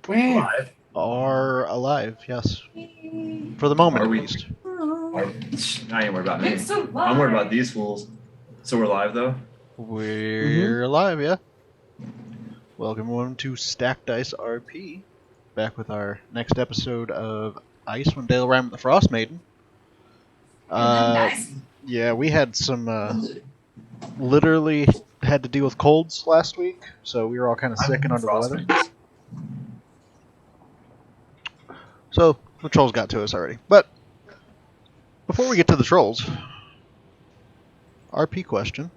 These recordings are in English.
Alive. Are alive, yes. For the moment, Are we? at least. I ain't worried about me. I'm worried about these fools. So we're live, though? We're alive, yeah. Welcome to StackedDiceRP. Back with our next episode of Icewind, Rime and the Frostmaiden. Nice. Yeah, we had some, literally had to deal with colds last week, so we were all kind of sick and under the weather. So, the trolls got to us already. But, before we get to the trolls, RP question.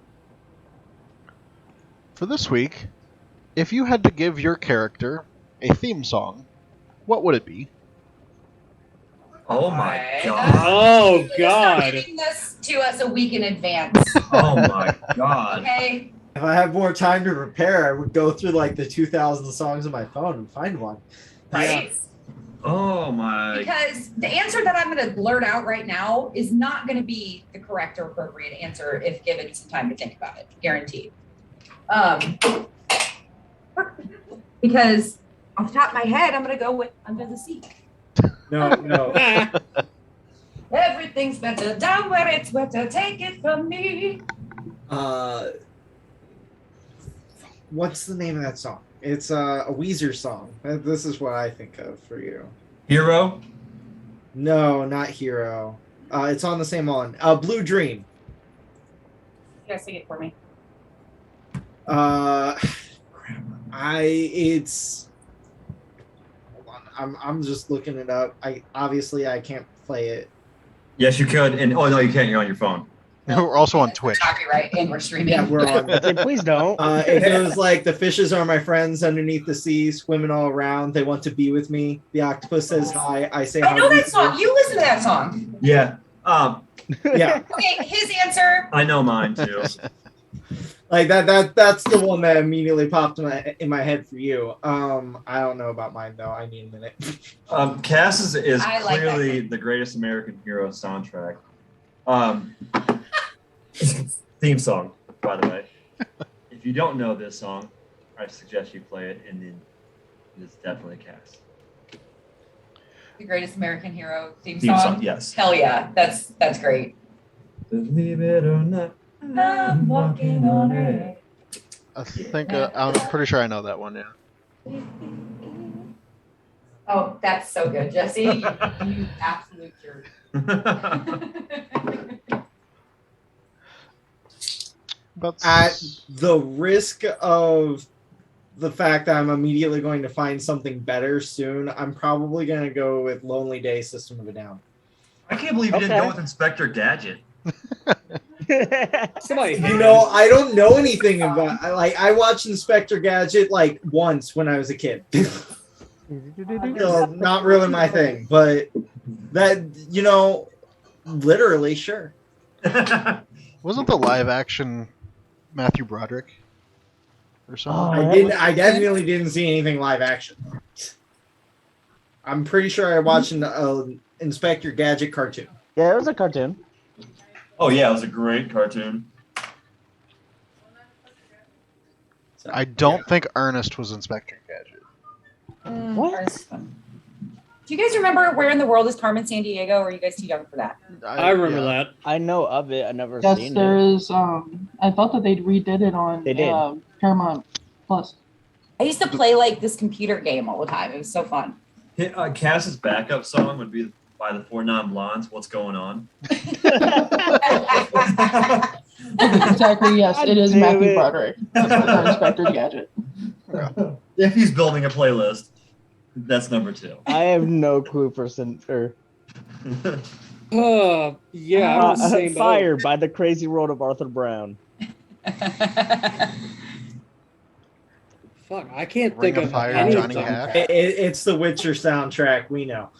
For this week, if you had to give your character a theme song, what would it be? Oh my god. Oh god. Giving this to us a week in advance. Oh my god. Okay. If I had more time to prepare, I would go through like the 2,000 songs on my phone and find one. Right? Oh my. Because the answer that I'm going to blurt out right now is not going to be the correct or appropriate answer if given some time to think about it. Guaranteed. Because off the top of my head, I'm going to go with Under the Sea. No. Everything's better down where it's wetter. Take it from me. What's the name of that song? It's a Weezer song. This is what I think of for you. Hero? No, not Hero. It's on the same one. Blue Dream. You guys sing it for me. It's. Hold on. I'm just looking it up. I can't play it. Yes, you could. And oh no, you can't. You're on your phone. We're also on Twitch. Copyright, and we're streaming. Yeah, we're on. Please don't. It goes like, the fishes are my friends underneath the sea, swimming all around. They want to be with me. The octopus says hi. I say hi. I know that song. You listen to that song. Yeah. Yeah. Okay, his answer. I know mine too. Like that's the one that immediately popped in my head for you. I don't know about mine though. I need a minute. Cass is I like clearly the greatest American hero soundtrack. Theme song, by the way. If you don't know this song, I suggest you play it, and then it's definitely Cass. The greatest American hero theme Theme song. song, yes. Hell yeah, that's great. Believe it or not, I'm walking on it. I think, I'm pretty sure I know that one, yeah. Oh, that's so good, Jesse. You absolute jerk. At the risk of the fact that I'm immediately going to find something better soon, I'm probably going to go with Lonely Day, System of a Down. I can't believe you didn't go with Inspector Gadget. Somebody. You know, I don't know anything about. I watched Inspector Gadget like once when I was a kid. So, not really my thing, but that, literally, sure. Wasn't the live action Matthew Broderick or something? I definitely didn't see anything live action. I'm pretty sure I watched an Inspector Gadget cartoon. Yeah, it was a cartoon. Oh yeah, it was a great cartoon. So, I don't think Ernest was Inspector Gadget. What? Do you guys remember Where in the World is Carmen Sandiego, or are you guys too young for that? I remember that. I know of it. I never Yes, seen there it. is. I thought that they redid it on They did. Paramount Plus. I used to play like this computer game all the time. It was so fun. Cass's backup song would be by the Four Non Blondes. What's going on? Exactly. Yes, it is Damn Matthew it. Broderick, not Inspector Gadget. If he's building a playlist, that's number 2. I have no clue for Yeah, I'm the same. Fire by the Crazy World of Arthur Brown. Fuck, I can't Ring think of of Fire, any Johnny song. Cash. It's the Witcher soundtrack, we know.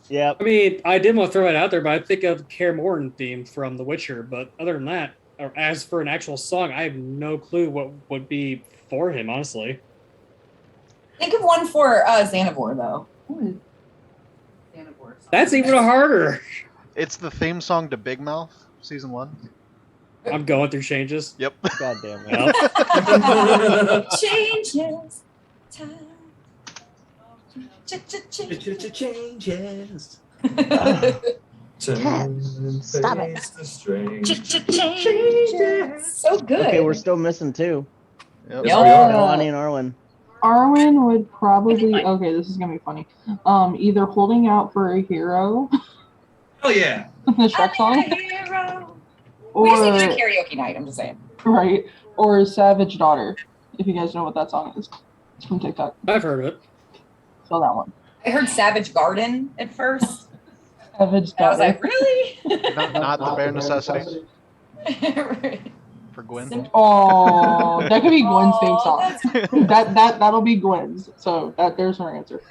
Yep. I mean, I didn't want to throw it out there, but I think of Kaer Morhen theme from The Witcher. But other than that, or as for an actual song, I have no clue what would be for him, honestly. Think of one for Xanavor, though. Xanavor song. That's even harder. It's the theme song to Big Mouth, season 1. I'm going through changes. Yep. God damn it. Well, Changes time. Changes. Stop it. So good. Okay, we're still missing two. Yep. Yes, we are. Kalani and Arwen. Arwen would probably. Okay, this is gonna be funny. Either holding out for a hero, Oh yeah. the Shrek song, We just need to do or karaoke night. I'm just saying. right, or Savage Daughter. If you guys know what that song is, it's from TikTok. I've heard of it. So that one. I heard Savage Garden at first. Savage And I was Daughter. like, really? Not the bare necessities for Gwen. Oh, that could be Gwen's theme Aw, song. that's- That'll be Gwen's. So there's her answer.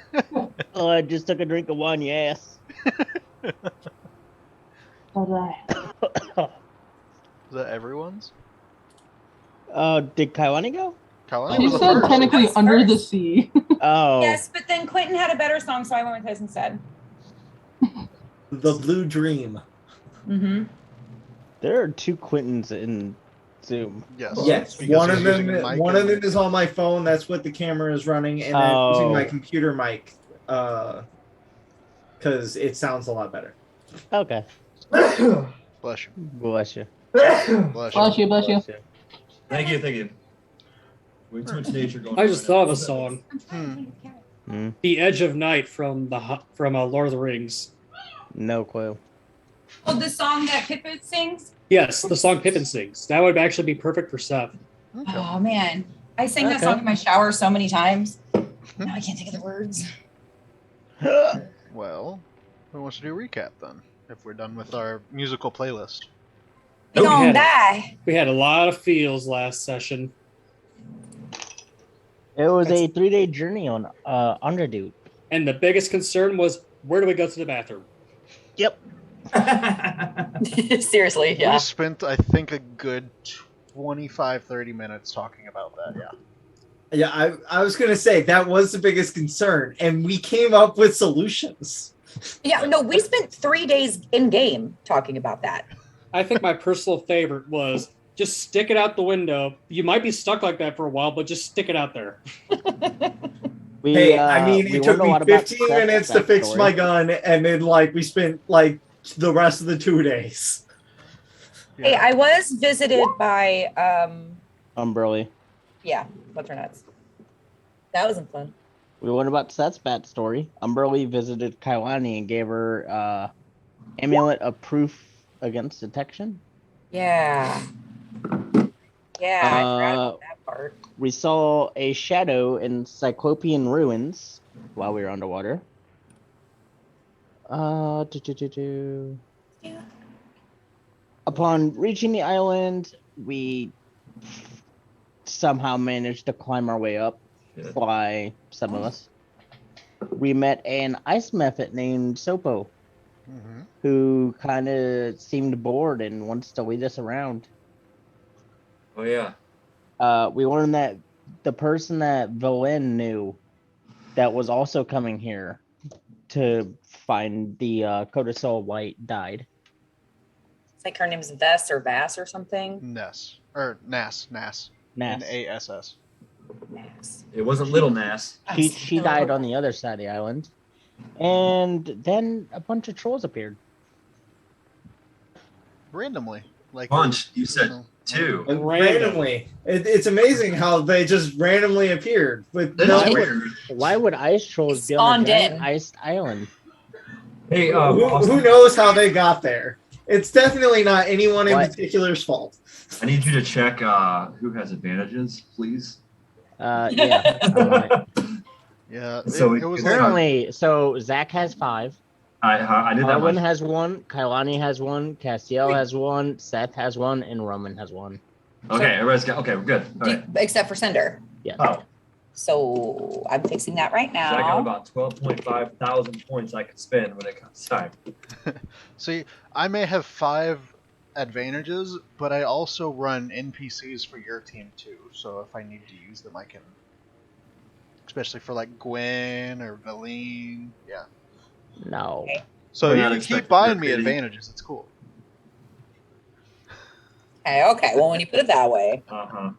Oh, I just took a drink of wine, yes. Alright. Is that everyone's? Did Kalani go? Kalani She was the said first. technically First. Under the Sea. Oh. Yes, but then Quentin had a better song, so I went with his instead. The Blue Dream. Mm-hmm. There are two Quintins in Zoom. Yes. Yes, because one he's of them. using a mic One of and- them is on my phone. That's what the camera is running, and then using my Oh. computer mic, because it sounds a lot better. Okay. Bless you. Bless you. Bless you. Bless you, bless you. Thank you. Way too much nature going I on just right thought of now. a song, Hmm. "The Edge of Night" from Lord of the Rings. No clue. Oh, the song that Pippin sings? Yes, the song Pippin sings. That would actually be perfect for Seth. Okay. Oh, man. I sang that Okay. song in my shower so many times. Now I can't think of the words. Well, who wants to do a recap then? If we're done with our musical playlist. You Nope, we gonna had it. die. We had a lot of feels last session. It was a 3-day journey on Underdude. And the biggest concern was, where do we go to the bathroom? Yep. Seriously, We spent, I think, a good 25-30 minutes talking about that, yeah. Yeah, I was gonna say that was the biggest concern, and we came up with solutions. Yeah, no, we spent 3 days in game talking about that. I think my personal favorite was just stick it out the window. You might be stuck like that for a while, but just stick it out there. We, Hey, I mean, we it took learned a me lot about 15 Seth's minutes to fix backstory. my gun, and then we spent the rest of the 2 days. Hey, I was visited by Umbrella. yeah, what's her nuts. That wasn't fun. We learned about Seth's backstory. Umbrella visited Kailani and gave her amulet of proof against detection. Yeah. Yeah, I forgot about that part. We saw a shadow in Cyclopean ruins while we were underwater. Upon reaching the island, we somehow managed to climb our way up, fly, some of us. We met an ice method named Sopo, who kind of seemed bored and wants to lead us around. Oh yeah. We learned that the person that Valen knew that was also coming here to find the Codicil White died. It's like her name's Vess or Vass or something. Ness. Or Nass. Nass. N-A-S-S. Nass. It wasn't Little Nass. She died on the other side of the island. And then a bunch of trolls appeared. Randomly. Like Bunch. You said 2. And Random. randomly, it's amazing how they just randomly appeared with That no. is weird. Why would ice trolls be on a Spawned giant in. iced island? Hey, Who Austin, knows how they got there? It's definitely not anyone in What? particular's fault. I need you to check who has advantages, please. Yeah. Alright. Yeah. So it was Apparently, so Zach has 5. I did that Arwen much. has 1. Kailani has 1. Castiel has 1. Seth has 1. And Roman has 1. Okay, everybody's got. Okay, we're good. All right. Except for Cinder. Yeah. Oh, So I'm fixing that right so I got now. about 12.5 thousand points I can spend when it comes time. See, I may have 5 advantages, but I also run NPCs for your team too. So if I need to use them, I can. Especially for like Gwen or Valine. Yeah. No. Okay. So We're you not can expecting keep buying me your pity. advantages. It's cool. Okay, well, when you put it that way. Uh huh.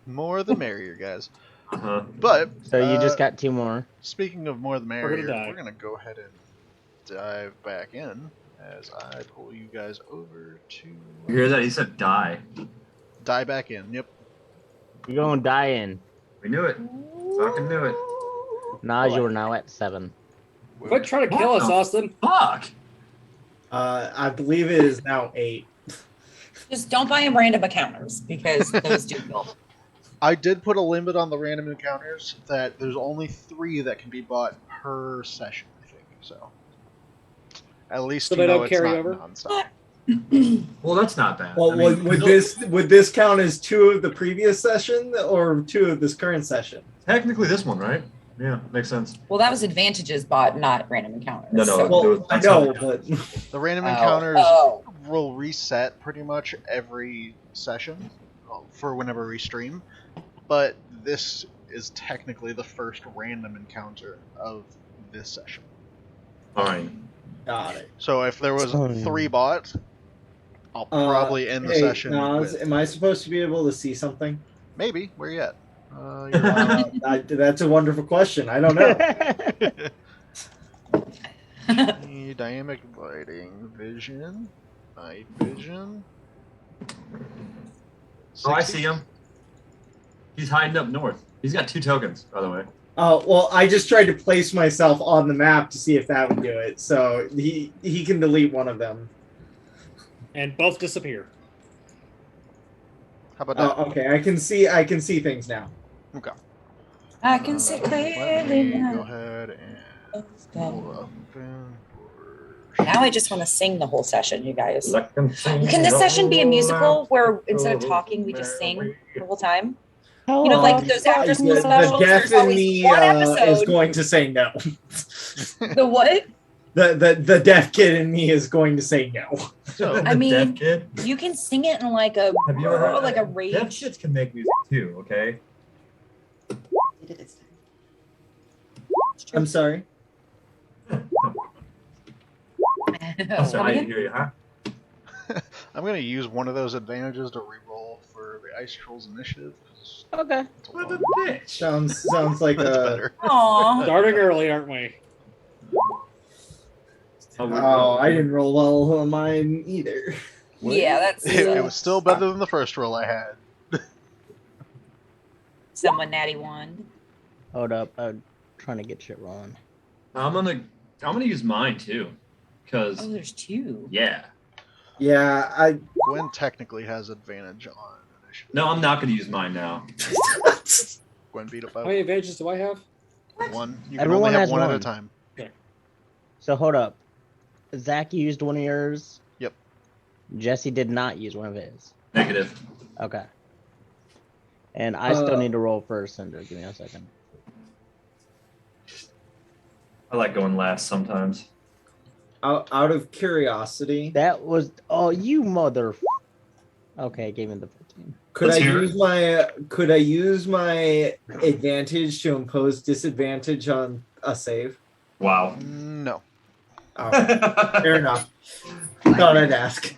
More the merrier, guys. But So you just got 2 more. speaking of more the gonna merrier, die. we're gonna go ahead and dive back in as I pull you guys over to You hear that? He said die. die back in. Yep. You're going to die in. We knew it. Fucking knew it. Naj, you are now at 7. Quit trying to kill us, Austin. Fuck. I believe it is now 8. Just don't buy him random encounters because those do kill. I did put a limit on the random encounters that there's only 3 that can be bought per session, I think. So at least So you they know don't it's carry not over? nonstop. Well, that's not bad. Well, I mean, would this count as 2 of the previous session or 2 of this current session? technically this one, right? Yeah, makes sense. Well, that was advantages bought, not random encounters. No, no. So- Well, I know, but The random Oh. encounters Oh. will reset pretty much every session for whenever we stream, but this is technically the first random encounter of this session. Fine. got it. So if there was 3 bought, I'll probably end the Hey, session Nas, with am I supposed to be able to see something? maybe. Where you at? You're That's a wonderful question. I don't know. dynamic lighting, vision, night vision. Oh, I 60? see him. He's hiding up north. He's got 2 tokens, by the way. Oh, well, I just tried to place myself on the map to see if that would do it. So he can delete one of them. And both disappear. How about that? Oh, okay. I can see things now. Okay. I can see Let clearly me go now. ahead and pull up Now I just want to sing the whole session, you guys. Can Can this session be a musical where instead of talking, we just sing the whole time? You know, like those after school the specials, deaf there's in always me one is episode. going to say no. The what? The deaf kid in me is going to say no. So, I mean, deaf kid. You can sing it in like a Have you ever heard like a Deaf rage. shits can make music too. Okay. I'm sorry. I'm sorry, I didn't hear you, huh? I'm gonna use one of those advantages to reroll for the Ice Trolls initiative. 'cause Okay. it's a What a lot. bitch. Sounds like That's a. better. Aw. Starting early, aren't we? Oh, I didn't roll well on mine either. Yeah, that's It was still better than the first roll I had. someone natty one. Hold up. I'm trying to get shit rolling. I'm gonna use mine too, cause Oh, there's 2. yeah. Yeah, Gwen technically has advantage on initiative. No, I'm not gonna use mine now. Gwen beat up How by many advantages do I have? 1. You can Everyone only have has one at a one. time. So hold up. Zach used one of yours. Yep. Jesse did not use one of his. Negative. Okay. And I still need to roll first, Cinder. Give me a second. I like going last sometimes. out of curiosity, That was you mother. Okay, gave me the 15. could Let's I hear use my advantage to impose disadvantage on a save? Wow. No. Oh, fair enough. Thought I'd ask.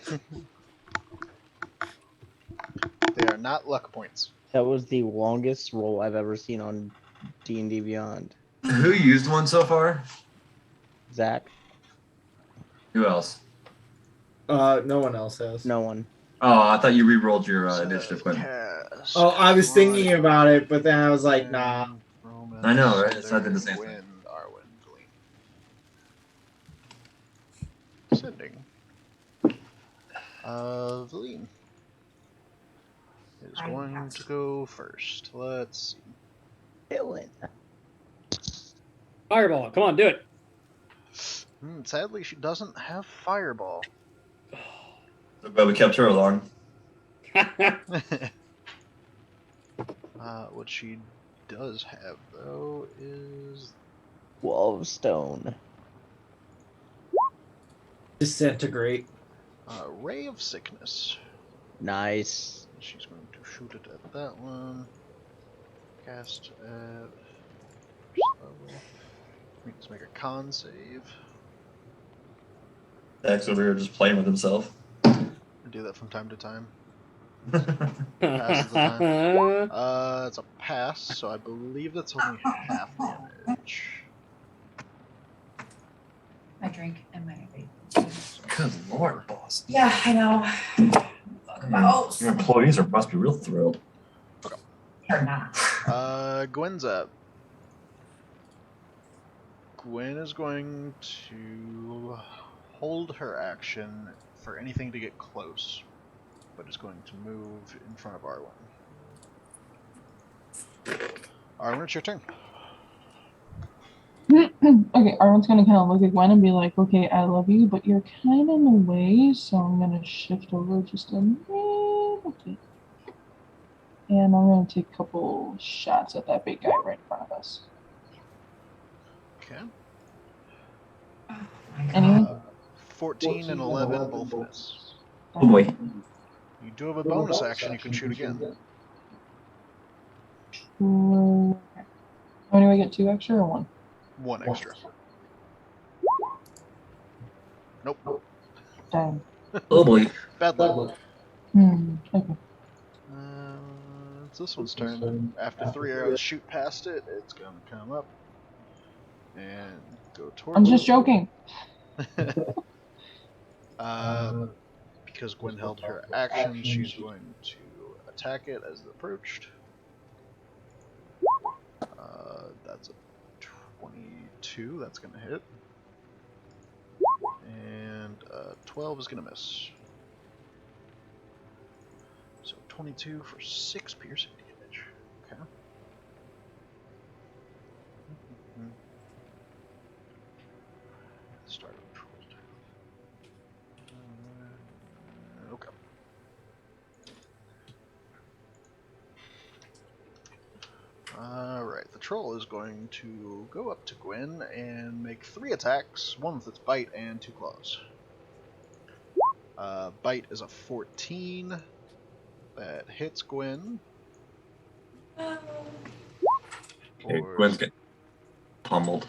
They are not luck points. That was the longest roll I've ever seen on D&D Beyond. Who used one so far? Zach, Who else? No one else has. no one. Oh, I thought you re-rolled your initiative, Quinn. Cast, Oh, I was thinking Rime, about it, but then I was like, nah. Roman, I know, right? It's not Cinder, the same Gwen, thing. Arwen, Gleam. Sending. Valine is going to go first. Let's see. Dylan. Fireball. Come on, do it. Sadly, she doesn't have Fireball. But we kept her along. What she does have, though, is Wall of Stone. Disintegrate. Ray of Sickness. Nice. She's going to shoot it at that one. Cast at first level. Let's make a con save. Dax over here just playing with himself. I do that from time to time. Passes the time. It's a pass, so I believe that's only half damage. My drink and my vape. Good lord, boss. Yeah, I know. Fuck about. Your employees must be real thrilled. They're not. Gwen's up. Gwen is going to hold her action for anything to get close, but is going to move in front of Arwen. Arwen, it's your turn. Okay, Arwen's gonna kind of look at Gwen and be like, okay, I love you, but you're kind of in the way, so I'm gonna shift over just a little bit. And I'm gonna take a couple shots at that big guy right in front of us. Okay. Anyway? 14 and 11 both miss. Oh boy. You do have a bonus action you can shoot again. How many do I get? 2 extra or 1? 1 extra. Nope. Dang. Oh boy. Bad luck. Okay. It's this one's turn. After 3 arrows shoot past it, it's going to come up and go towards I'm just joking. Because Gwen held her action, she's going to attack it as it approached. That's a 22, that's going to hit. And 12 is going to miss. So 22 for 6 piercing damage. Okay. Start of the troll's turn. Okay. Alright, the troll is going to go up to Gwen and make 3 attacks, 1 with its bite and 2 claws. Bite is a 14. That hits Gwen. Okay, Gwen's getting pummeled.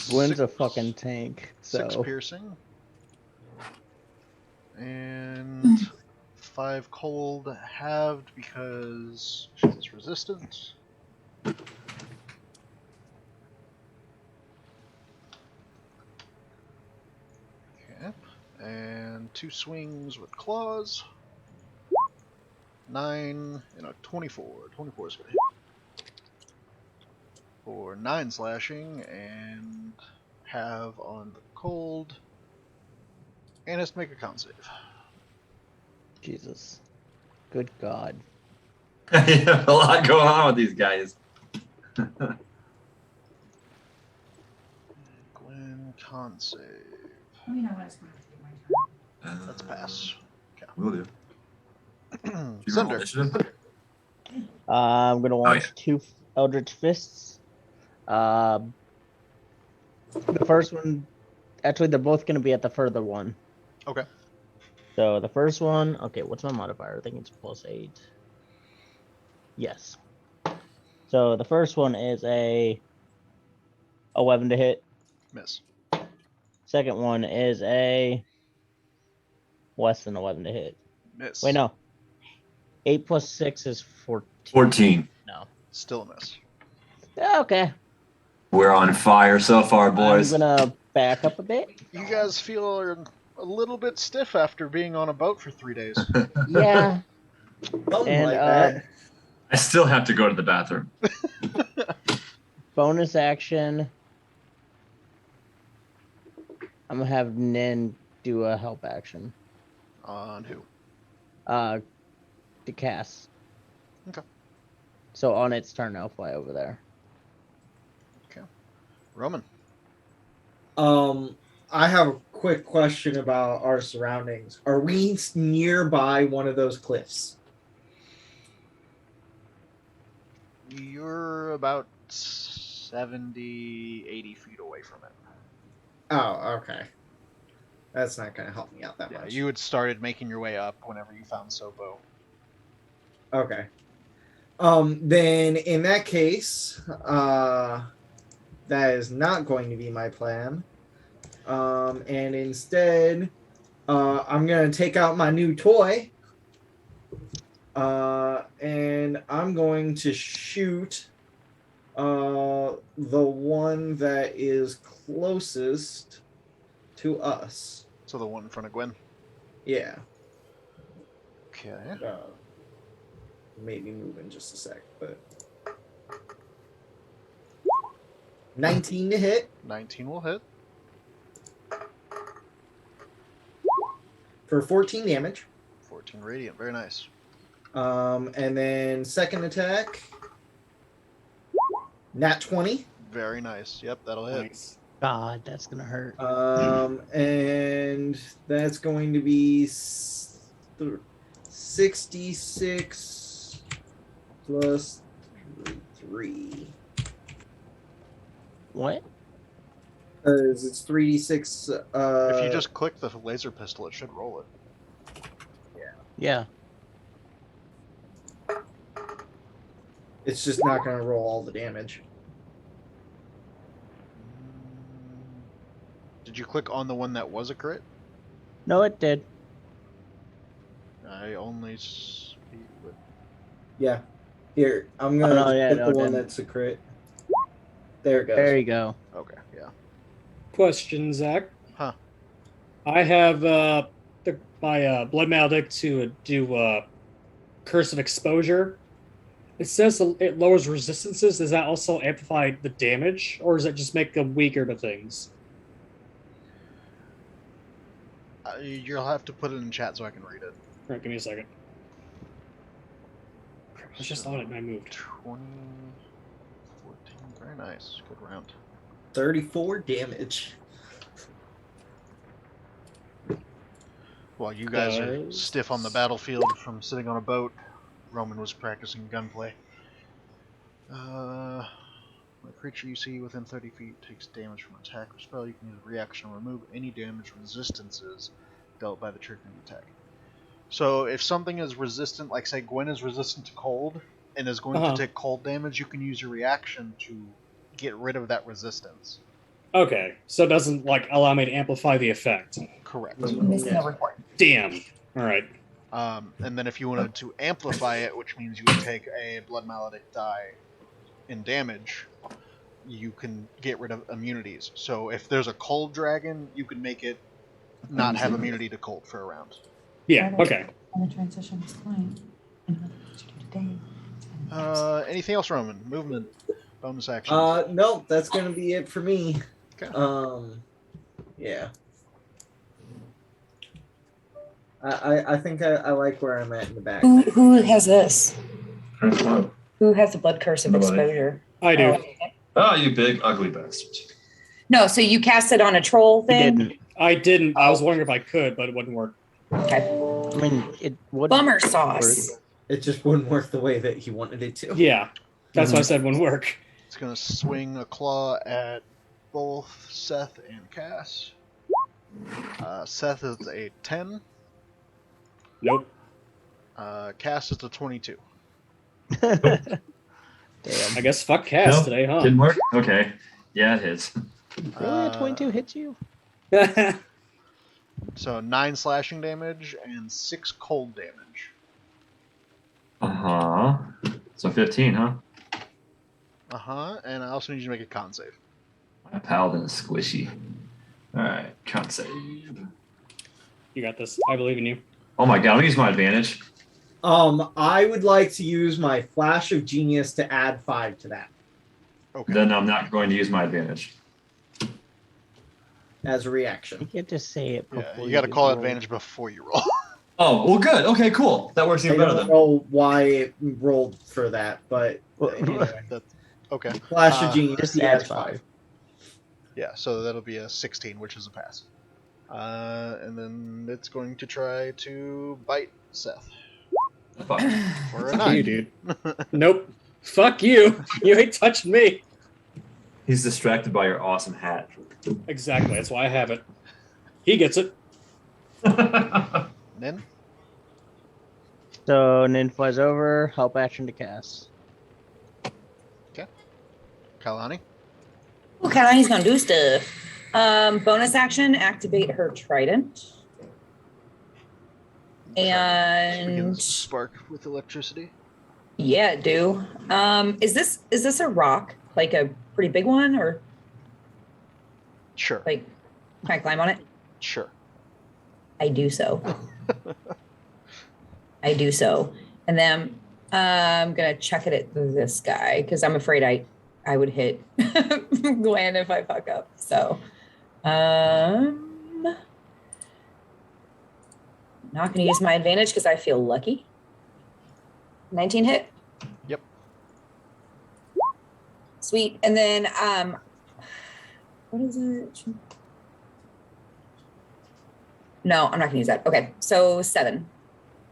Gwen's a fucking tank. 6 So piercing. And 5 cold, halved because she's resistant. Okay. And 2 swings with claws. 9 and a 24. 24 is going to hit. For 9 slashing and have on the cold. And has to make a con save. Jesus. Good God. You have a lot going on with these guys. Gwen con save. I mean, I was going to take my turn. Let's pass. Okay. Will do. Cinder. I'm gonna launch 2 Eldritch Fists. The first one, actually, they're both gonna be at the further one. Okay. So the first one, okay, what's my modifier? I think it's +8. Yes. So the first one is a 11 to hit. Miss. Second one is a less than 11 to hit. Miss. Wait, no. 8 + 6 is 14. 14. No. Still a miss. Yeah, okay. We're on fire so far, boys. I'm gonna back up a bit. You guys feel a little bit stiff after being on a boat for 3 days. Yeah. Something And like that. I still have to go to the bathroom. bonus action. I'm gonna have Nin do a help action. On who? To cast. Okay. So on its turn, I'll fly over there. Okay. Roman. I have a quick question about our surroundings. Are we nearby one of those cliffs? You're about 70, 80 feet away from it. Oh, okay. That's not going to help me out that Yeah, much. you had started making your way up whenever you found Sopo. Okay. Then in that case, that is not going to be my plan. And instead, I'm going to take out my new toy And I'm going to shoot the one that is closest to us. So the one in front of Gwen. Yeah. Okay. Maybe move in just a sec, but 19 to hit 19 will hit. for 14 damage. 14 radiant. Very nice. And then second attack, nat 20. Very nice. Yep, that'll hit. Nice. God, that's gonna hurt. And that's going to be 66 plus 3. What? Because it's 3d6. If you just click the laser pistol, it should roll it. Yeah. It's just not going to roll all the damage. Did you click on the one that was a crit? No, it did. I only speed with. Yeah. Here, I'm going to yeah, put no, the one then. that's a crit. There it goes. There you go. Okay, yeah. Question, Zach. Huh. I have my blood maledict to do curse of exposure. It says it lowers resistances. Does that also amplify the damage, or does it just make them weaker to things? You'll have to put it in chat so I can read it. All right, give me a second. I was just on it and I moved. 20, 14. Very nice. Good round. 34 damage. While you guys are stiff on the battlefield from sitting on a boat, Roman was practicing gunplay. A creature you see within 30 feet takes damage from an attack or spell. You can use a reaction to remove any damage resistances dealt by the triggering attack. So if something is resistant, like say Gwen is resistant to cold and is going to take cold damage, you can use your reaction to get rid of that resistance. Okay, so it doesn't like allow me to amplify the effect. Correct. Missing a report. Damn. All right. And then if you wanted to amplify it, which means you would take a blood maledict die in damage, you can get rid of immunities. So if there's a cold dragon, you can make it not have immunity to cold for a round. Yeah. Okay. And the transition is fine. Anything else, Roman? Movement, bonus action. No, that's gonna be it for me. Okay. Yeah. I think I like where I'm at in the back. Who has this? Oh, Who has the blood curse of Nobody. exposure? I do. you big ugly bastard. No, so you cast it on a troll He thing? didn't. I didn't. I was wondering if I could, but it wouldn't work. Okay. I mean, it would. Bummer sauce. It just wouldn't work the way that he wanted it to. Yeah. That's why I said it wouldn't work. It's going to swing a claw at both Seth and Cass. Seth is a 10. Nope. Cass is a 22. Damn. I guess fuck Cass Nope. today, huh? Didn't work? Okay. Yeah, it hits. Really, a 22 hits you? So 9 slashing damage and 6 cold damage. Uh-huh. So 15, huh? And I also need you to make a con save. My paladin is squishy. Alright, con save. You got this. I believe in you. Oh my god, I'm gonna use my advantage. I would like to use my flash of genius to add 5 to that Okay. Then I'm not going to use my advantage. as a You reaction. get to say it Yeah, before you got to call roll. advantage before you roll. Oh, well good. Okay, cool. That works I even better don't then. know why it rolled for that, but anyway. Okay. Flash of genius Just he adds adds 5. Yeah, so that'll be a 16, which is a pass. And then it's going to try to bite Seth. Fuck. For a Fuck 9. you, dude. Nope. Fuck you. You ain't touching me. He's distracted by your awesome hat. Exactly. That's why I have it. He gets it. Nin? So Nin flies over, help action to cast. Kalani? Okay, he's gonna do stuff. Bonus action, activate her trident. And spark with electricity. yeah, do. Is this a rock? Like a pretty big one, or Sure. like can I climb on it? Sure. I do so. I do so. And then I'm gonna chuck it at this guy because I'm afraid I would hit Gwen if I fuck up. So not gonna use my advantage because I feel lucky. 19 hit. Yep. Sweet. And then what is it? No, I'm not gonna use that. Okay, so 7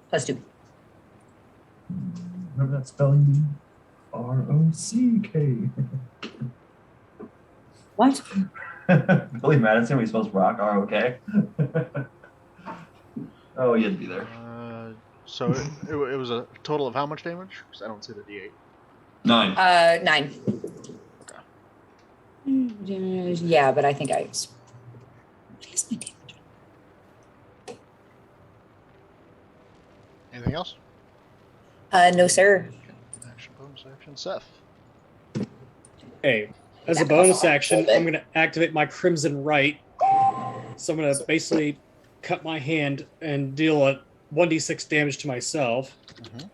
plus 2. Remember that spelling? R-O-C-K. What? Billy Madison, we spells rock, R-O-K. Oh, you'd be there. So it was a total of how much damage? Because I don't see the D8. 9. 9. Okay. Yeah, but I think I. What is my damage? Anything else? No, sir. Action, bonus action, Seth. Hey, as a bonus action, I'm going to activate my Crimson Right. So I'm going to basically cut my hand and deal a 1d6 damage to myself. Mm-hmm.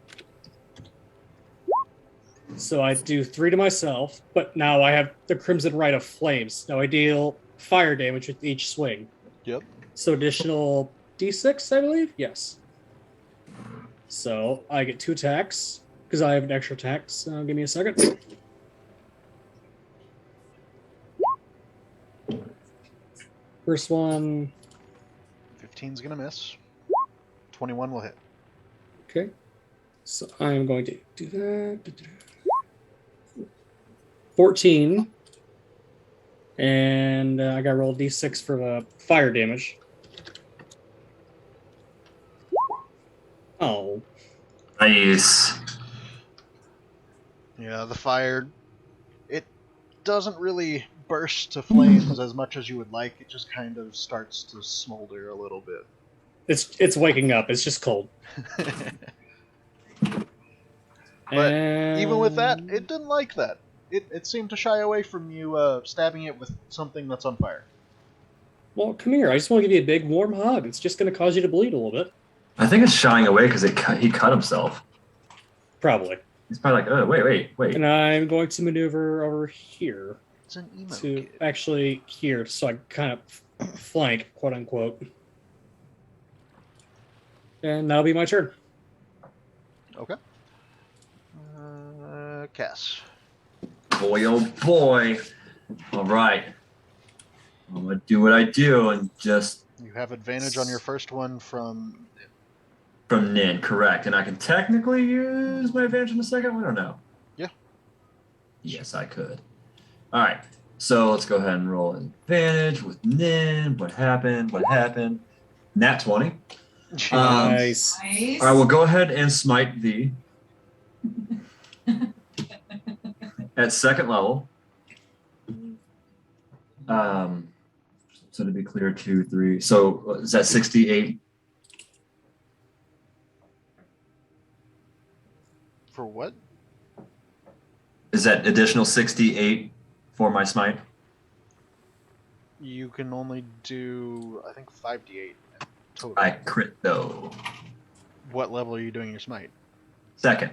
So I do 3 to myself, but now I have the Crimson Right of Flames. Now I deal fire damage with each swing. Yep. So additional d6, I believe? Yes. So I get 2 attacks because I have an extra attack. So give me a second. First one. 15's gonna miss. 21 will hit. Okay. So I'm going to do that. 14. And I got to roll d6 for the fire damage. Oh. Nice. Yeah, the fire, it doesn't really burst to flames as much as you would like. It just kind of starts to smolder a little bit. It's waking up. It's just cold. But even with that, it didn't like that. It seemed to shy away from you stabbing it with something that's on fire. Well, come here. I just want to give you a big warm hug. It's just going to cause you to bleed a little bit. I think it's shying away because he cut himself. Probably. He's probably like, oh, wait. And I'm going to maneuver over here. It's an emo To kid. actually here, so I kind of flank, quote unquote. And that'll be my turn. Okay. Cass. Boy, oh boy. All right. I'm going to do what I do and just... You have advantage on your first one from... From Nin, correct. And I can technically use my advantage in the second one or no? Yeah. Yes, I could. All right. So let's go ahead and roll advantage with Nin. What happened? Nat 20. Nice. Nice. I will go ahead and smite thee. At second level. So to be clear, 2, 3. So is that 68? For what? Is that additional 68 for my smite? You can only do, I think, 5d8 total. I crit though. What level are you doing your smite? Second.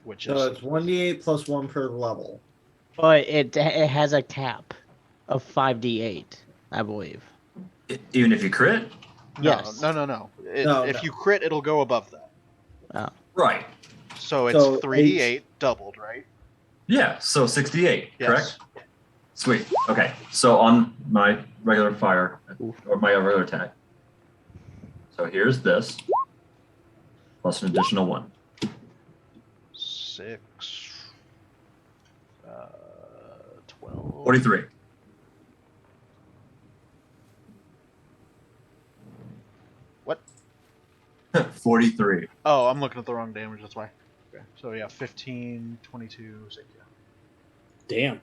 Which So is... it's 1d8 plus 1 per level. But it has a cap of 5d8, I believe. Even if you crit? Yes. No. No. You crit, it'll go above that. Oh. Right. So it's 3d8 doubled, right? Yeah, so 68, Yes. correct? Sweet. Okay, so on my regular fire, or my regular attack. So here's this, plus an additional 1. 6, 12. 43. What? 43. Oh, I'm looking at the wrong damage, that's why. Okay. So yeah, 15, 22, 6, yeah. Damn.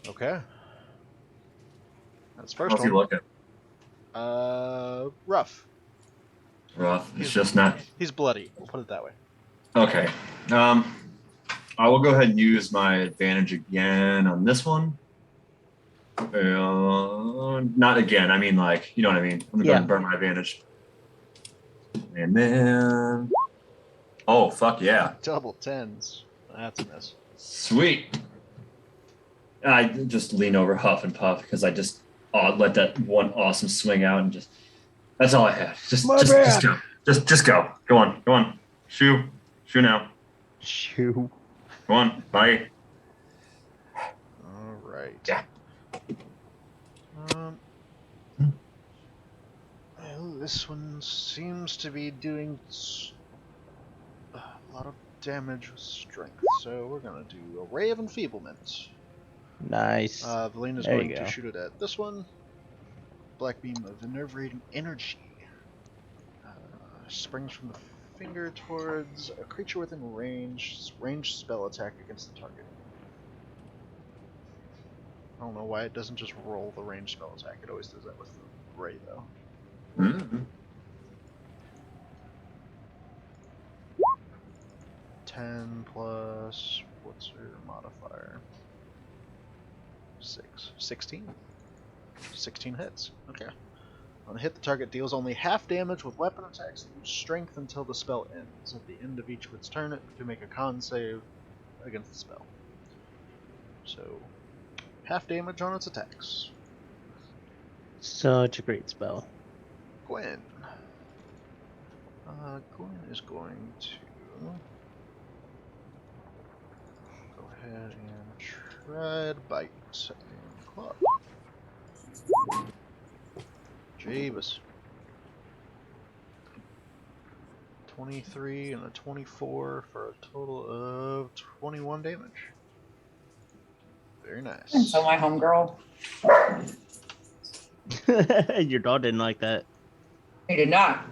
Okay. That's first How's he one. looking? Rough. Rough. It's just not. He's bloody. We'll put it that way. Okay. I will go ahead and use my advantage again on this one. Not again. I mean, like, you know what I mean. I'm gonna go ahead and burn my advantage. And then, oh fuck yeah! Double tens. That's a miss. Sweet. I just lean over, huff and puff, because I just let that one awesome swing out, and just that's all I had. Just go. Just go. Go on. Shoo now. Shoo. Go on. Bye. All right. Yeah. Well, this one seems to be doing a lot of damage with strength, so we're gonna do a Ray of Enfeeblement. Nice. Valena's There going you to go. shoot it at this one. Black beam of enervating energy springs from the finger towards a creature within range. Ranged spell attack against the target. I don't know why it doesn't just roll the ranged spell attack. It always does that with the ray, though. Mm-hmm. 10 plus, what's her modifier? 6. 16. 16 hits. Okay. On a hit, the target deals only half damage with weapon attacks that use strength until the spell ends. At the end of each of its turn, it can make a con save against the spell. So, half damage on its attacks. Such a great spell. Gwen. Gwen is going to go ahead and tread, bite, and club. Jeebus. 23 and a 24 for a total of 21 damage. Very nice. And so my homegirl. Your dog didn't like that. He did not.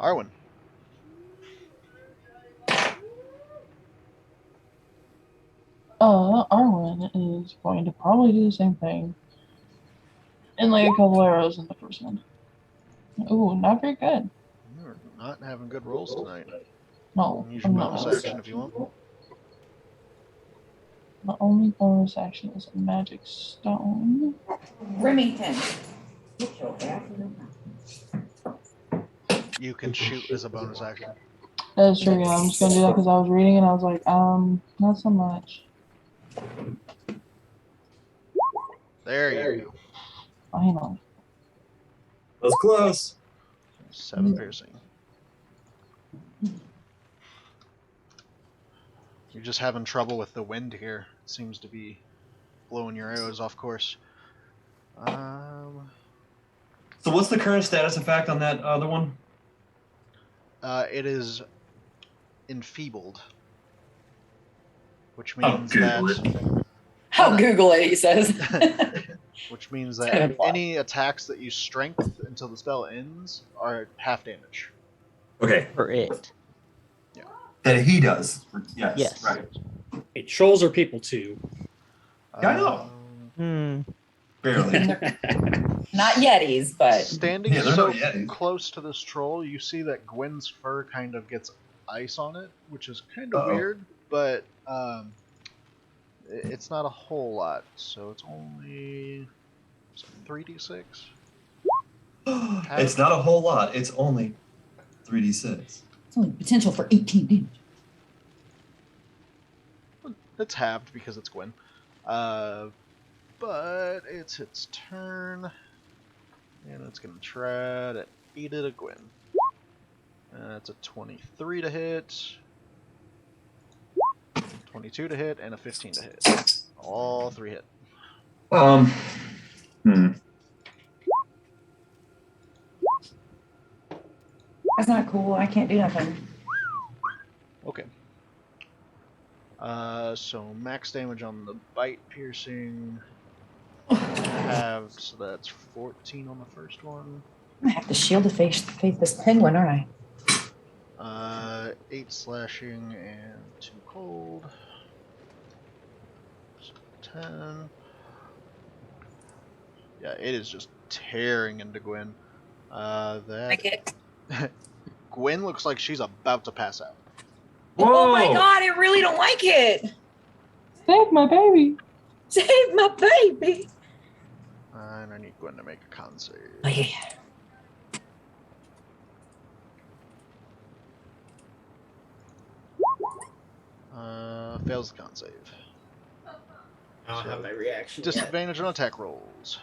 Arwen. Arwen is going to probably do the same thing. And like a couple arrows in the first one. Ooh, not very good. You're not having good rolls tonight. No, Use your I'm bonus not. action if you want. The only bonus action is a magic stone. Remington. You can shoot as a bonus action. That's true, yeah. I'm just gonna do that because I was reading and I was like, not so much. There you go. Finally. That was close. 7 piercing. You're just having trouble with the wind here. It seems to be blowing your arrows off course. So what's the current status effect on that other one? It is enfeebled, which Oh, means Google that I'll Google it, he says. which means that any attacks that use strength until the spell ends are half damage. Okay. For it. That he does. Yes. Yes. Right. Hey, trolls are people too. Yeah, I know. Barely. Not Yetis, but Standing Yeah, they're so not Yetis. close to this troll, you see that Gwen's fur kind of gets ice on it, which is kind of weird, but it's not a whole lot, so it's only 3d6. It's not a whole lot. It's only 3d6. it's only potential for 18 damage. It's halved because it's Gwen. But it's its turn, and it's going to try to eat it a Gwen. That's a 23 to hit, 22 to hit, and a 15 to hit. All 3 hit. That's not cool. I can't do nothing. Okay. So max damage on the bite piercing halved, so that's 14 on the first one. I'm gonna have to shield to face this penguin, aren't I? 8 slashing and 2 cold. So 10. Yeah, it is just tearing into Gwen. That Like it. Gwen looks like she's about to pass out. Oh my god, I really don't like it. Save my baby. Save my baby. And I need Gwen to make a con save. Oh, yeah. Fails the con save. I don't have my reaction yet. Disadvantage on attack rolls.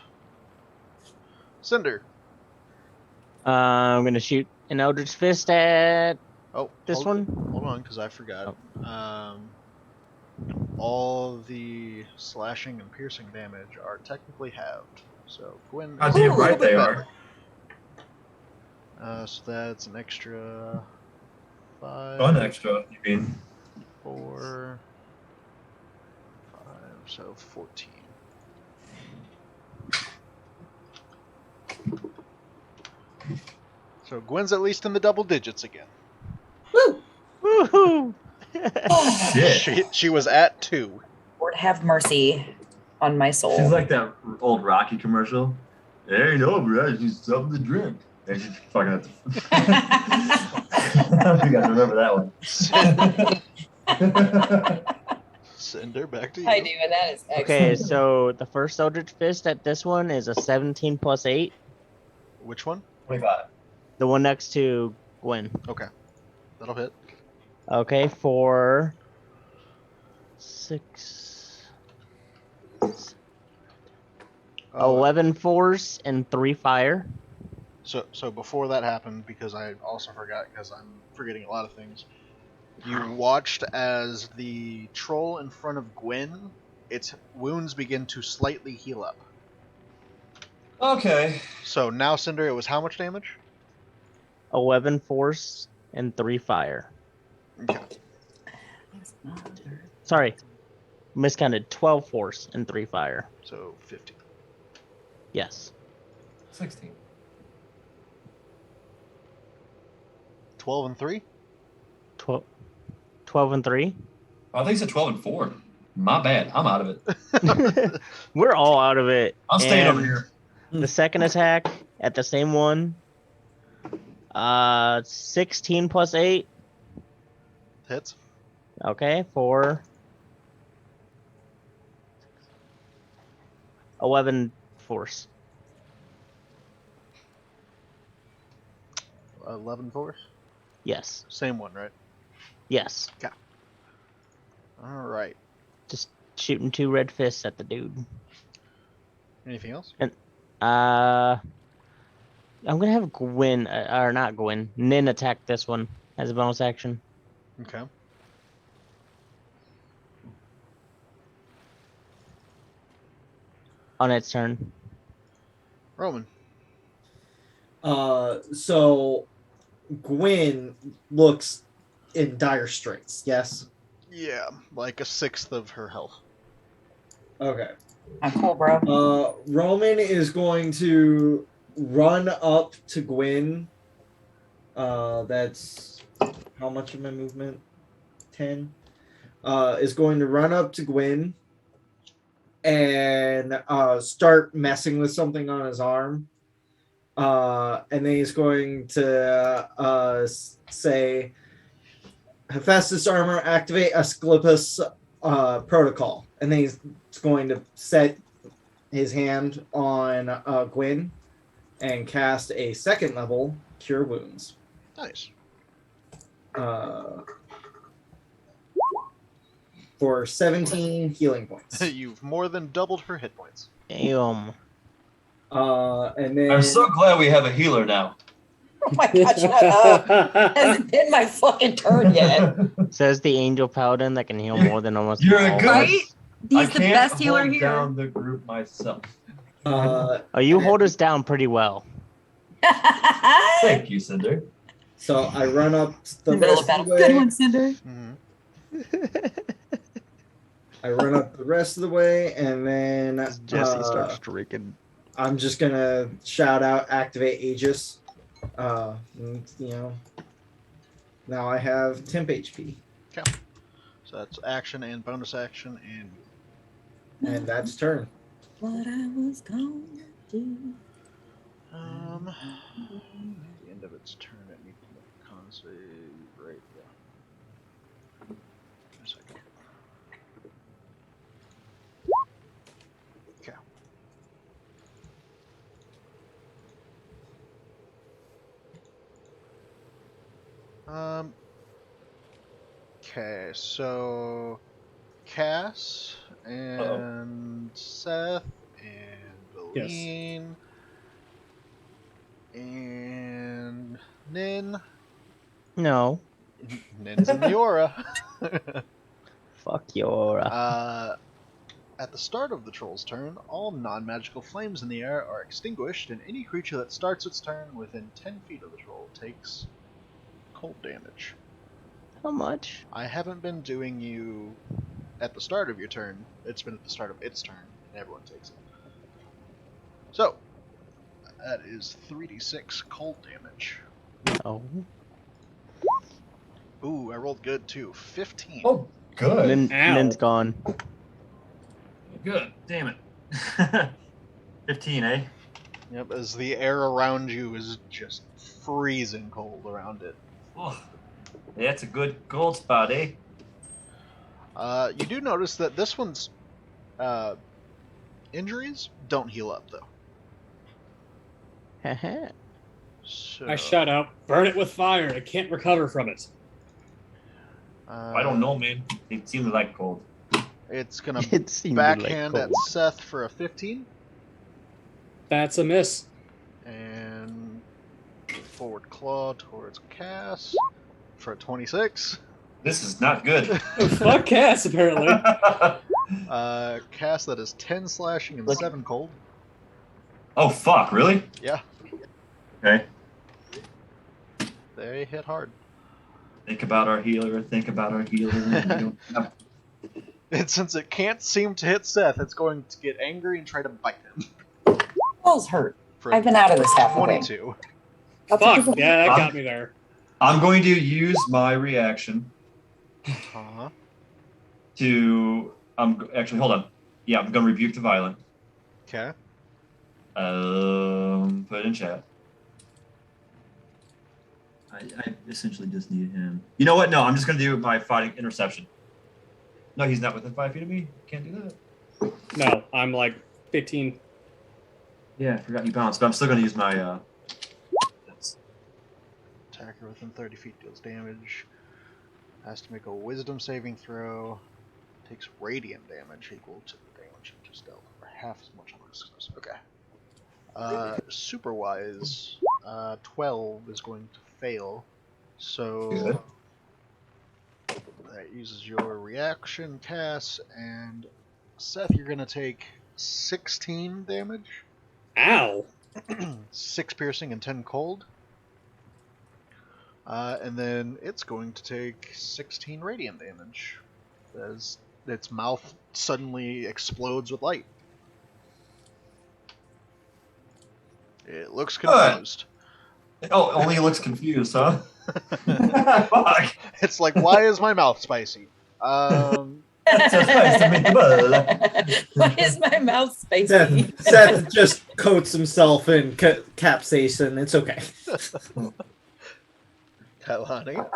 Cinder. I'm gonna shoot an Eldritch Fist at this one. Hold on, because I forgot. All the slashing and piercing damage are technically halved. So Gwen. God damn right they are. So that's an extra 5. Fun extra, you mean? 4, 5, so 14. So Gwen's at least in the double digits again. Woo! Woohoo! Shit. She was at 2. Lord have mercy on my soul. She's like that old Rocky commercial. It ain't over, I just something to drink. And she's fucking at the... I don't know if you guys remember that one. Cinder, back to you. I do, and that is excellent. Okay, so the first Eldritch Fist at this one is a 17 plus 8. Which one? 25. The one next to Gwen. Okay. That'll hit. Okay, for 6... 11 force and 3 fire. So before that happened, because I also forgot, because I'm forgetting a lot of things, you watched as the troll in front of Gwen, its wounds begin to slightly heal up. Okay. So now, Cinder, it was how much damage? 11 force and 3 fire. Okay. Sorry, miscounted. 12 force and 3 fire. So 15. Yes. 16. 12 and 3? 12 and 3. I think it's a 12 and 4. My bad. I'm out of it. We're all out of it. I'm staying And over here. The second attack at the same one. 16 plus 8. Hits. Okay, for 11 force. 11 force? Yes. Same one, right? Yes. Alright. Just shooting 2 red fists at the dude. Anything else? And I'm gonna have Gwen, or not Gwen, Nin attack this one as a bonus action. Okay. On its turn. Roman. So Gwen looks in dire straits, yes? Yeah, like a sixth of her health. Okay. I'm cool, bro. Roman is going to run up to Gwen. That's how much of my movement? 10. Is going to run up to Gwen and start messing with something on his arm. And then he's going to say, Hephaestus armor, activate Asclepius protocol. And then he's going to set his hand on Gwen and cast a second level Cure Wounds. Nice. For 17 healing points. You've more than doubled her hit points. Damn. And then I'm so glad we have a healer now. Oh my god, shut up. Hasn't been my fucking turn yet. Says the angel paladin that can heal more than almost You're a all good- of us. Right? I He's the can't best healer hold here. down the group myself. Oh, you hold us down pretty well. Thank you, Cinder. so I run up the Middle rest of of the battle. Good way. one, Cinder. I run up the rest of the way, and then As Jesse starts drinking. I'm just gonna shout out, activate Aegis. And, now I have temp HP, Okay. So that's action and bonus action and and that's turn. What I was gonna do. At the end of its turn, it needs to make a con save. Right, yeah. A second. Okay. Okay, so Cass and Seth and Yes. Valine and Nin. No. Nin's in the aura. Fuck your aura. At the start of the troll's turn, all non-magical flames in the air are extinguished, and any creature that starts its turn within 10 feet of the troll takes cold damage. How much? I haven't been doing you at the start of your turn. It's been at the start of its turn, and everyone takes it. So, that is 3d6 cold damage. Oh. Ooh, I rolled good too. 15. Oh, good. Ow. Nin's gone. Good. Damn it. 15, eh? Yep, as the air around you is just freezing cold around it. Oh, that's a good gold spot, eh? You do notice that this one's injuries don't heal up, though. Haha. So, I shout out, burn it with fire. It can't recover from it. I don't know, man. It seems like cold. It's gonna It seemed backhand like at cold. Seth for a 15, That's a miss. and forward claw towards Cass for a 26. This is not good. Oh, fuck Cass, apparently. Cass, that is 10 slashing and 7 cold. Oh, fuck, really? Yeah, Okay. they hit hard. Think about our healer. Think about our healer. We don't have- And since it can't seem to hit Seth, it's going to get angry and try to bite him. Balls hurt. For I've been out of this half the way. 22. Fuck, yeah, that got me there. I'm going to use my reaction Uh-huh. to. Actually, hold on. Yeah, I'm going to rebuke the violent. Okay. Put it in chat. I essentially just need him. You know what? No, I'm just going to do my fighting interception. No, he's not within 5 feet of me. Can't do that. No, I'm like 15. Yeah, I forgot you bounced, but I'm still going to use my. Attacker within 30 feet deals damage. Has to make a wisdom saving throw. Takes radiant damage equal to the damage it just dealt, or half as much on success. Okay. Super wise, 12 is going to fail. So Good. that uses your reaction, Cass, and Seth, you're gonna take 16 damage. Ow. 6 piercing and 10 cold. And then it's going to take 16 radiant damage as its mouth suddenly explodes with light. It looks confused. Oh, only looks confused, huh? Fuck. It's like, why is my mouth spicy? That's so spicy, meatball. Why is my mouth spicy? Seth just coats himself in capsaicin. It's okay. Kalani.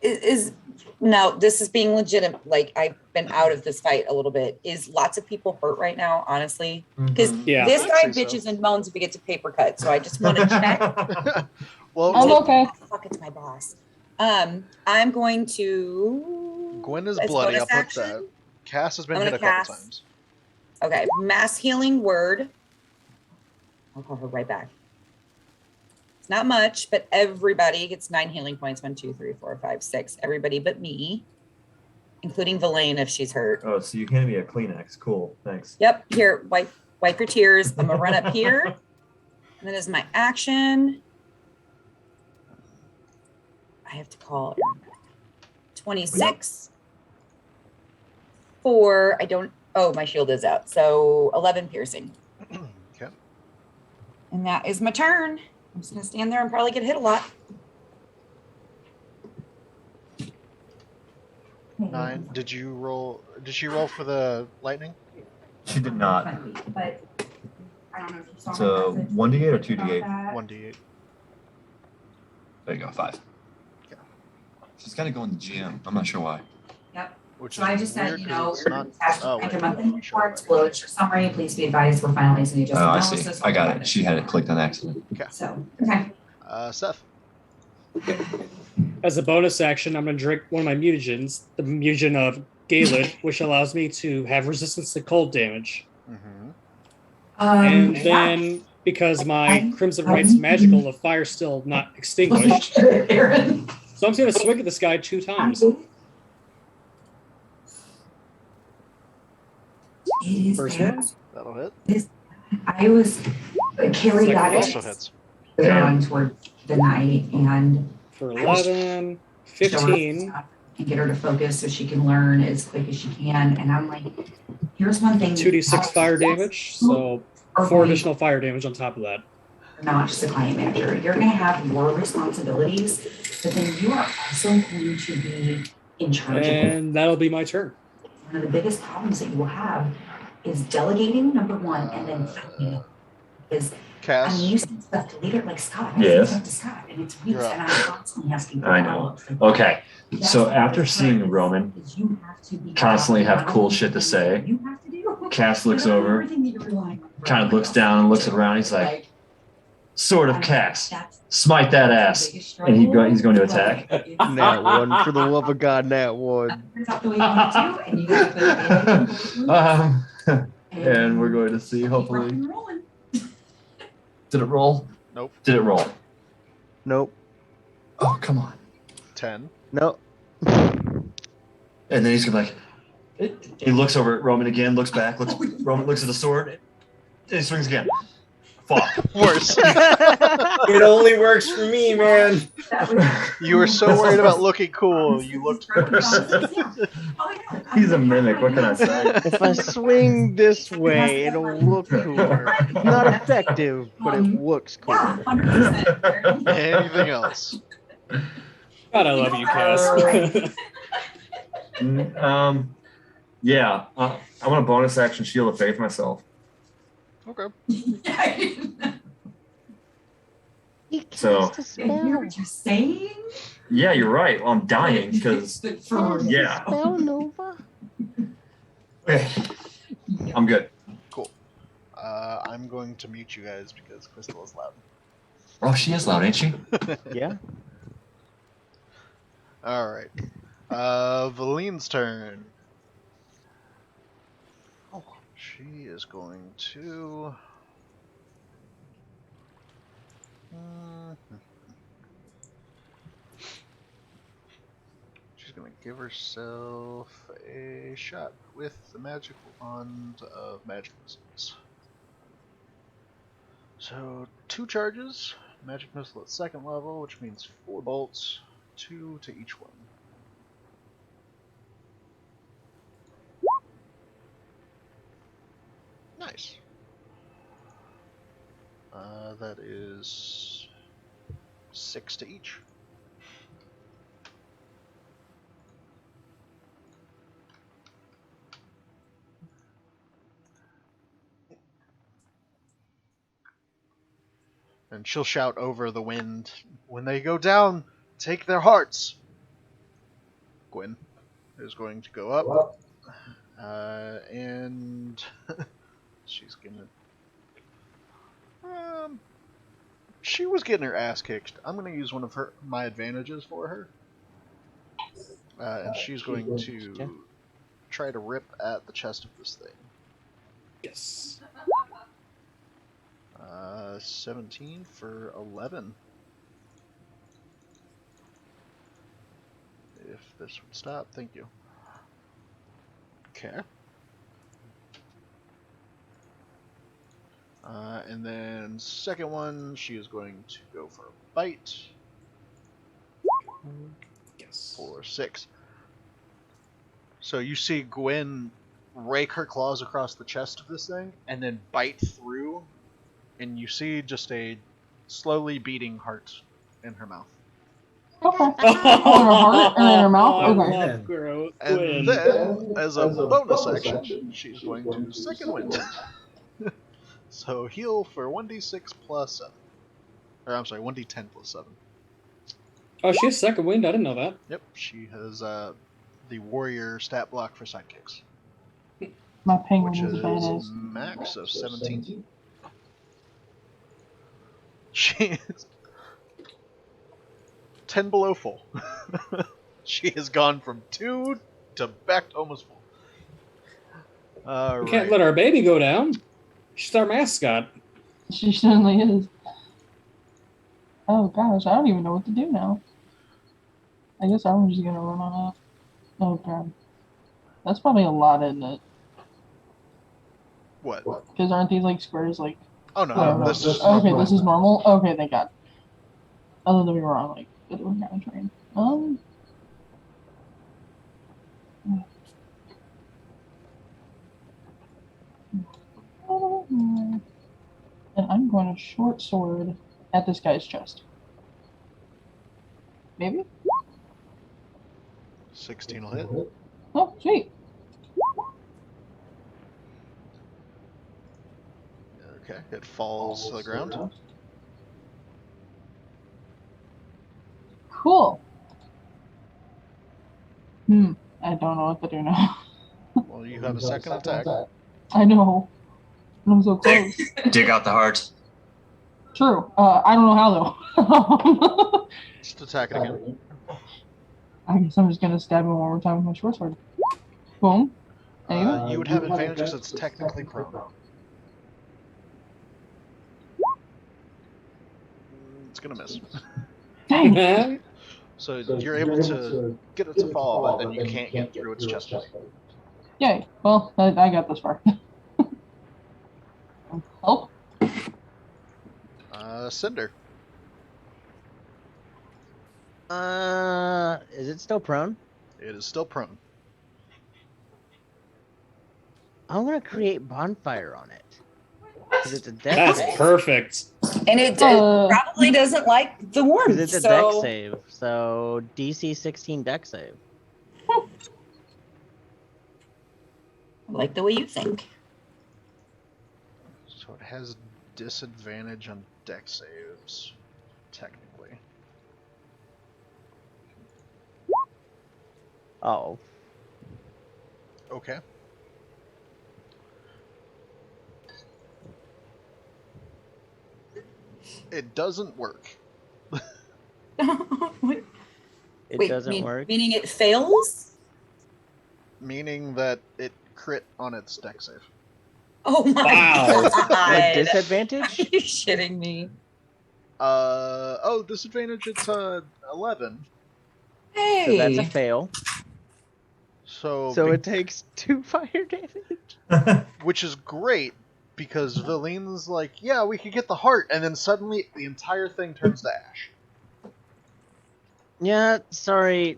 Is now this is being legitimate. Like, I've been out of this fight a little bit. Is lots of people hurt right now, honestly? Because Yeah. this I'd guy say so. bitches and moans if he gets a paper cut. So I just want to check. Well, I'm okay. Fuck, it's my boss. I'm going to. Gwen is as bloody. bonus I'll put action, that. Cass has been I'm hit a gonna couple cast- times. Okay, mass healing word. I'll call her right back. It's not much, but everybody gets 9 healing points. 1, 2, 3, 4, 5, 6. Everybody but me, including Valaine if she's hurt. Oh, so you handed me a Kleenex. Cool. Thanks. Yep, here, wipe your tears. I'm gonna run up here. And then as my action, I have to call 26 for, my shield is out. So 11 piercing. Okay. And that is my turn. I'm just gonna stand there and probably get hit a lot. 9. Did you roll? Did she roll for the lightning? She did not. But I don't know if you saw It's my a message 1d8 or about 2d8? that. 1d8. There you go, 5. Okay. She's got to go in the GM. I'm not sure why. Yep. Which So is I just said, weird you 'cause know, it's not. Oh, wait, after hold monthly on, I'll show reports, it. below is your summary. Please be advised we're finalizing the adjustment Oh, I analysis. see. I got it. She had it clicked on accident. So, okay. Seth. As a bonus action, I'm going to drink one of my mutagens, the mutagen of Galen, which allows me to have resistance to cold damage. Mm-hmm. And then, because my Crimson Right's magical, the fire's still not extinguished. So I'm just going to swing at this guy 2 times. First one. That'll hit. I was carried that Also hits. on toward the night and for 11, 15. And get her to focus so she can learn as quick as she can. And I'm like, here's one thing. 2d6 fire damage, so 4 additional fire damage on top of that. Not just a client manager. You're going to have your responsibilities, but then you are also going to be in charge of it. And that'll be my turn. One of the biggest problems that you will have is delegating, number one, and then funding. Because Cass. you send stuff to leader like Scott. Yes. I send stuff to Scott, and it's weeks, and I'm constantly asking for I know. Okay. So after seeing Roman constantly have cool shit to say, Cass looks over, kind of looks down and looks around. He's like, "Sword of Cass, smite that ass," and he's going to attack. Nat 1 for the love of God, Nat 1. And we're going to see, hopefully. Did it roll? Nope. Did it roll? Nope. Oh, come on. 10. Nope. And then he's gonna be like, he looks over at Roman again, looks back, Roman looks at the sword, and he swings again. Fuck. Worse. It only works for me, man. You were so worried about looking cool, you looked worse. He's a mimic, what can I say? If I swing this way, it'll look cooler. It's not effective, but it looks cooler. Anything else? God, I love you, Cass. Yeah, I want a bonus action Shield of Faith myself. Okay. He So- cast a You spell. were just saying? Yeah, you're right. Well, I'm dying because yeah. Spell Nova. Okay. I'm good. Cool. I'm going to mute you guys because Crystal is loud. Oh, she is loud, ain't she? Yeah. Alright. Valine's turn. She is going to... She's going to give herself a shot with the magic wand of magic missiles. So, 2 charges, magic missile at 2nd level, which means 4 bolts, 2 to each one. Nice. That is 6 to each. And she'll shout over the wind, "When they go down, take their hearts!" Gwen is going to go up. And she's gonna... she was getting her ass kicked. I'm gonna use one of my advantages for her. And she's going to try to rip at the chest of this thing. Yes. 17 for 11. If this would stop, thank you. Okay. And then second one, she is going to go for a bite. Yes. For 6. So you see Gwen rake her claws across the chest of this thing, and then bite through, and you see just a slowly beating heart in her mouth. Okay. Oh, her heart and then her mouth? I Okay. love Gwen. And then, as a bonus action, she's going to second wind. So heal for 1d6 plus 7. Or I'm sorry, 1d10 plus 7. Oh, she has second wind. I didn't know that. Yep, she has the warrior stat block for sidekicks, My penguin which is a is badass. max of 17. She is 10 below full. She has gone from 2 to back to almost full. All We can't right. let our baby go down. She's our mascot. She certainly is. Oh gosh, I don't even know what to do now. I guess I'm just gonna run on up. Oh god. That's probably a lot, isn't it? What? Because aren't these like squares like Oh no, whatever. this is Okay, normal. this is normal? Okay, thank god. Other than we were on like a different kind of train. And I'm going to short sword at this guy's chest. Maybe? 16 will hit. Oh, sweet. Okay, it falls to the ground. Cool. I don't know what to do now. Well, you have a second attack. I know. I'm so close. Dig out the heart. True. I don't know how though. Just attack it again. I guess I'm just gonna stab him one more time with my short sword. Boom. You would have advantage because it's technically prone. It's gonna miss. Dang. So you're able to get it to fall, but then you can't get through its chest plate. Yay. Well, I got this far. Help. Cinder. Is it still prone? It is still prone. I want to create bonfire on it. 'Cause it's a deck That's save. perfect. And it probably doesn't like the warmth. 'Cause it's a deck So save. So DC 16 deck save. I like the way you think. So it has disadvantage on deck saves, technically. Oh. Okay. It doesn't work. Wait, It doesn't work. Meaning it fails? Meaning that it crit on its deck save. Oh my Wow. With god. disadvantage? Are you shitting me? Disadvantage, it's 11. Hey. So that's a fail. So It takes 2 fire damage. which is great because Valine's like, yeah, we could get the heart, and then suddenly the entire thing turns to ash. Yeah, sorry.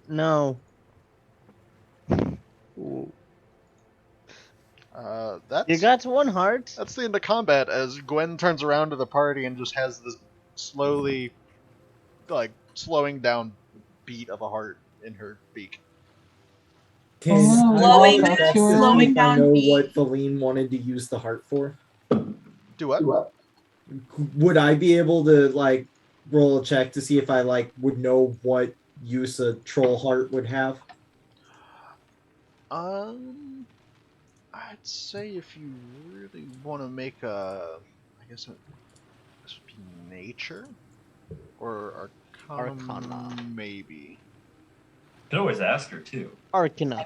No. That's You got 1 heart. That's the end of combat as Gwen turns around to the party and just has this slowly, like, slowing down beat of a heart in her beak. Slowing Slowing down I know beat. what Valine wanted to use the heart for. Do what? Would I be able to like roll a check to see if I like would know what use a troll heart would have? I'd say if you really want to make a, I guess this would be nature or arcana, maybe. Could always ask her too. Arcana.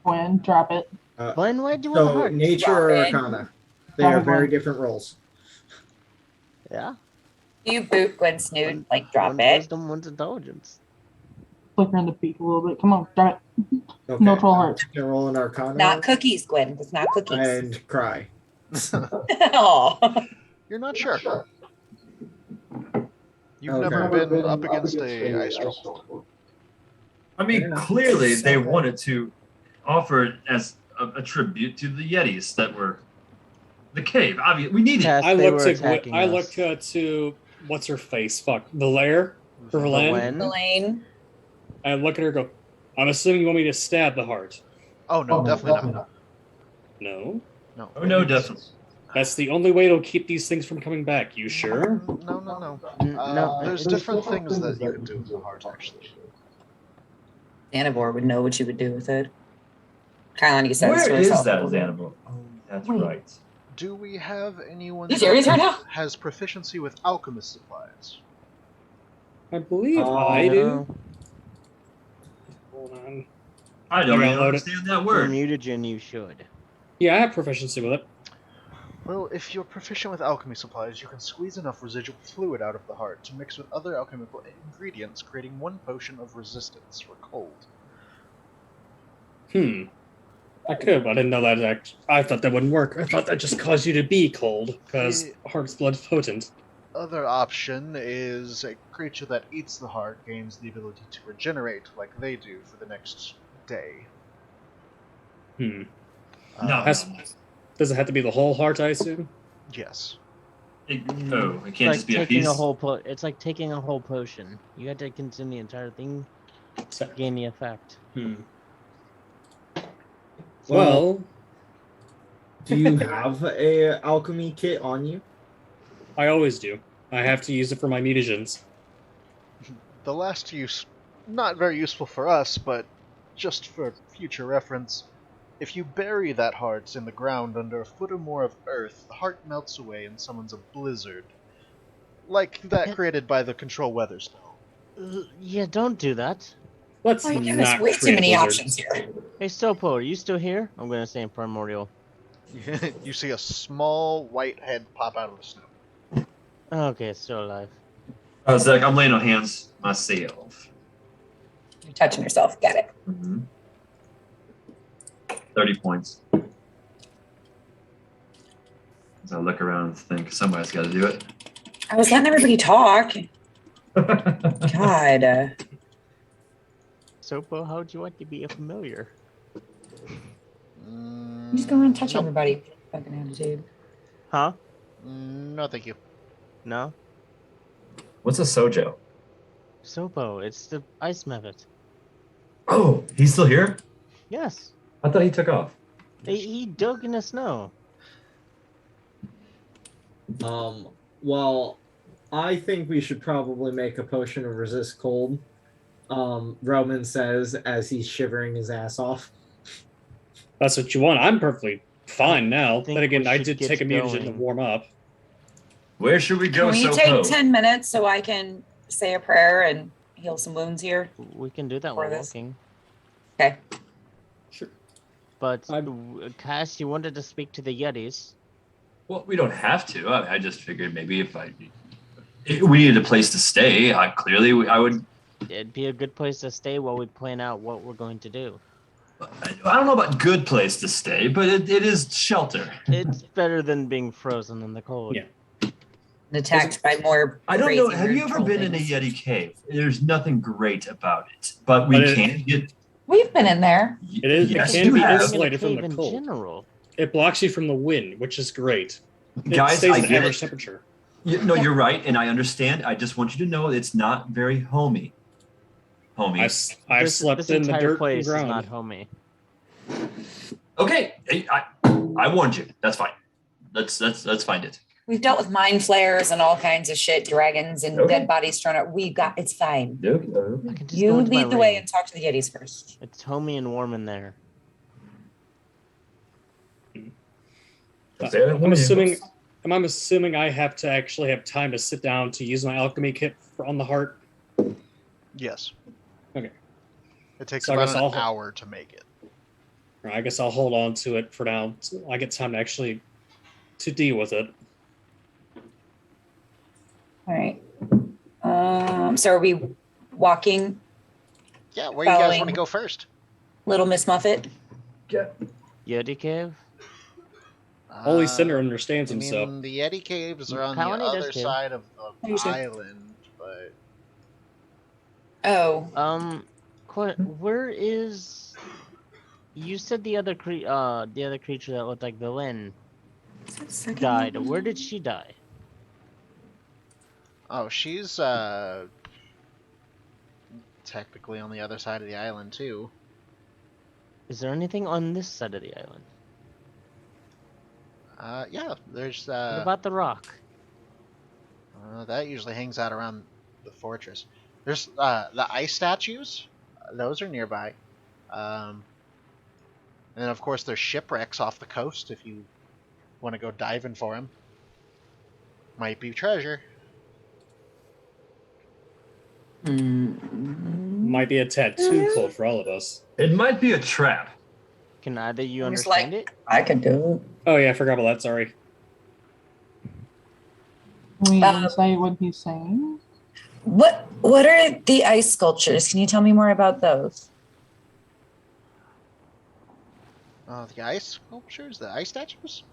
Gwen, drop it. Glenn, why'd you want a So heart? nature or Drop it. arcana, they are very different rolls. Yeah. You boot Gwen Snoot, like drop One's it. wisdom, one's intelligence. Flicker in the beak a little bit. Come on, drop it. Okay. No troll heart. Can roll an arcana Not cookies, Gwen. It's not cookies. and cry. Aw. You're not sure. You've Okay. never been up against a ice troll. I mean, clearly they wanted to offer it as a tribute to the Yetis that were the cave. Obviously, we need it. Yes, I they looked were to attacking I us. looked to what's her face? Fuck, Valaire or Valan. Gwen? Elaine. I look at her and go, I'm assuming you want me to stab the heart. Oh no, definitely not. No. No. Oh no, definitely. That's the only way to keep these things from coming back. You sure? No. No. There's different things that you can do with the heart, actually. Anivore would know what you would do with it. Kylani says Where to is herself. that Xanable? Oh, that's Wait. right. Do we have anyone You serious right now? that has proficiency with alchemist supplies? I believe Oh, I do. No. Hold on. I don't I gotta even load it. understand that For word. mutagen, you should. Yeah, I have proficiency with it. Well, if you're proficient with alchemy supplies, you can squeeze enough residual fluid out of the heart to mix with other alchemical ingredients, creating 1 potion of resistance for cold. I could, but I didn't know that. I thought that wouldn't work. I thought that just caused you to be cold, because The- heart's blood's potent. Other option is a creature that eats the heart gains the ability to regenerate like they do for the next day. Hmm. No, Um, Does it have to be the whole heart, I assume? Yes. It It's can't like just be a taking piece. a whole it's like taking a whole potion. You had to consume the entire thing to gain the effect. Well, Do you have a alchemy kit on you? I always do. I have to use it for my mutagens. The last use, not very useful for us, but just for future reference, if you bury that heart in the ground under a foot or more of earth, the heart melts away and summons a blizzard. Like that Yeah. created by the control weather spell. Yeah, don't do that. Let's Oh, you give us not way too create a many blizzard. options here. Hey, Sopo, are you still here? I'm gonna say primordial. You see a small white head pop out of the snow. Okay, it's still alive. I was like, I'm laying on hands myself. You're touching yourself. Got it. 30 points. As I look around and think, somebody's got to do it. I was letting everybody talk. God. Sopo, how'd you like to be a familiar? You just go around and touch Nope. everybody. Fucking attitude. Huh? No, thank you. No? What's a sojo? Sopo, it's the ice method. Oh, he's still here? Yes. I thought he took off. He dug in the snow. Well, I think we should probably make a potion of resist cold. Roman says as he's shivering his ass off. That's what you want. I'm perfectly fine now. think Then again, we I should did get take a mutagen to going. warm up. Where should we go, Can we Soho? take 10 minutes so I can say a prayer and heal some wounds here? We can do that For while this. walking. Okay. Sure. But I'm- Cass, you wanted to speak to the Yetis. Well, we don't have to. I just figured maybe if we needed a place to stay, I would. It'd be a good place to stay while we plan out what we're going to do. I don't know about good place to stay, but it is shelter. It's better than being frozen in the cold. Yeah. And attacked by more. I don't know. crazy Have you weird ever troll been in a things. Yeti Cave? There's nothing great about it, but we But it- can get. We've been in there. It is. Yes, it can you be have. insulated from Cave the in cold. general. It blocks you from the wind, which is great. It Guys, stays I at get average it. temperature. No, you're right, and I understand. I just want you to know it's not very homey. Homey. I've slept this in the entire dirt place and is ground. not homey. Okay, I warned you. That's fine. Let's find it. We've dealt with mind flares and all kinds of shit, dragons and Okay. dead bodies thrown out. It's fine. I can just You go into my lead the way ring. and talk to the Yetis first. It's homey and warm in there. I'm assuming I have to actually have time to sit down to use my alchemy kit on the heart. Yes. Okay. It takes So I about guess an I'll- hour to make it. I guess I'll hold on to it for now. So I get time to actually to deal with it. All right. So are we walking, Yeah, where you guys want Following. to go first? little Miss Muffet? Yeti Cave? Only Cinder understands I himself. mean, the Yeti Caves are on Paladin the does other too. side of the Usually. island, but Oh, Where is? You said the other creature that looked like the Lin is that second died. one? Where did she die? oh, she's technically on the other side of the island too. Is there anything on this side of the island? Yeah, there's What about the rock? that usually hangs out around the fortress. There's the ice statues. Those are nearby. And of course, there's shipwrecks off the coast if you want to go diving for them. Might be treasure. Might be a tad too cold for all of us. It might be a trap. Can either you I'm just understand like, it? I can do Oh yeah, I forgot about that. Sorry. Can we Um, insight what he's saying? it. What are the ice sculptures? Can you tell me more about those? The ice sculptures, the ice statues.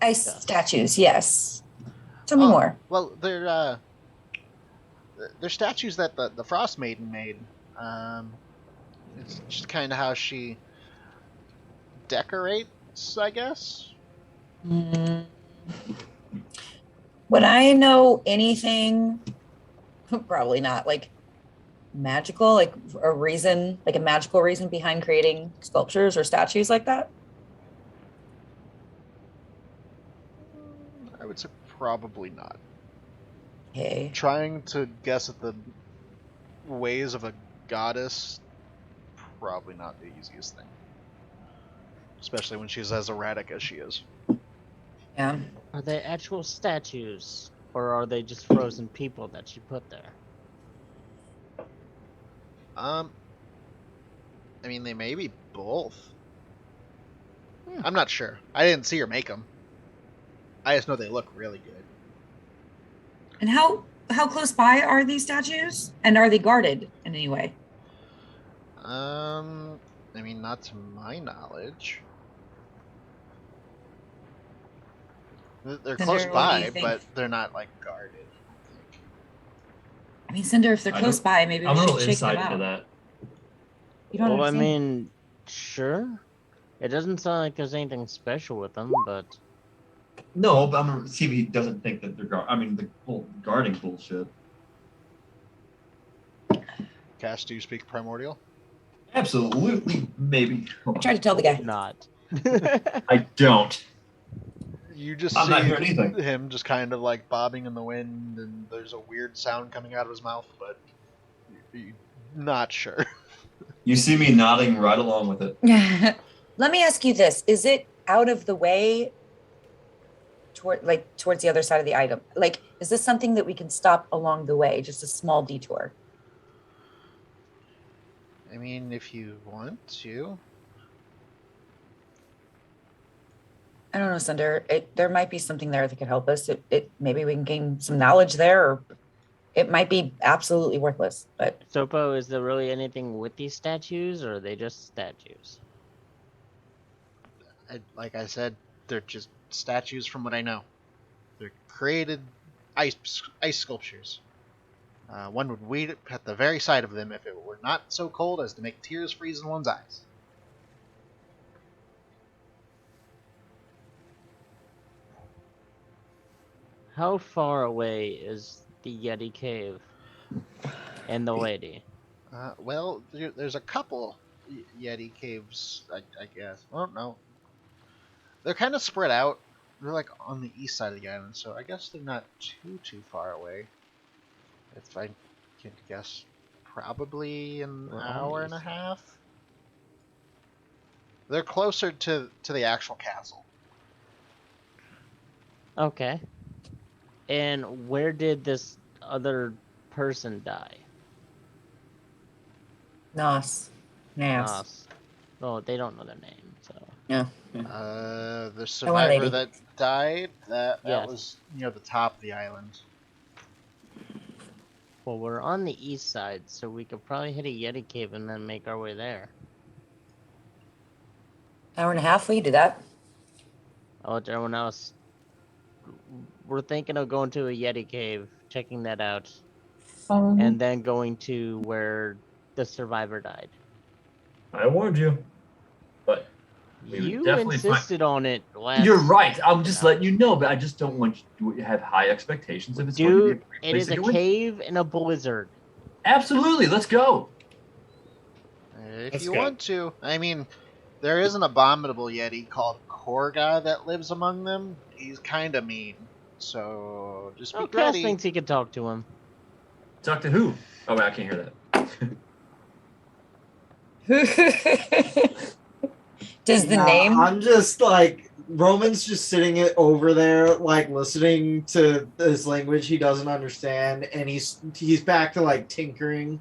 Ice Yes. statues, yes. Tell me more. Well, they're statues that the Frostmaiden made. It's just kind of how she decorates, I guess. Would I know anything? Probably not. Like magical, like a reason, like a magical reason behind creating sculptures or statues like that? I would say probably not. Okay. Trying to guess at the ways of a goddess, probably not the easiest thing. Especially when she's as erratic as she is. Yeah. Are they actual statues, or are they just frozen people that she put there? I mean, they may be both. I'm not sure. I didn't see her make them. I just know they look really good. And how close by are these statues? And are they guarded in any way? I mean, not to my knowledge. They're Cinder, close what do by, you think? but they're not like guarded. I mean, Cinder, if they're I close don't- by, maybe we I'm a should little check them insight out. into that. You don't Well, I understand. mean, sure. It doesn't sound like there's anything special with them, but No, but I'm gonna see if he doesn't think that they're the whole guarding bullshit. Cash, do you speak primordial? Absolutely, maybe. I tried to tell the guy. not. I don't. You just I'm see not hearing anything. him just kind of like bobbing in the wind, and there's a weird sound coming out of his mouth, but you're not sure. You see me nodding right along with it. Let me ask you this. Is it out of the way towards the other side of the item? Like, is this something that we can stop along the way? Just a small detour? I mean, if you want to. I don't know, Sunder. There might be something there that could help us. Maybe we can gain some knowledge there, or it might be absolutely worthless. But Sopo, is there really anything with these statues, or are they just statues? Like I said, they're just statues from what I know. They're created ice sculptures. One would weep at the very sight of them if it were not so cold as to make tears freeze in one's eyes. How far away is the Yeti Cave and the lady? Well, there's a couple Yeti caves, I guess. I don't know. They're kind of spread out. They're like on the east side of the island, so I guess they're not too far away. If I can guess, probably an hour and a half. They're closer to the actual castle. Okay. And where did this other person die? Nos. Nos. Oh, they don't know their name, so. Yeah. The survivor lady. that died, that Yes. was near the top of the island. Well, we're on the east side, so we could probably hit a Yeti Cave and then make our way there. Hour and a half, we do that. I'll let everyone else. We're thinking of going to a Yeti Cave, checking that out, and then going to where the survivor died. I warned you, but we would You definitely insisted on it last. You're right. I'm just letting you know, but I just don't want you to have high expectations if it's going to be a Dude, great it place is to a go in. cave in a blizzard. Absolutely, let's go. If Let's you go. want to. I mean, there is an abominable Yeti called Korga that lives among them. He's kind of mean. So just be Oh, Cass ready. thinks he can talk to him. Talk to who? Oh, wait, I can't hear that. Does the Nah, name? I'm just like Roman's just sitting it over there, like listening to this language he doesn't understand, and he's back to like tinkering,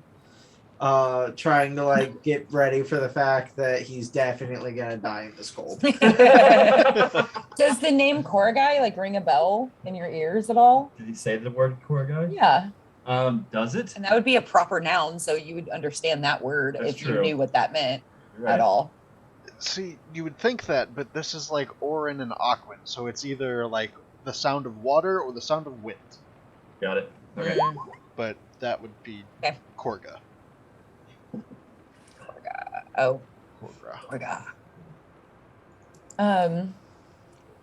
trying to like get ready for the fact that he's definitely gonna die in this cold. Does the name Koragai like ring a bell in your ears at all? Did he say the word Korga? Yeah. Does it? And that would be a proper noun, so you would understand that word That's if true. you knew what that meant You're right. at all. See, you would think that, but this is like Orin and Aquin, so it's either like the sound of water or the sound of wind. Got it. Okay. But that would be Okay. Korga. Oh, Korga. Korga.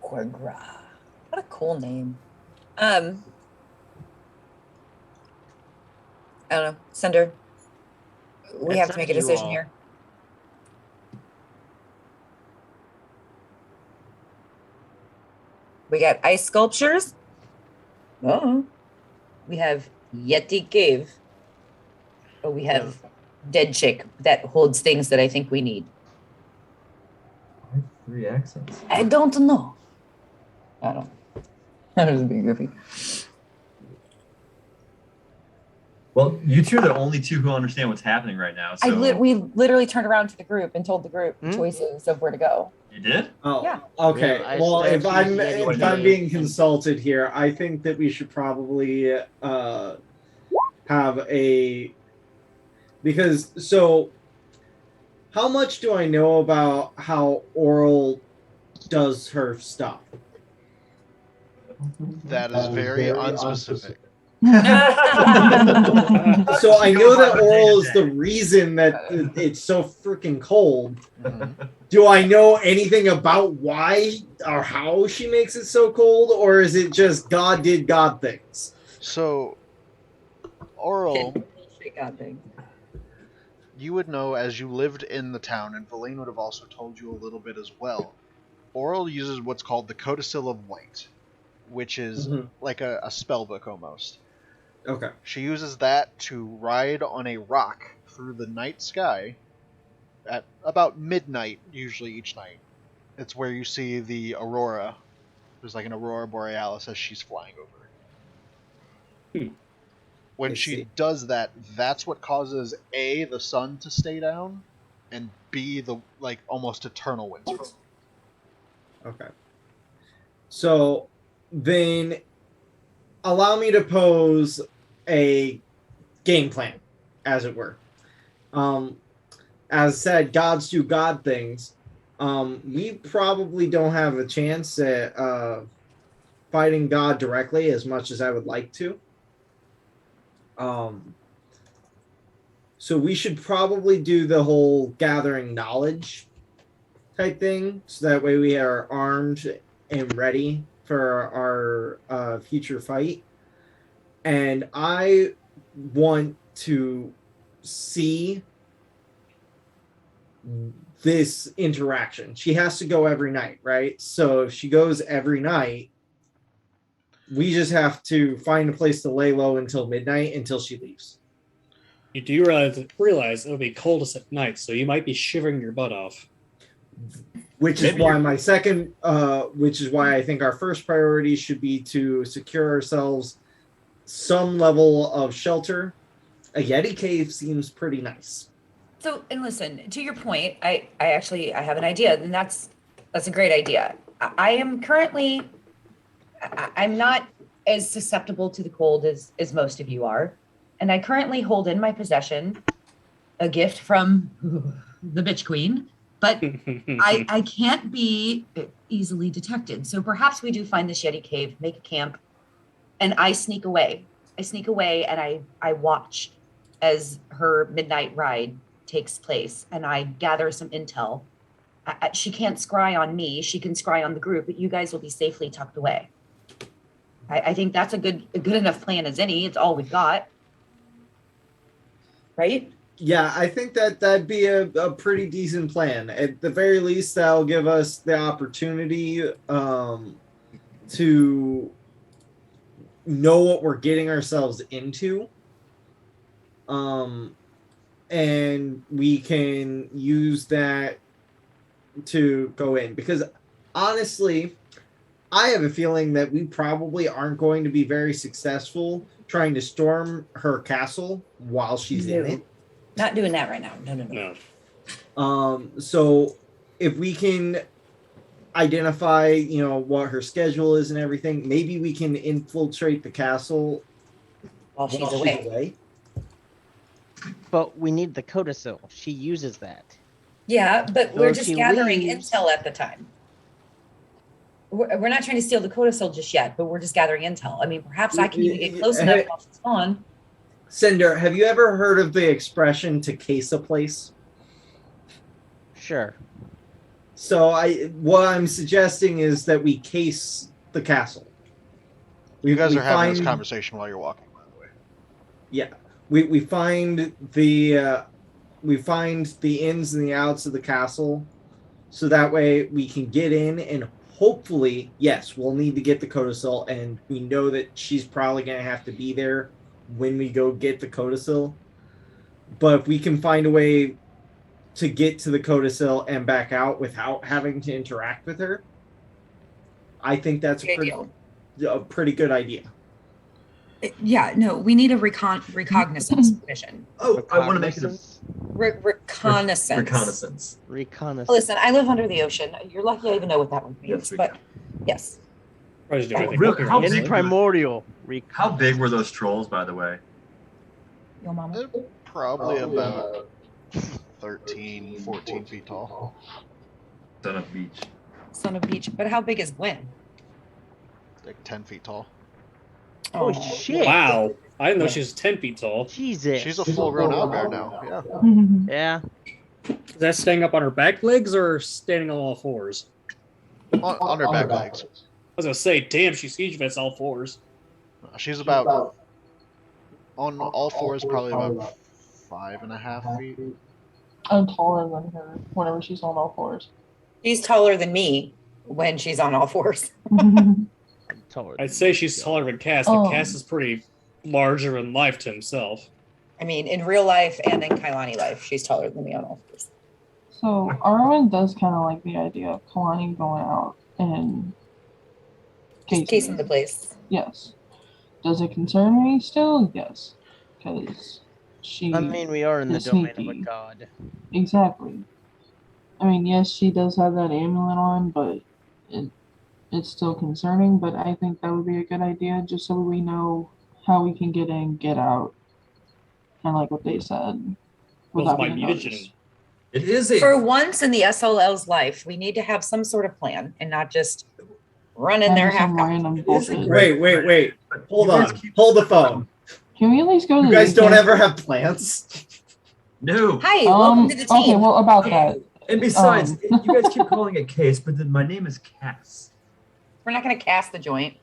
Korgra. What a cool name. I don't know. Cinder, we It's have to up make a to you decision all. here. We got ice sculptures. Oh. We have Yeti Cave. Oh, we have Dead Chick that holds things that I think we need. 3 accents. I don't know. I don't. That was being goofy. Well, you two are the only two who understand what's happening right now. So We literally turned around to the group and told the group Hmm? choices of where to go. you did? Oh, Yeah. okay. Yeah, I Well, if said I'm Yeti if I'm Cave being and- consulted here, I think that we should probably have a so how much do I know about how Oral does her stuff? That is very unspecific. So I know that Oral is the reason that it's so freaking cold. Mhm. Do I know anything about why or how she makes it so cold, or is it just God did God things? So, Oral, Bullshit God thing. you would know as you lived in the town, and Valine would have also told you a little bit as well. Oral uses what's called the Codicil of Light, which is Mhm. like a spell book almost. Okay. She uses that to ride on a rock through the night sky at about midnight, usually each night. It's where you see the aurora. There's like an aurora borealis as she's flying over. When I she see. does that, that's what causes A, the sun to stay down, and B, the like almost eternal winter. Okay. So then allow me to pose a game plan, as it were. As said, gods do God things. We probably don't have a chance at fighting God directly as much as I would like to. So we should probably do the whole gathering knowledge type thing, so that way we are armed and ready for our future fight. And I want to see this interaction. She has to go every night, right? So if she goes every night, we just have to find a place to lay low until midnight until she leaves. You do realize it'll be coldest at night, so you might be shivering your butt off. Which is Maybe why you're- my second, which is why I think our first priority should be to secure ourselves some level of shelter. A Yeti Cave seems pretty nice. So, and listen, to your point, I have an idea, and that's a great idea. I am currently, I'm not as susceptible to the cold as most of you are, and I currently hold in my possession a gift from the bitch queen, but I can't be easily detected. So perhaps we do find this Yeti Cave, make a camp, and I sneak away. And I watch as her midnight ride takes place, and I gather some intel. She can't scry on me. She can scry on the group, but you guys will be safely tucked away. I think that's a good enough plan as any. It's all we've got. Right? Yeah, I think that'd be a pretty decent plan. At the very least, that'll give us the opportunity to know what we're getting ourselves into. And we can use that to go in. Because honestly, I have a feeling that we probably aren't going to be very successful trying to storm her castle while she's in it. Not doing that right now. No. So if we can identify, what her schedule is and everything, maybe we can infiltrate the castle While she's away. But we need the codicil. She uses that. Yeah, but So we're if just she gathering leaves- intel at the time. We're not trying to steal the codicil just yet, but we're just gathering intel. I mean, perhaps I can even get close enough while she's gone. Cinder, have you ever heard of the expression to case a place? Sure. So what I'm suggesting is that we case the castle. You guys we are having this find- conversation while you're walking, by the way. Yeah, we find the ins and the outs of the castle, so that way we can get in and hopefully, yes, we'll need to get the codicil, and we know that she's probably going to have to be there when we go get the codicil. But if we can find a way to get to the codicil and back out without having to interact with her, I think that's a pretty good idea. Yeah, no, we need a reconnaissance mission. Oh, I want to make it a Reconnaissance. Reconnaissance. Listen, I live under the ocean. You're lucky I even know what that one means. Yes, we but can. yes. Really? How In big primordial. How big were those trolls, by the way? Your mama. They're probably about 13, 14 feet tall. Son of beach. Son of Beach. But how big is Gwen? Like 10 feet tall. Oh, shit. Wow. I didn't know she was 10 feet tall. Jesus. She's a full-grown owlbear now. Yeah. Yeah. Is that staying up on her back legs or standing on all fours? On her back legs. I was going to say, damn, she's huge if it's all fours. She's about on all fours, probably about 5.5 feet. I'm taller than her whenever she's on all fours. She's taller than me when she's on all fours. Taller I'd than say you. she's taller than Cass, but Cass is pretty larger in life to himself. I mean, in real life and in Kailani life, she's taller than me on all fours. So Arwen does kind of like the idea of Kalani going out and Casing the place. Yes. Does it concern me still? Yes. Because she... I mean, we are in the is domain of a sneaky. god. Exactly. I mean, yes, she does have that amulet on, but it's still concerning. But I think that would be a good idea, just so we know how we can get in, get out, kind of like what they said. Well, without might being be noticed. It is a. For once in the SLL's life, we need to have some sort of plan and not just run in there Some half-cocked. random It is a bullshit. great- Wait. Hold You guys on. keep- Hold the phone. Can we at least go to You the guys don't weekend? ever have plans? No. Hi, welcome to the team. Okay, well, about that. And besides, Um. you guys keep calling it Case, but then my name is Cass. We're not going to cast the joint.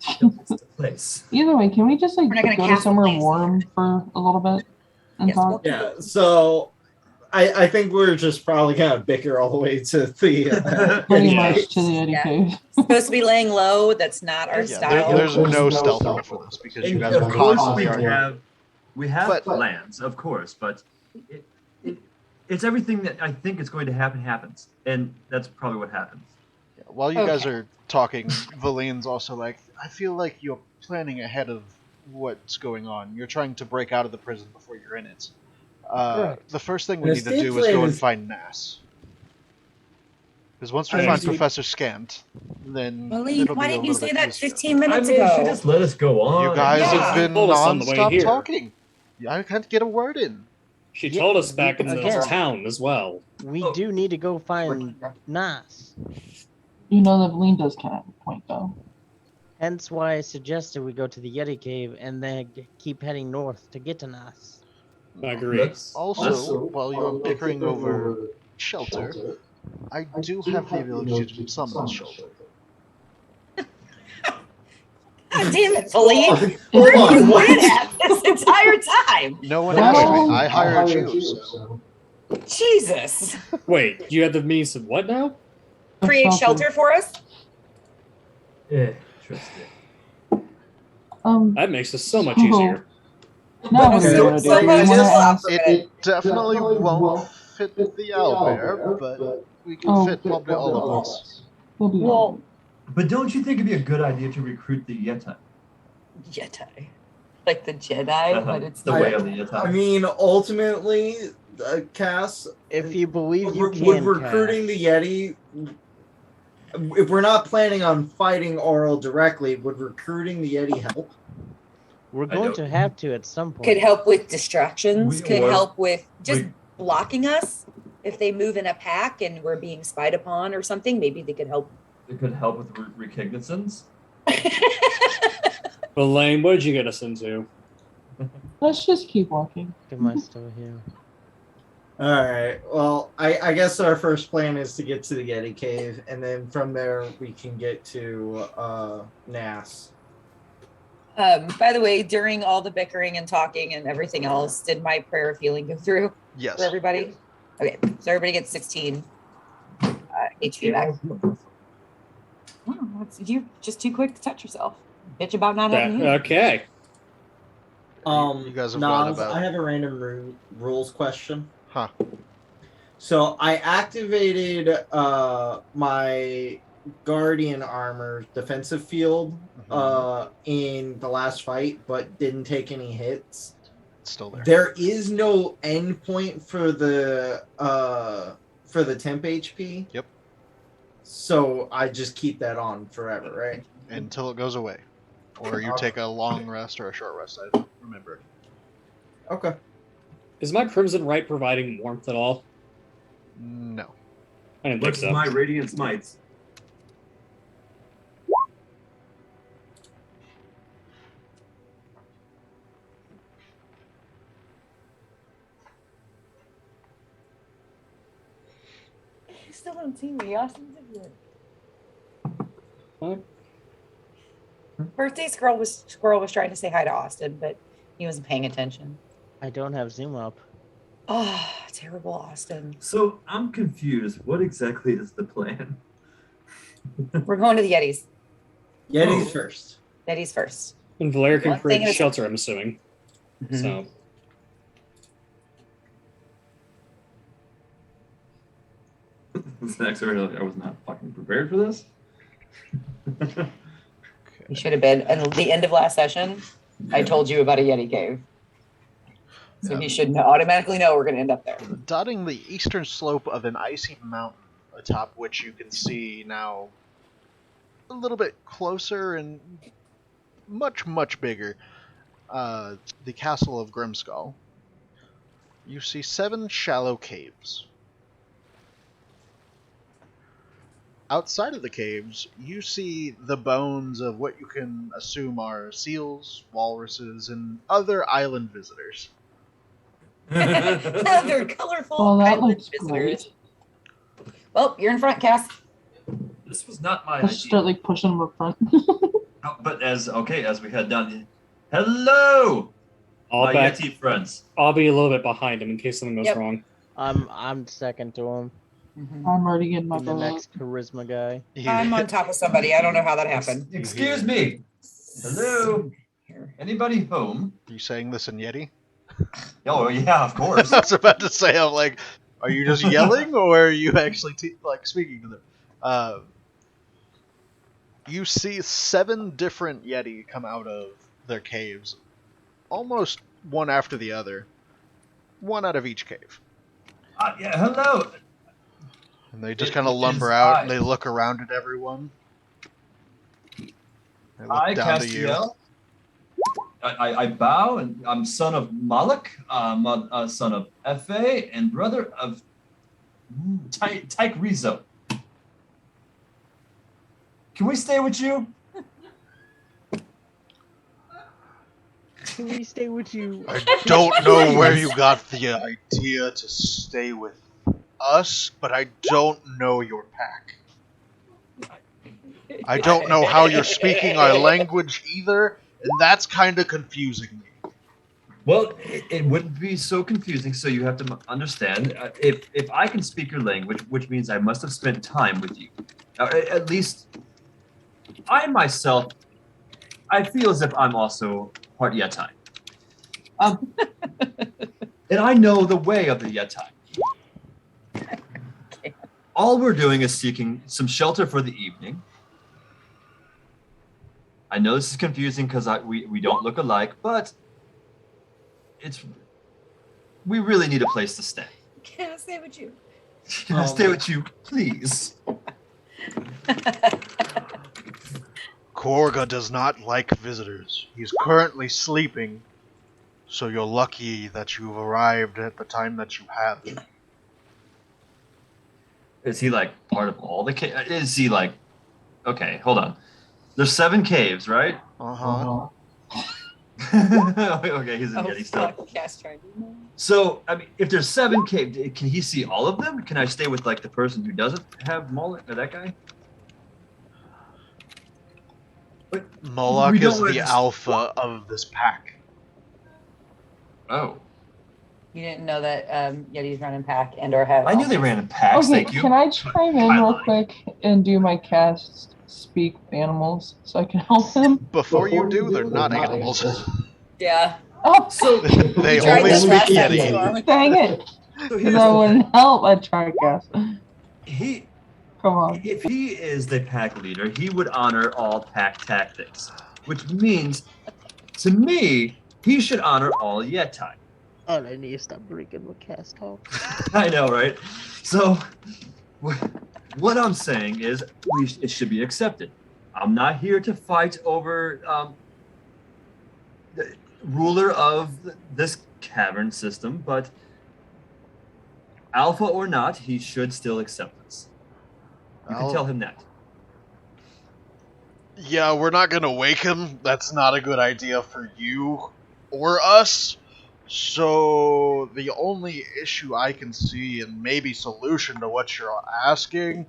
It's the place. Either way, can we just like We're not gonna go to cast the somewhere place. warm for a little bit and Yes, talk? Yeah, so I think we're just probably gonna bicker all the way to the Pretty Yeah. much to the Yeti Yeah. Cave. Supposed to be laying low. That's not our Yeah, style. there's no stealth roll for this because you And guys of are course constantly we arguing. have But- plans, of course, but it's everything that I think is going to happen happens, and that's probably what happens. While you guys Okay. are talking, Valine's also like, I feel like you're planning ahead of what's going on. You're trying to break out of the prison before you're in it. The first thing we The need to escape do is plan go and is- find Nass. Because once we I find see. Professor Scant, then Maline, it'll why be a didn't you little say bit that easier. 15 minutes I mean, ago? she just let us go on. You guys Yeah. have been Told us on the way non-stop here. talking. I can't get a word in. She Yeah, told us back in the again. town as well. We Oh. do need to go find Nas. You know that Valine does kind of have a point though. Hence why I suggested we go to the Yeti Cave and then keep heading north to get to Nas. I agree. Also, while you're bickering over shelter, I do have the ability to summon shelter. damn it, Philippe. Hold Where have you on, been at this entire time? No one asked me. Well, I hired you, so. Jesus. Wait, you have the means of what now? Create shelter for us? Interesting. That makes this so much easier. Now what do Okay, you want to do? so Do much you want to is ask? It definitely won't fit the owlbear, but we can fit probably all of us. We'll be Well, all But don't you think it'd be a good idea to recruit the Yeti? Jedi. Like the Jedi, but it's the way of the Yeti. I mean, ultimately, Cass, If you believe you would can, recruiting Cass. the Yeti, if we're not planning on fighting Oral directly, would recruiting the Yeti help? We're I going know. to have to at some point. could help with distractions, could or- help with just we- blocking us. If they move in a pack and we're being spied upon or something, maybe they could help. It could help with recognizance. Elaine, what did you get us into? Let's just keep walking. Am I still here? All right. Well, I guess our first plan is to get to the Yeti Cave, and then from there we can get to Nass. By the way, during all the bickering and talking and everything else, did my prayer of healing go through Yes. for everybody? Okay, so everybody gets 16 HP back. Oh, you're just too quick to touch yourself. Bitch about not having healing. Okay. You guys have gone Niles, about. I have a random rules question. Huh. So I activated my Guardian armor defensive field in the last fight, but didn't take any hits. It's still there. There is no endpoint for the temp HP. Yep. So I just keep that on forever, right? Until it goes away. Or you take a long rest or a short rest. I don't remember. Okay. Is my Crimson Right providing warmth at all? No. I didn't think What's so. my radiant smites? You still don't see me. Austin's in here. What? Birthday Squirrel was trying to say hi to Austin, but he wasn't paying attention. I don't have Zoom up. Oh, terrible Austin. So I'm confused. What exactly is the plan? We're going to the Yetis. Yeti's Oh. first. Yetis first. And Valera can One create thing a at a shelter, I'm assuming. Mhm. So This next word, I was not fucking prepared for this. You should have been. And at the end of last session, I told you about a Yeti cave. So he should automatically know we're going to end up there. Dotting the eastern slope of an icy mountain, atop which you can see now a little bit closer and much, much bigger, the castle of Grimskull. You see 7 shallow caves. Outside of the caves, you see the bones of what you can assume are seals, walruses, and other island visitors. They're colorful Well, that island looks visitors. great. Well, you're in front, Cass. This was not my Let's idea. start like pushing them up front. Oh, but as we head down, hello, I'll my back. Yeti friends. I'll be a little bit behind him in case something goes Yep. wrong. I'm second to him. I'm already getting my I'm the bow out. next charisma guy. I'm on top of somebody. I don't know how that happened. Excuse me. Hello. Here. Anybody home? Are you saying this in Yeti? Oh yeah, of course. I was about to say, I'm like, are you just yelling or are you actually speaking to them? You see 7 different Yeti come out of their caves, almost one after the other, one out of each cave. Yeah, hello. And they just It kind of lumber is out I. and they look around at everyone. They look I, down to you. Castiel. I bow, and I'm son of Malak, son of Efe, and brother of Tyke Rizzo. Can we stay with you? Can we stay with you? I don't know where you got the idea to stay with us, but I don't know your pack. I don't know how you're speaking our language either, and that's kind of confusing me. Well, it wouldn't be so confusing. So you have to understand, if I can speak your language, which means I must have spent time with you. At least I myself, I feel as if I'm also part Yeti. And I know the way of the Yeti. All we're doing is seeking some shelter for the evening. I know this is confusing because we don't look alike, but we really need a place to stay. Can I stay with you? Can I stay with you, please? Korga does not like visitors. He's currently sleeping, so you're lucky that you've arrived at the time that you have. Is he like part of all the caves? Is he like? Okay, hold on. There's 7 caves, right? Uh-huh. Okay, he's in Yeti still. Cast tried. So, I mean, if there's 7 caves, can he see all of them? Can I stay with like the person who doesn't have mullet or that guy? But Moloch is the alpha of this pack. Oh. You didn't know that Yetis run in pack and or have. I knew they ran in packs. Okay, Thank you. can I chime in real quick and do my cast speak animals so I can help them? Before you do, they're not animals. Yeah. Oh, So they Tried only this speak last Yeti. episode. dang it! So Because here's I the wouldn't help a Charcast. thing. Come on. If he is the pack leader, he would honor all pack tactics, which means, to me, he should honor all Yeti. Oh, I need to stop drinking with cast talk. I know, right? So, what I'm saying is, it should be accepted. I'm not here to fight over the ruler of this cavern system, but alpha or not, he should still accept this. You can tell him that. Yeah, we're not gonna wake him. That's not a good idea for you or us. So the only issue I can see, and maybe solution to what you're asking,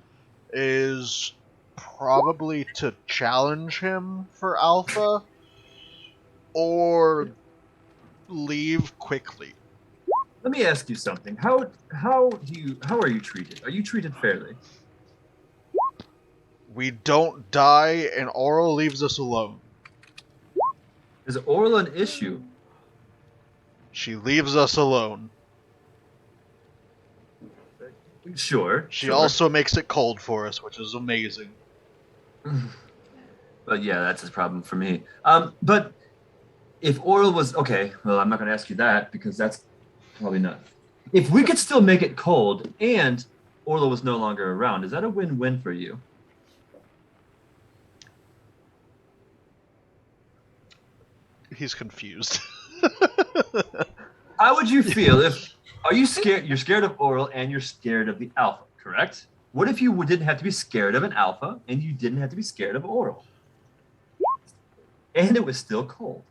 is probably to challenge him for alpha or leave quickly. Let me ask you something. How are you treated? Are you treated fairly? We don't die, and Oral leaves us alone. Is oral an issue? She leaves us alone. Sure. She sure. also makes it cold for us, which is amazing. But yeah, that's his problem for me. But if oral was okay, well, I'm not going to ask you that because that's probably not. If we could still make it cold and Orla was no longer around, is that a win-win for you? He's confused. How would you feel if? Are you scared? You're scared of oral and you're scared of the alpha, correct? What if you didn't have to be scared of an alpha and you didn't have to be scared of oral? And it was still cold.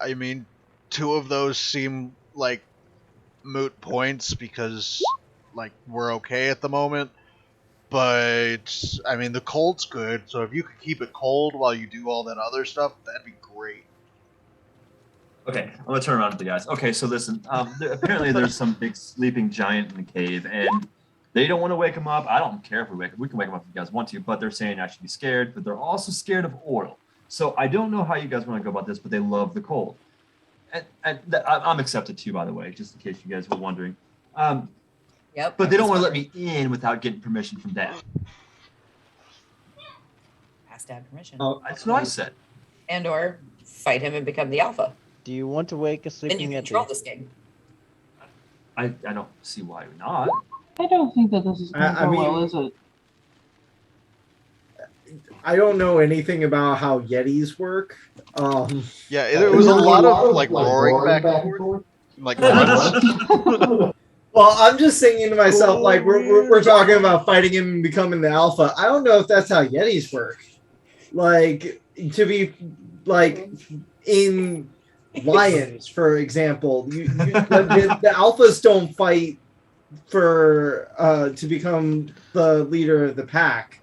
I mean, 2 of those seem like moot points because, like, we're okay at the moment. But, I mean, the cold's good, so if you could keep it cold while you do all that other stuff, that'd be great. Okay, I'm gonna turn around to the guys. Okay, so listen. Apparently, there's some big sleeping giant in the cave, and they don't want to wake him up. I don't care if we wake him. We can wake him up if you guys want to, but they're saying I should be scared. But they're also scared of oral. So I don't know how you guys want to go about this, but they love the cold. And I'm accepted too, by the way, just in case you guys were wondering. Yep. But they don't want to let me in without getting permission from Dad. Has to have permission. Oh, That's what I said. And or fight him and become the alpha. Do you want to wake a Then you sleeping control Yeti? this game. I don't see why not. I don't think that this is going to I go well, mean- is it? I don't know anything about how Yetis work. Yeah, there was a lot of, like, roaring back and forth. Like, grunts. Well, I'm just thinking to myself, like, we're talking about fighting him and becoming the alpha. I don't know if that's how Yetis work. Like, to be, like, in lions, for example, the alphas don't fight to become the leader of the pack,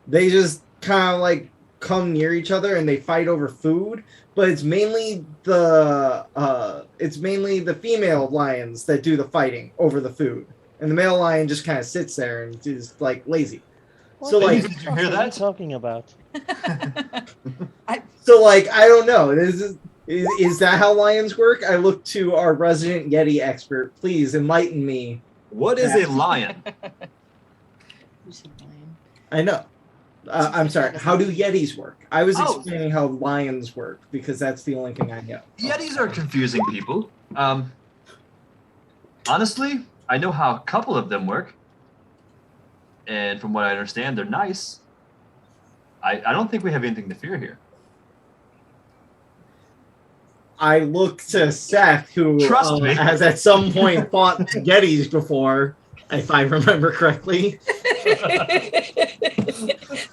they just kind of like come near each other and they fight over food. But it's mainly the female lions that do the fighting over the food, and the male lion just kind of sits there and is like lazy. What So the like, Did you fuck hear are that? talking about? so like, I don't know. Is that how lions work? I look to our resident Yeti expert. Please enlighten me. What is a lion? I know. I'm sorry. How do Yetis work? I was explaining how lions work because that's the only thing I know. Yetis are confusing people. Honestly, I know how a couple of them work. And from what I understand, they're nice. I don't think we have anything to fear here. I look to Seth, who Trust me. has at some point fought Yetis before, if I remember correctly.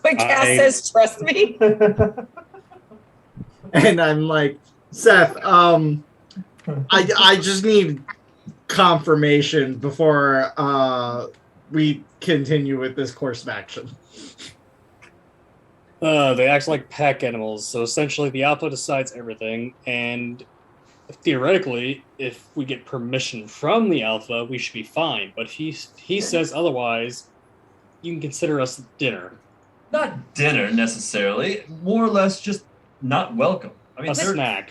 But Cass says, "Trust me." And I'm like, Seth, I just need confirmation before we continue with this course of action. They act like pack animals, so essentially the alpha decides everything, and theoretically, if we get permission from the alpha, we should be fine. But he says otherwise. You can consider us dinner. Not dinner necessarily. More or less just not welcome. I mean, A snack.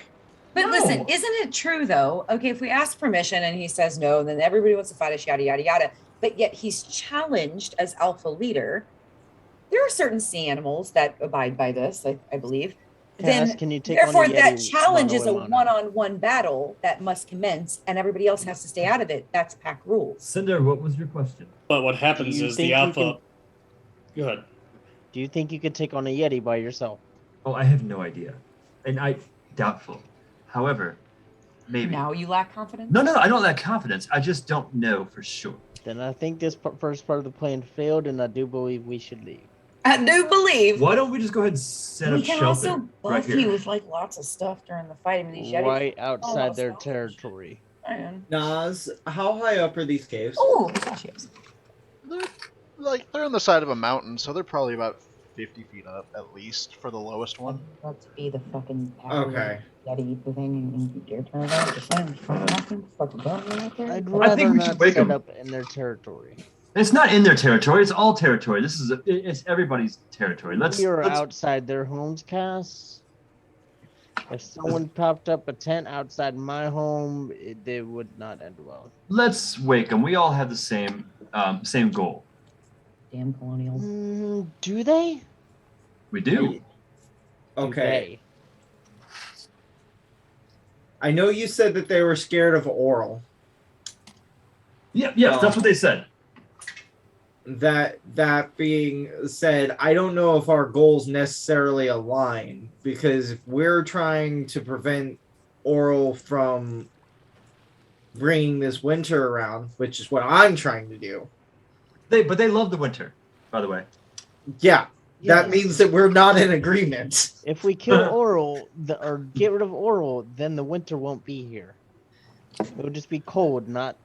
But listen, isn't it true though? Okay, if we ask permission and he says no, then everybody wants to fight us, yada yada yada. But yet he's challenged as alpha leader. There are certain sea animals that abide by this, I believe. Cass, Then, can you take therefore, on a that Yeti challenge is a mano-a-mano? one-on-one battle that must commence, and everybody else has to stay out of it. That's pack rules. Cinder, what was your question? But what happens you is think the you alpha. Go ahead. Do you think you could take on a Yeti by yourself? Oh, I have no idea. And doubtful. However, maybe. Now you lack confidence? No, I don't lack confidence. I just don't know for sure. Then I think this first part of the plan failed, and I do believe we should leave. I do believe. Why don't we just go ahead and set We up can shelter also right buff you here? with like lots of stuff during the fight. I mean, these Yetis. Right outside their territory. Nas, how high up are these caves? Oh, pistachios. They're on the side of a mountain, so they're probably about 50 feet up at least for the lowest one. About to be the fucking Okay. Yeti thing and your turn out. I'd I rather think we not should wake set 'em. up in their territory. It's not in their territory. It's all territory. It's everybody's territory. Let's. We are outside their homes, Cass. If someone popped up a tent outside my home, they would not end well. Let's wake them. We all have the same goal. Damn colonials. Do they? We do. Okay. I know you said that they were scared of oral. Yes, that's what they said. That being said, I don't know if our goals necessarily align, because if we're trying to prevent oral from bringing this winter around, which is what I'm trying to do. But they love the winter, by the way. Yeah, that means that we're not in agreement. If we kill Oral, or get rid of Oral, then the winter won't be here. It would just be cold, not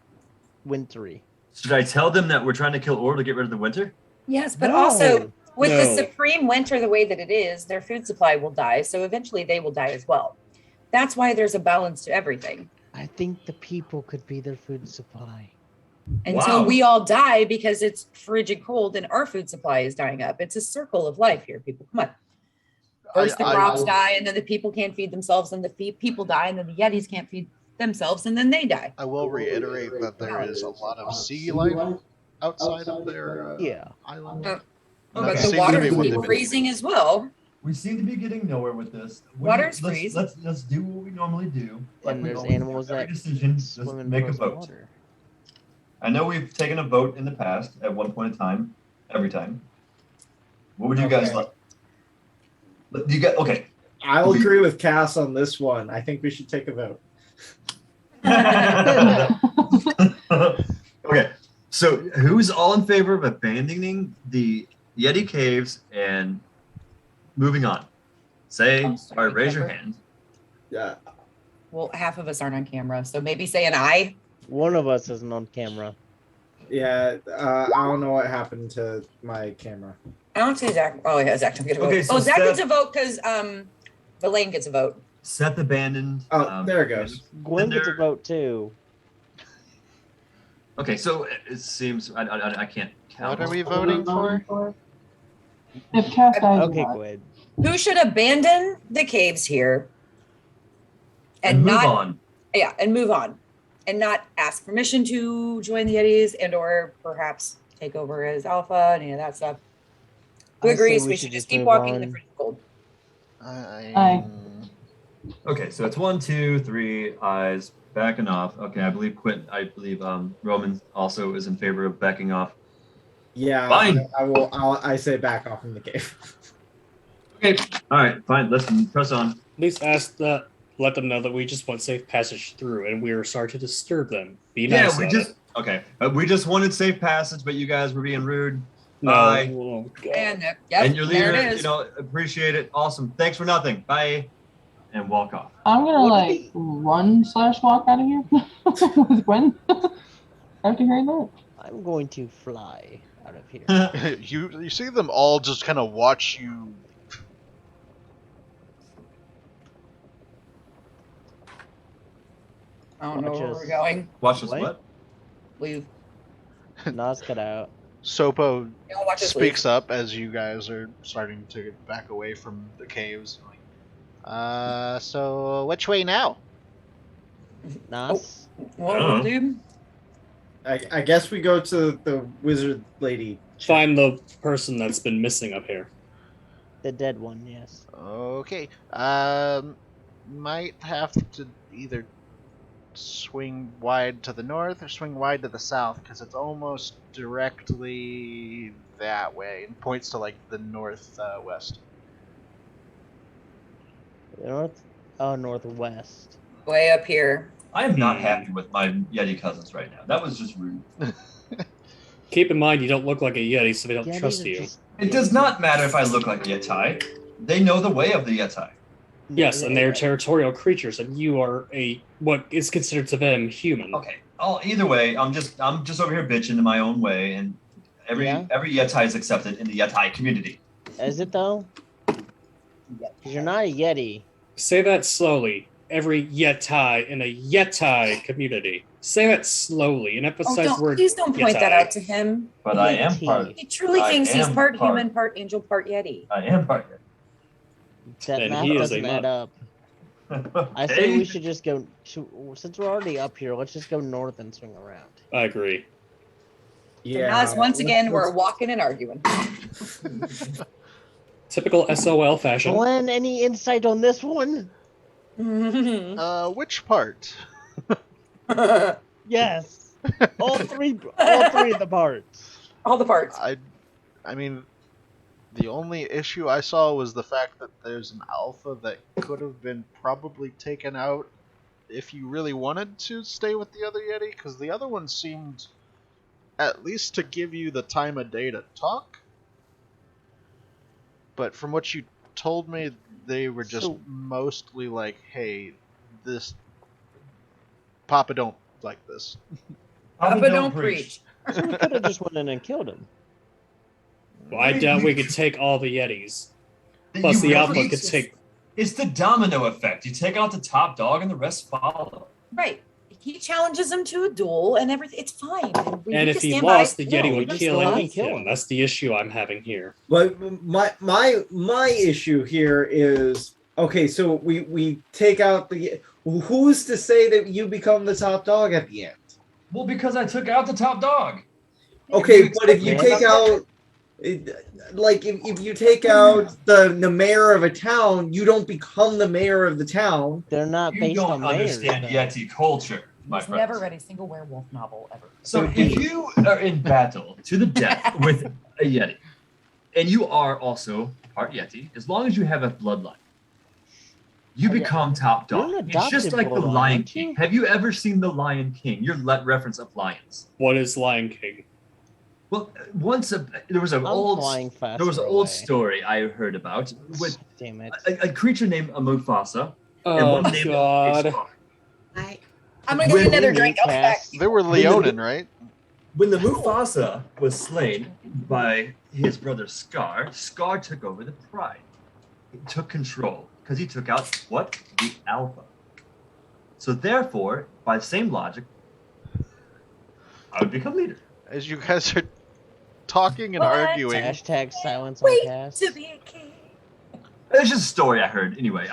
wintry. Should I tell them that we're trying to kill Oral to get rid of the winter? Yes, but No. also with the No. supreme winter the way that it is, their food supply will die. So eventually they will die as well. That's why there's a balance to everything. I think the people could be their food supply. Until Wow. we all die because it's frigid cold and our food supply is dying up. It's a circle of life here, people. Come on. First the crops die, and then the people can't feed themselves, and the people die, and then the Yetis can't feed themselves, and then they die. I will reiterate that there is a lot of sea life outside of their island. But That the seems to water be what is they've been freezing as well. We seem to be getting nowhere with this. Water's freeze. Let's do what we normally do. And there's animals that decision. swim in Make a frozen vote. water. I know we've taken a vote in the past at one point in time, every time. What would you guys like? You got okay. I'll agree with Cass on this one. I think we should take a vote. Okay, so who's all in favor of abandoning the Yeti caves and moving on? I'm sorry, Raise your Pepper. hand. Yeah. Well, half of us aren't on camera, so maybe say an I. One of us isn't on camera. Yeah, I don't know what happened to my camera. I don't see Zach. Oh, yeah, Zach don't get a vote. Okay, so Zach Seth- gets a vote because Elaine gets a vote. Seth abandoned. Oh, there it goes. Gwen gets a there- vote too. Okay, so it seems I can't count. What are we voting for? If Cass dies, Okay, what? Gwen. Who should abandon the caves here and move not on. yeah, and move on, and not ask permission to join the Yetis and or perhaps take over as alpha and any of that stuff. Who I say agrees? we We should should just just keep move walking on. the freaking gold. Aye. Okay, so it's 1, 2, 3 eyes backing off. Okay, I believe Roman also is in favor of backing off. Yeah, Fine. I say back off from the cave. Okay. All right, fine. Let's press on. At least let them know that we just want safe passage through, and we are sorry to disturb them. Be nice. Yeah, we just okay. We just wanted safe passage, but you guys were being rude. No. Bye. Oh, God. And yep, And your there leader, it is. appreciate it. Awesome. Thanks for nothing. Bye. And walk off. I'm gonna What like did he- run/walk out of here with Gwen. After hearing that. I'm going to fly out of here. You see them all just kind of watch you. I don't know Watch where us. we're going. Watch us Wait. what? Leave. Nos cut out. Sopo Don't watch us speaks up as you guys are starting to back away from the caves. So which way now? Nos. leave. What, dude? I guess we go to the wizard lady. Find the person that's been missing up here. The dead one, yes. Okay. Might have to either swing wide to the north or swing wide to the south because it's almost directly that way and points to like the northwest. Northwest. Way up here. I am not happy with my Yeti cousins right now. That was just rude. Keep in mind, you don't look like a Yeti, so they don't Yetis trust are you. just- It does not matter if I look like Yeti. They know the way of the Yeti. Yes, and they're territorial creatures, and you are what is considered to them human. Okay. Either way, I'm just over here bitching in my own way, and every Yeti is accepted in the Yeti community. Is it though? 'Cause you're not a Yeti. Say that slowly. Every Yeti in a Yeti community. Say that slowly and emphasize the word Please don't point that Yeti. out to him. But I am Yeti. part. He truly I thinks he's am part part. human, part angel, part Yeti. I am part. That And math he is doesn't a add monk. up. I say we should just go. Since we're already up here, let's just go north and swing around. I agree. Yeah. Nas, once again, we're let's- walking and arguing. Typical SOL fashion. Glenn, any insight on this one? Which part? Yes. All three of the parts. All the parts. I mean, the only issue I saw was the fact that there's an alpha that could have been probably taken out if you really wanted to stay with the other Yeti, because the other one seemed at least to give you the time of day to talk. But from what you told me, they were just mostly like, hey, this Papa don't like this. Papa don't preach. So we could have just went in and killed him. Well, I doubt we could take all the Yetis. Plus, the alpha could take. It's the domino effect. You take out the top dog, and the rest follow. Right. He challenges him to a duel and everything. It's fine. We And need if to he stand by. lost, the No, Yeti we would just kill go out and and eat kill him. him. That's the issue I'm having here. But my issue here is okay. So we take out the. Who's to say that you become the top dog at the end? Well, because I took out the top dog. Okay, but if you Yeah. take out, like if you take out the mayor of a town, you don't become the mayor of the town. They're not You based don't on mayors. understand though. Yeti culture, my I've friend. never read a single werewolf novel ever. So if you are in battle to the death with a Yeti, and you are also part Yeti, as long as you have a bloodline, you Oh, yeah. become top dog. You're an It's just adopted like the bloodline, Lion aren't you? King. Have you ever seen the Lion King? Your reference of lions. What is Lion King? Well, there was an I'm old flying faster there was an away. old story I heard about with Damn it. a creature named Mufasa and Oh, one named God. Scar. I'm gonna go get When another we drink. meet I'll be back. Cass- They were Leonin, right? when the Mufasa was slain by his brother Scar, Scar took over the Pride. He took control because he took out what? The Alpha. So therefore, by the same logic, I would become leader. As you guys are talking and What? arguing, Hashtag silence on Wait cast. to be a king. It's just a story I heard. Anyway,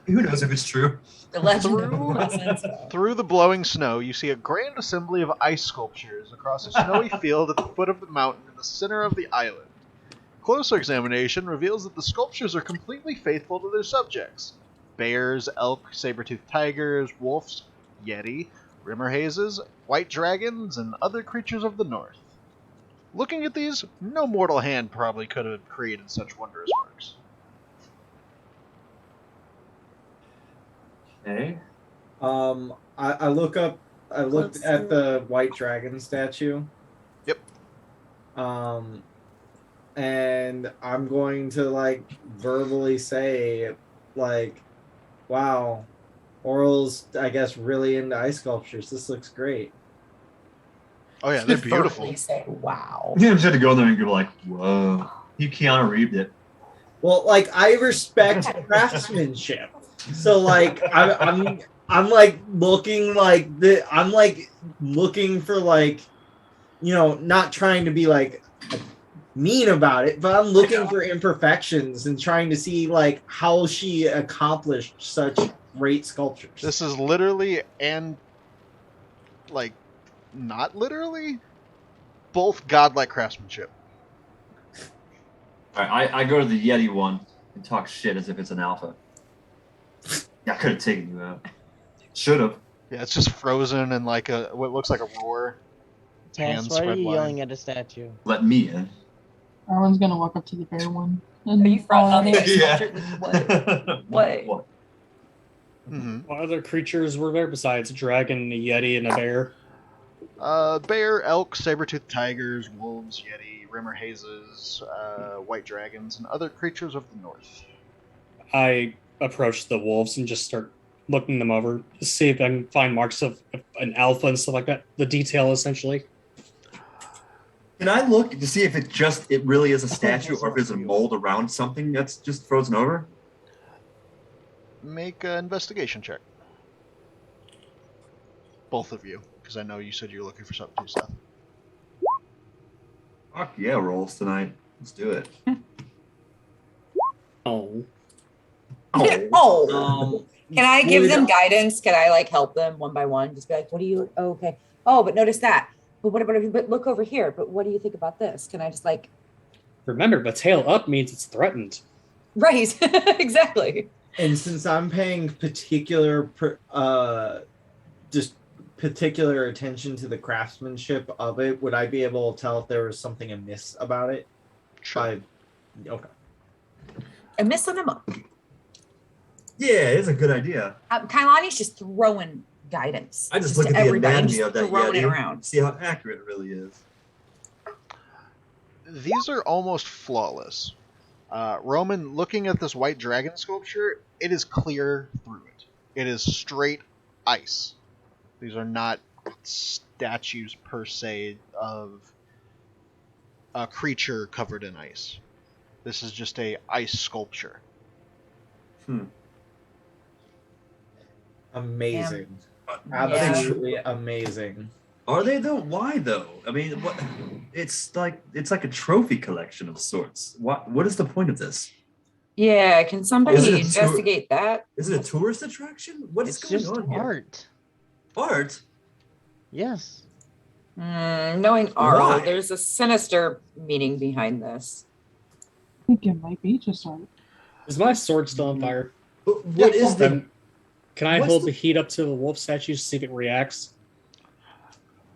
who knows if it's true? The legend of Through- Mufasa. through the blowing snow, you see a grand assembly of ice sculptures across a snowy field at the foot of the mountain in the center of the island. Closer examination reveals that the sculptures are completely faithful to their subjects. Bears, elk, saber-toothed tigers, wolves, yeti, rimmer hazes, white dragons, and other creatures of the north. Looking at these, no mortal hand probably could have created such wondrous works. Okay. I looked at the white dragon statue. Yep. And I'm going to like verbally say, like, wow, Oral's, I guess, really into ice sculptures. This looks great. Oh yeah, they're beautiful. Verbally say, wow. You just had to go there and go like, whoa. You Keanu Reeved it. Well, like, I respect craftsmanship. So like I'm like looking like I'm like looking for like, you know, not trying to be like mean about it, but I'm looking for imperfections and trying to see like how she accomplished such great sculptures. This is literally and like not literally both godlike craftsmanship. All right, I go to the Yeti one and talk shit as if it's an alpha. Yeah, I could have taken you out. Should have. Yeah, it's just frozen and like a what looks like a roar. Its Cass, hands why are spread you wide. yelling at a statue? Let me in. Arwen's gonna walk up to the bear one. And, Are you from Yeah. What? Mhm. What other creatures were there besides a dragon, a yeti, and a bear? Bear, elk, saber-toothed tigers, wolves, yeti, rimmer hazes, white dragons, and other creatures of the north. I approach the wolves and just start looking them over to see if I can find marks of an alpha and stuff like that. The detail, essentially. Can I look to see if it really is a statue or if it's a mold around something that's just frozen over? Make an investigation check. Both of you, because I know you said you were looking for something too, Seth. Fuck yeah, rolls tonight. Let's do it. Oh. Oh. Can I give them guidance? Can I like help them one by one? Just be like, what do you? Oh, okay. Oh, but notice that. But what about? But look over here. But what do you think about this? Can I just like? Remember, but tail up means it's threatened. Right. Exactly. And since I'm paying particular attention to the craftsmanship of it, would I be able to tell if there was something amiss about it? Sure. Okay. I miss them up. Yeah, it's a good idea. Kailani's just throwing guidance. I just look at the everybody, anatomy just of that throwing it Yeti, around. see how accurate it really is. These are almost flawless. Roman, looking at this white dragon sculpture, it is clear through it. It is straight ice. These are not statues per se of a creature covered in ice. This is just a ice sculpture. Amazing. Yeah. Absolutely amazing. Are they though? Why though? I mean, what? It's like a trophy collection of sorts. What is the point of this? Yeah. Can somebody Is it a investigate that? Is it a tourist attraction? What is It's going just on here? art. Art? Yes. Knowing Arl, Why? there's a sinister meaning behind this. I think it might be just art. Is my sword still on fire? But what is the? Then can I What's hold the- the heat up to the wolf statue to see if it reacts?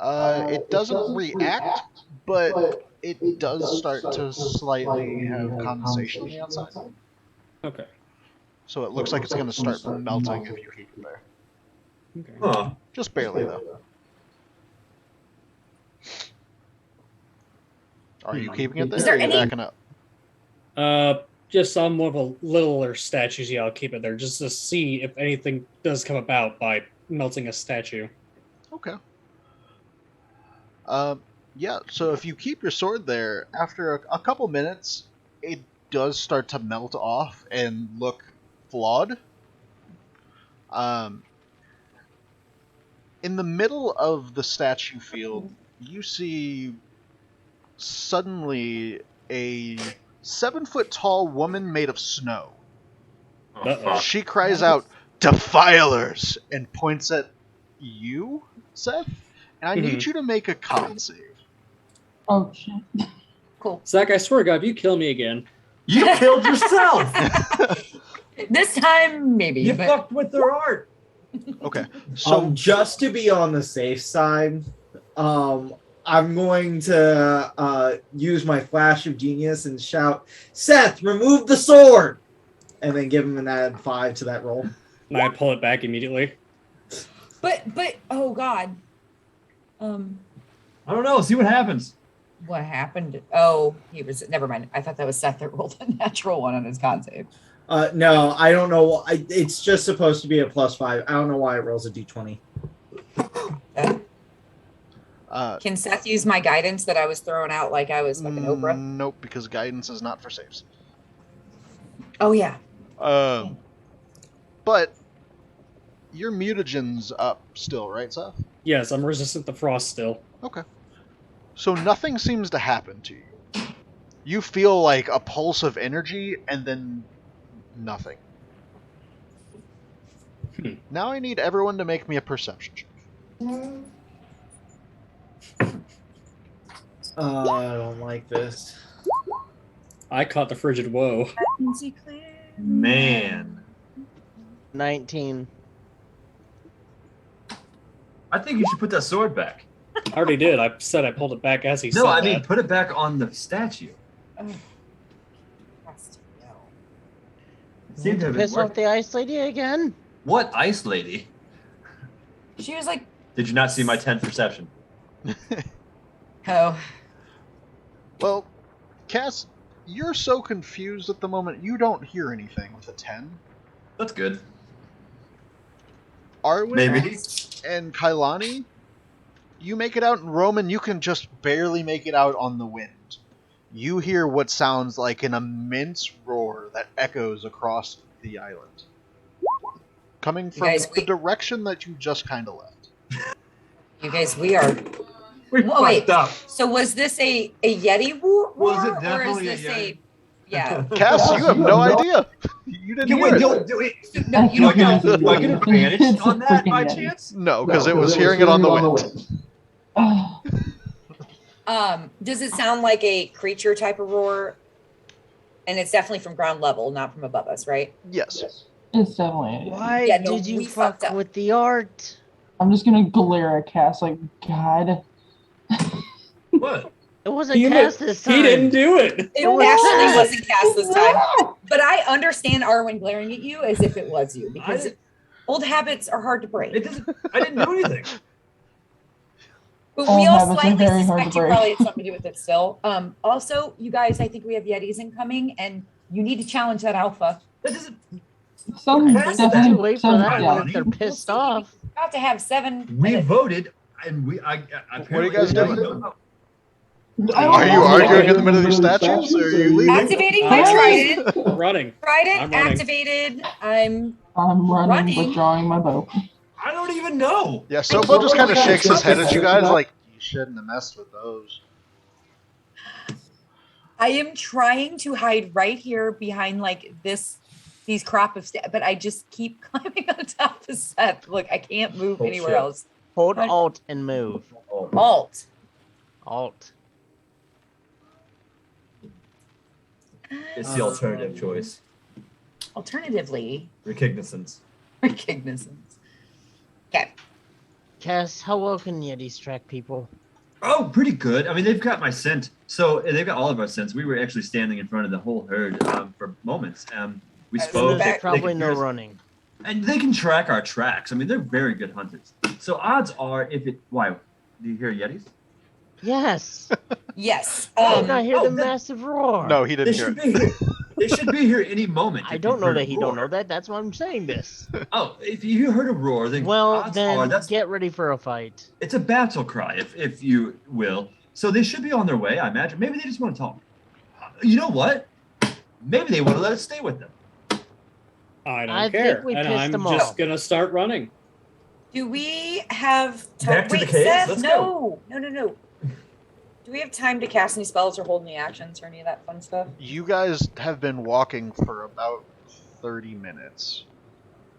It doesn't react, but it does start to slightly have condensation on the outside. Okay. So it looks like it's going to start melting if you keep it there. Okay. Huh? Just barely, though. Are you keeping it there, Is there or are you any- backing up? Just on more of a littler statues, yeah, I'll keep it there just to see if anything does come about by melting a statue. Okay. Yeah, so if you keep your sword there, after a couple minutes, it does start to melt off and look flawed. In the middle of the statue field, you see suddenly a 7-foot tall woman made of snow. Oh, Uh-oh. fuck. She cries out, "Defilers!" and points at you, Seth. And I need you to make a con save. Oh shit. Cool. Zach, I swear to God, if you kill me again, You killed yourself. This time, maybe. You but fucked with their art. Okay, so just to be on the safe side, I'm going to use my flash of genius and shout, "Seth, remove the sword!" and then give him an add 5 to that roll. and I pull it back immediately. but oh god. I don't know. See what happens. What happened? Oh, he was. Never mind. I thought that was Seth that rolled a natural one on his con save. No, I don't know. It's just supposed to be a +5. I don't know why it rolls a d20. Can Seth use my guidance that I was throwing out like I was fucking Oprah? Nope, because guidance is not for saves. Oh yeah. But your mutagen's up still, right, Seth? Yes, I'm resistant to frost still. Okay. So nothing seems to happen to you. You feel like a pulse of energy and then nothing. Now I need everyone to make me a perception check. I don't like this. I caught the frigid woe. Man. 19. I think you should put that sword back. I already did. I said I pulled it back as he said No, I mean, that. put it back on the statue. It seemed to have been Piss off working. the ice lady again? What ice lady? She was like, Did you not see my 10 perception? oh. Well, Cass, you're so confused at the moment, you don't hear anything with a 10. That's good. Arwen Maybe. and Kailani, you make it out in Roman, you can just barely make it out on the wind. You hear what sounds like an immense roar that echoes across the island. Coming from the direction that you just kind of left. You guys, we are. We Whoa, wait. fucked up. So was this a Yeti roar? Was it or is definitely a this Yeti? Yeah. Cass, you have no idea. You didn't hear it. No, you don't know. Do I get advantage It's on a that freaking by Yeti. chance? No, because it was hearing it on the wind. Oh, Does it sound like a creature type of roar? And it's definitely from ground level, not from above us, right? Yes. it's definitely. Why Yeah, no, did you we fuck fucked up. with the art? I'm just gonna glare at Cass like, God. What? It wasn't He cast this time. He didn't do it. It was actually Seth. wasn't cast this time. But I understand Arwen glaring at you as if it was you, because didn't- old habits are hard to break. It doesn't. I didn't do anything. But Old we all habits are slightly very hard to suspect you break. probably had something to do with it still. Also, you guys, I think we have Yetis incoming, and you need to challenge that alpha. That doesn't. Some Cass, Too definitely. late for Some, that yeah. one if they're pissed off. About to have 7 We minutes. voted, and we. I What are you guys doing? I Are you don't know. arguing in the middle of these statues, or are you leaving? Activating my Uh, trident. Running. Trident I'm running. activated. I'm I'm running, Running. withdrawing my bow. I don't even know. Yeah, Sobo just kind of shakes his head at you guys like, you shouldn't have messed with those. I am trying to hide right here behind like these crop of but I just keep climbing on top of Seth. Look, I can't move Oh, anywhere shit. else. Hold Right. Alt and move. Alt. Alt. It's the alternative choice. Alternatively, Recognizance. recognizance. Okay. Cass, how well can Yetis track people? Oh, pretty good. I mean, they've got my scent. So they've got all of our scents. We were actually standing in front of the whole herd for moments. We As spoke. in the back- they Probably can no hear us. running. And they can track our tracks. I mean, they're very good hunters. So odds are, if it. Why? Do you hear Yetis? Yes. Yes. Did I hear oh, the then- massive roar? No, he They didn't hear should it. be here. They should be here any moment. I if don't you know heard that a he don't roar. know that. That's why I'm saying this. Oh, if you heard a roar, then Well, odds are then that's get ready for a fight. it's a battle cry, if you will. So they should be on their way, I imagine. Maybe they just want to talk. You know what? Maybe they want to let us stay with them. I don't I think care. we And pissed I'm them just off. going to start running. Do we have time? Back to the Wait, caves? Seth, Let's no. No. Do we have time to cast any spells or hold any actions or any of that fun stuff? You guys have been walking for about 30 minutes.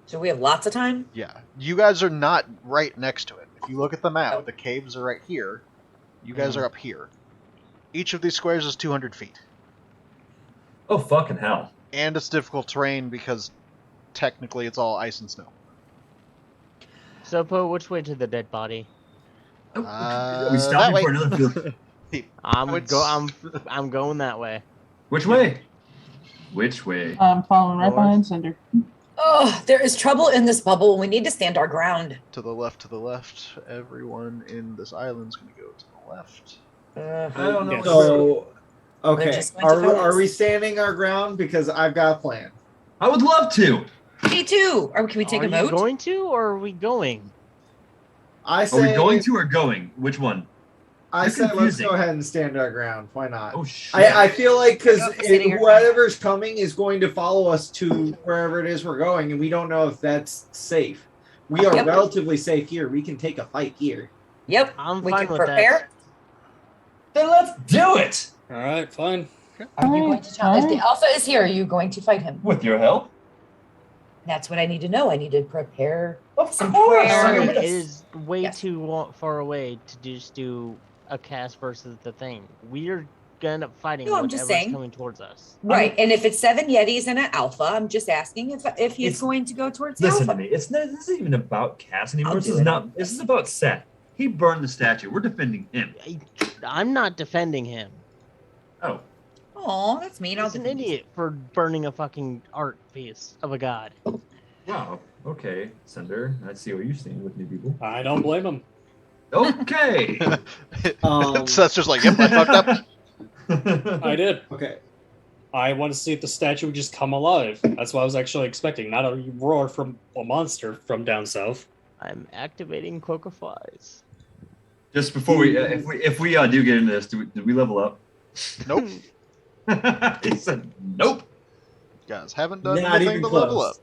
So we have lots of time? Yeah. You guys are not right next to it. If you look at the map, the caves are right here. You guys are up here. Each of these squares is 200 feet. Oh, fucking hell. And it's difficult terrain because technically it's all ice and snow. Sopo, which way to the dead body? Are we That stopping way. for another field? I'm going that way. Which way? Which way? I'm following right North. behind Cinder. Oh, there is trouble in this bubble. We need to stand our ground. To the left. Everyone in this island's going to go to the left. I don't know. Yes. So, They're okay, just going to follow are us. we standing our ground? Because I've got a plan. I would love to. Me too. Or can we take Are a vote? you going to, or are we going? I Are say, we going to or going? Which one? I You're say let's confusing. go ahead and stand our ground. Why not? Oh, shit. I feel like because Go for standing our ground. whoever's coming is going to follow us to wherever it is we're going, and we don't know if that's safe. We are Yep. relatively safe here. We can take a fight here. Yep. I'm we fine can with prepare. Then let's do it. All right, fine. Are you going to tell if the alpha is here, are you going to fight him? With your help? That's what I need to know. I need to prepare Of some course. prayer. It is way Yes. too far away to just do a cast versus the thing. We're gonna end up fighting No, I'm just whatever's saying. coming towards us. Right. And if it's 7 Yetis and an alpha, I'm just asking if he's It's- going to go towards the Listen alpha. to me. This isn't even about Cass anymore. I'll This do is it. not. This is about Seth. He burned the statue. We're defending him. I'm not defending him. Oh. Oh, that's mean. I'll He's an defend you. idiot for burning a fucking art piece of a god. Wow. Okay, Cinder. I see what you're seeing with new people. I don't blame him. Okay. Seth's just like, yep, I fucked up. I did. Okay. I want to see if the statue would just come alive. That's what I was actually expecting, not a roar from a monster from down south. I'm activating Cloak of Flies. Just before we, if we do get into this, did we level up? Nope. He said nope. Guys, haven't done Not anything even to level close.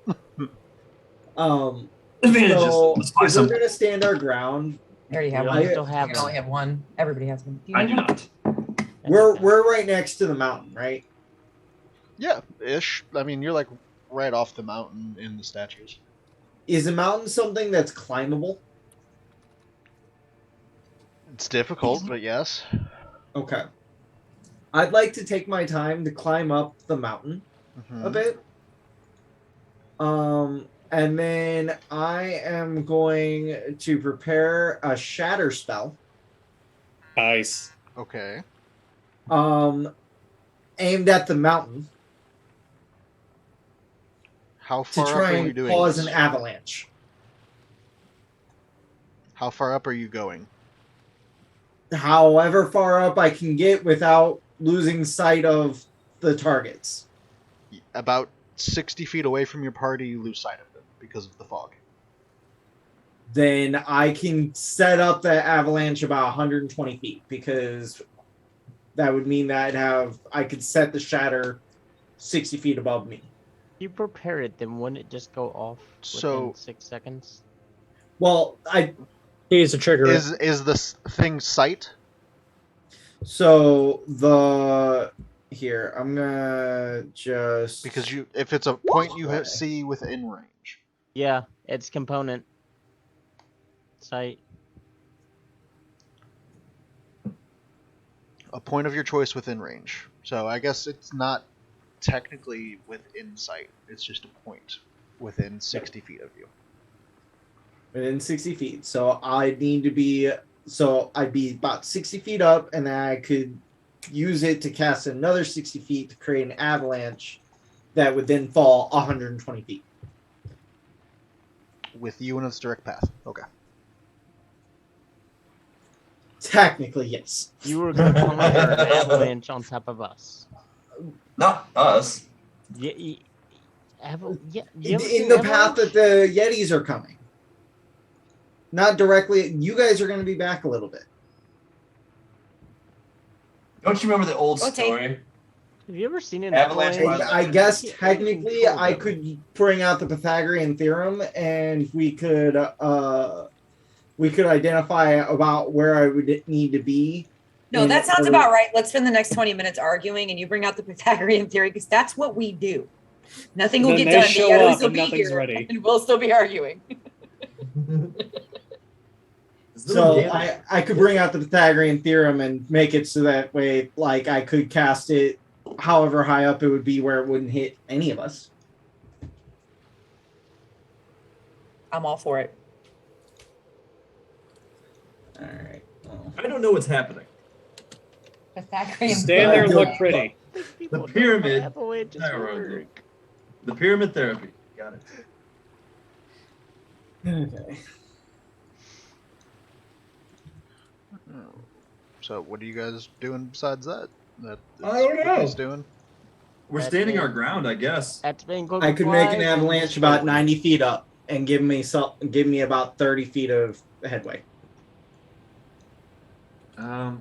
up. Advantages. So Let's buy if we're something. gonna stand our ground. I already have We one. all I- still I have only one. have one. Everybody has one. I do not. We're right next to the mountain, right? Yeah, ish. I mean, you're like right off the mountain in the statues. Is the mountain something that's climbable? It's difficult, but yes. Okay. I'd like to take my time to climb up the mountain Mhm. a bit. And then I am going to prepare a shatter spell. Nice. Okay. Aimed at the mountain How to far up try are you and doing cause this? an avalanche. How far up are you going? However far up I can get without losing sight of the targets. About 60 feet away from your party, you lose sight of them because of the fog. Then I can set up the avalanche about 120 feet because that would mean that I could set the shatter 60 feet above me. If you prepare it, then wouldn't it just go off within So- 6 seconds? Well, He needs to trigger it. Is this thing sight? here I'm gonna just Because if it's a point you see within range. Yeah, it's component. Site. A point of your choice within range. So I guess it's not technically within sight. It's just a point within 60 feet of you. within 60 feet. So I'd be about 60 feet up, and then I could use it to cast another 60 feet to create an avalanche that would then fall 120 feet. With you in its direct path. Okay. Technically, yes. You were going to conjure an avalanche on top of us. Not us. Yeah, you ever In seen the path avalanche? that the Yetis are coming. Not directly. You guys are going to be back a little bit. Don't you remember the old Okay. story? Have you ever seen an Avalanche avalanche? I guess You can't technically control I them. could bring out the Pythagorean theorem and we could identify about where I would need to be. No, in that sounds order- about right. Let's spend the next 20 minutes arguing and you bring out the Pythagorean theory because that's what we do. Nothing will Then get they done. show The Yetis up will and be nothing's here ready. and we'll still be arguing. So I could bring out the Pythagorean theorem and make it so that way, like, I could cast it however high up it would be where it wouldn't hit any of us. I'm all for it. All right. Well, I don't know what's happening. Pythagorean. Stand there and look pretty. People don't know pyramid- how avalanches I wrote work. The pyramid therapy. Got it. okay. So what are you guys doing besides that? That is I don't what know. he's doing. We're That's standing it. our ground, I guess. Activating I could make an flies. avalanche about 90 feet up and give me about 30 feet of headway. Let's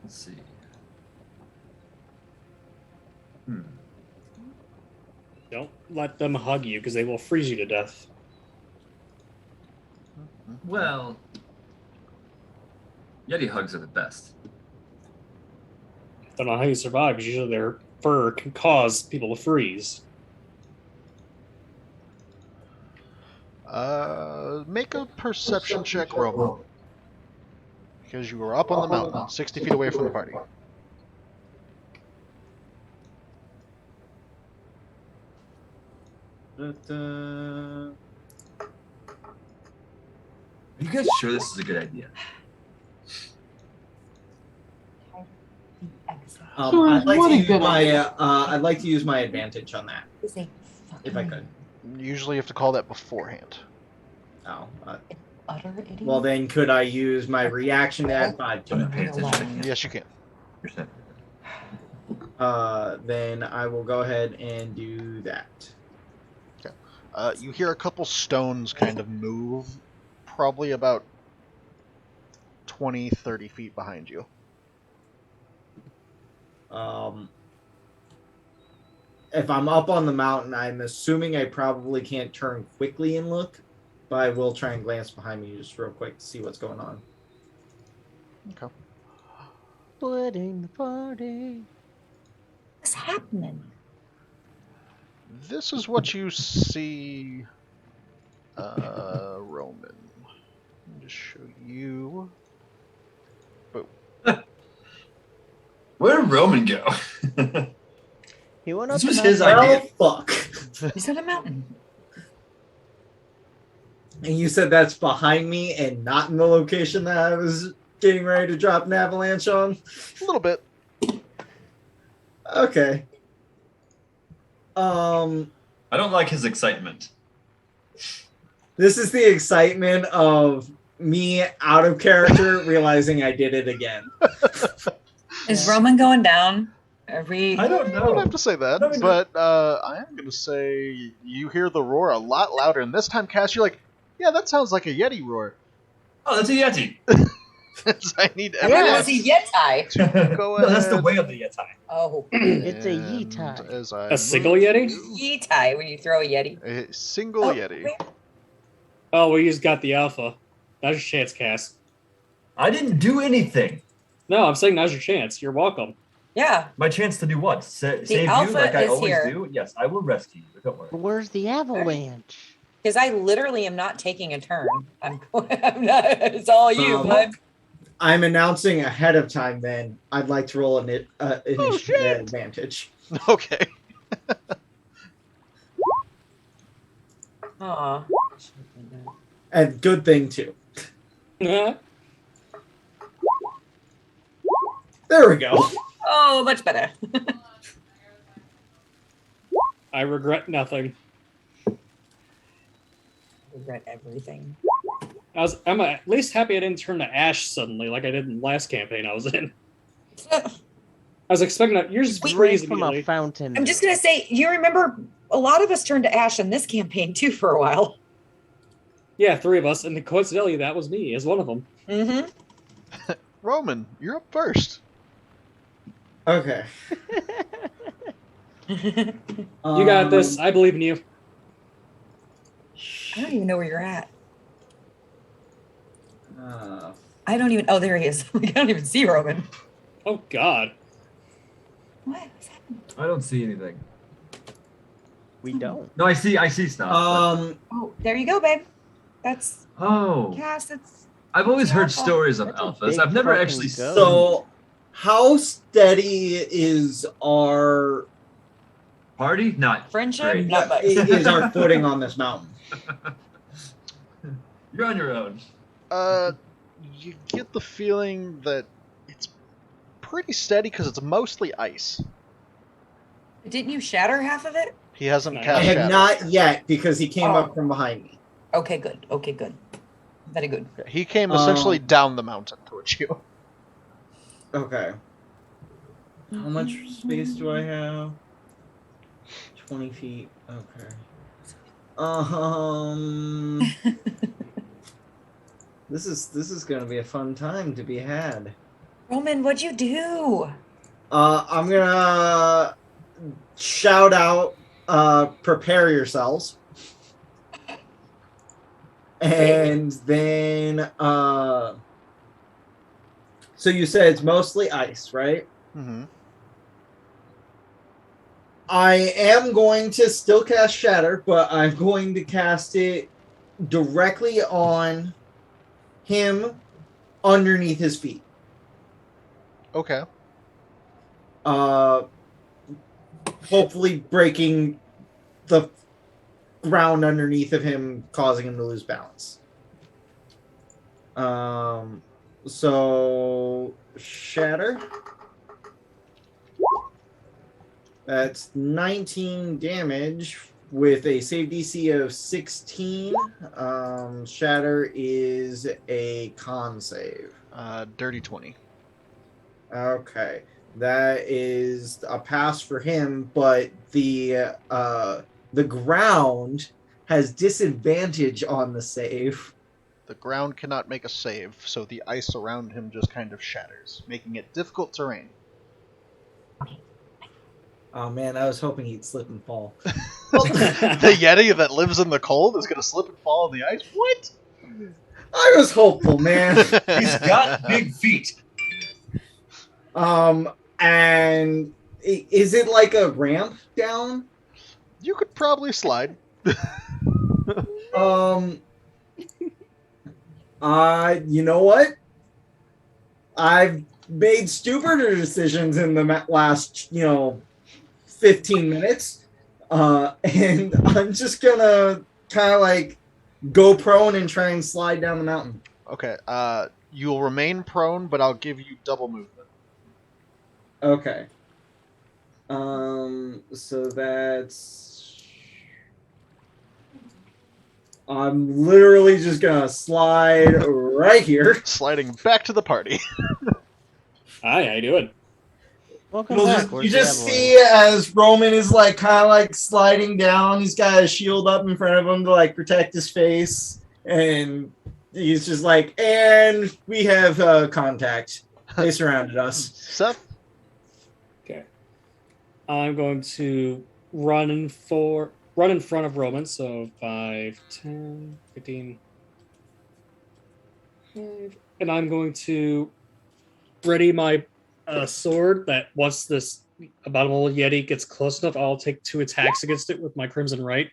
see. Don't let them hug you because they will freeze you to death. Well, Yeti hugs are the best. Don't know how you survive because usually their fur can cause people to freeze. Make a perception check, Roman. Because you were up on the mountain, 60 feet away from the party. Are you guys sure this is a good idea? I'd like What to a use good my I'd like to use my advantage on that Is a if I could. Usually you have to call that beforehand. Oh, utter idiot. well then could I use my reaction to add 5 to I'm it? not paying attention. Yes, you can. You're saying. Then I will go ahead and do that. You hear a couple stones kind of move, probably about 20, 30 feet behind you. If I'm up on the mountain, I'm assuming I probably can't turn quickly and look, but I will try and glance behind me just real quick to see what's going on. Okay. Splitting the party. What's happening? This is what you see, Roman. Let me just show you. Where did Roman go? He went up This was the his mountain. idea. Oh, fuck. He's on a mountain. And you said that's behind me and not in the location that I was getting ready to drop an avalanche on? A little bit. Okay. I don't like his excitement. This is the excitement of me out of character realizing I did it again. Is Roman going down? Are we? I don't I don't know. have to say that, I mean- but I am going to say you hear the roar a lot louder, and this time, Cass, you're like, yeah, that sounds like a Yeti roar. Oh, that's a Yeti. I need I thought it everyone was a Yeti. to go No, that's the ahead way of the Yeti. Oh, It's a and Yeti. as I A single move Yeti? you- Yeti when you throw a Yeti. A single Oh, Yeti. wait. Oh, well, you just got the alpha. Now's your chance, Cass. I didn't do anything. No, I'm saying now's your chance. You're welcome. Yeah. My chance to do what? Save you alpha like I is always here. do? Yes, I will rescue you. Don't worry. Where's the avalanche? Because I literally am not taking a turn. I'm not. It's all you, bud. I'm announcing ahead of time then I'd like to roll an initiative shit. advantage. Okay. Aw. And good thing too. There we go. Oh, much better. I regret nothing. Regret everything. I'm at least happy I didn't turn to ash suddenly like I did in the last campaign I was in. I was expecting that yours is Drink freeze from a immediately. fountain. I'm just gonna say, you remember a lot of us turned to ash in this campaign too for a while. Yeah, 3 of us, and coincidentally that was me as one of them. Mm-hmm. Roman, you're up first. Okay. You got this. I believe in you. I don't even know where you're at. Uh, I don't even. Oh, there he is. I don't even see Roman. Oh God. What? What's happening? I don't see anything. We don't. No, I see stuff. Oh, there you go, babe. That's Oh, Cass. That's I've always That's heard alpha. stories of That's a alphas. big I've never fucking actually goat. so, how steady is our party. Not friendship. great. Not much. is our footing on this mountain? You're on your own. You get the feeling that it's pretty steady because it's mostly ice. Didn't you shatter half of it? He hasn't I I cast have shadow. not yet because he came Oh. up from behind me. Okay, good. Okay, good. Very good. He came essentially Um, down the mountain towards you. Okay. How much space do I have? 20 feet. Okay. This is gonna be a fun time to be had. Roman, what'd you do? I'm gonna shout out, prepare yourselves. And then, so you said it's mostly ice, right? Mm-hmm. I am going to still cast Shatter, but I'm going to cast it directly on him underneath his feet. Okay. Hopefully breaking the ground underneath of him, causing him to lose balance. So Shatter. That's 19 damage with a save DC of 16. Shatter is a con save. Dirty 20. Okay. That is a pass for him, but the ground has disadvantage on the save. The ground cannot make a save, so the ice around him just kind of shatters, making it difficult terrain. Oh man, I was hoping he'd slip and fall. The Yeti that lives in the cold is going to slip and fall on the ice? What? I was hopeful, man. He's got big feet. And is it like a ramp down? You could probably slide. You know what? I've made stupider decisions in the last, 15 minutes. And I'm just gonna kind of like go prone and try and slide down the mountain. Okay, you'll remain prone, but I'll give you double movement. Okay. So that's... I'm literally just gonna slide right here. Sliding back to the party. Hi, how you doing? Welcome You back. Where's just the Avalanche? see as Roman is like kind of like sliding down. He's got a shield up in front of him to like protect his face, and he's just like, and we have contact. They surrounded us. Seth? Okay. I'm going to run in front of Roman, so 5, 10, 15. 5, and I'm going to ready my sword that once this abominable Yeti gets close enough, I'll take 2 attacks against it with my Crimson Right.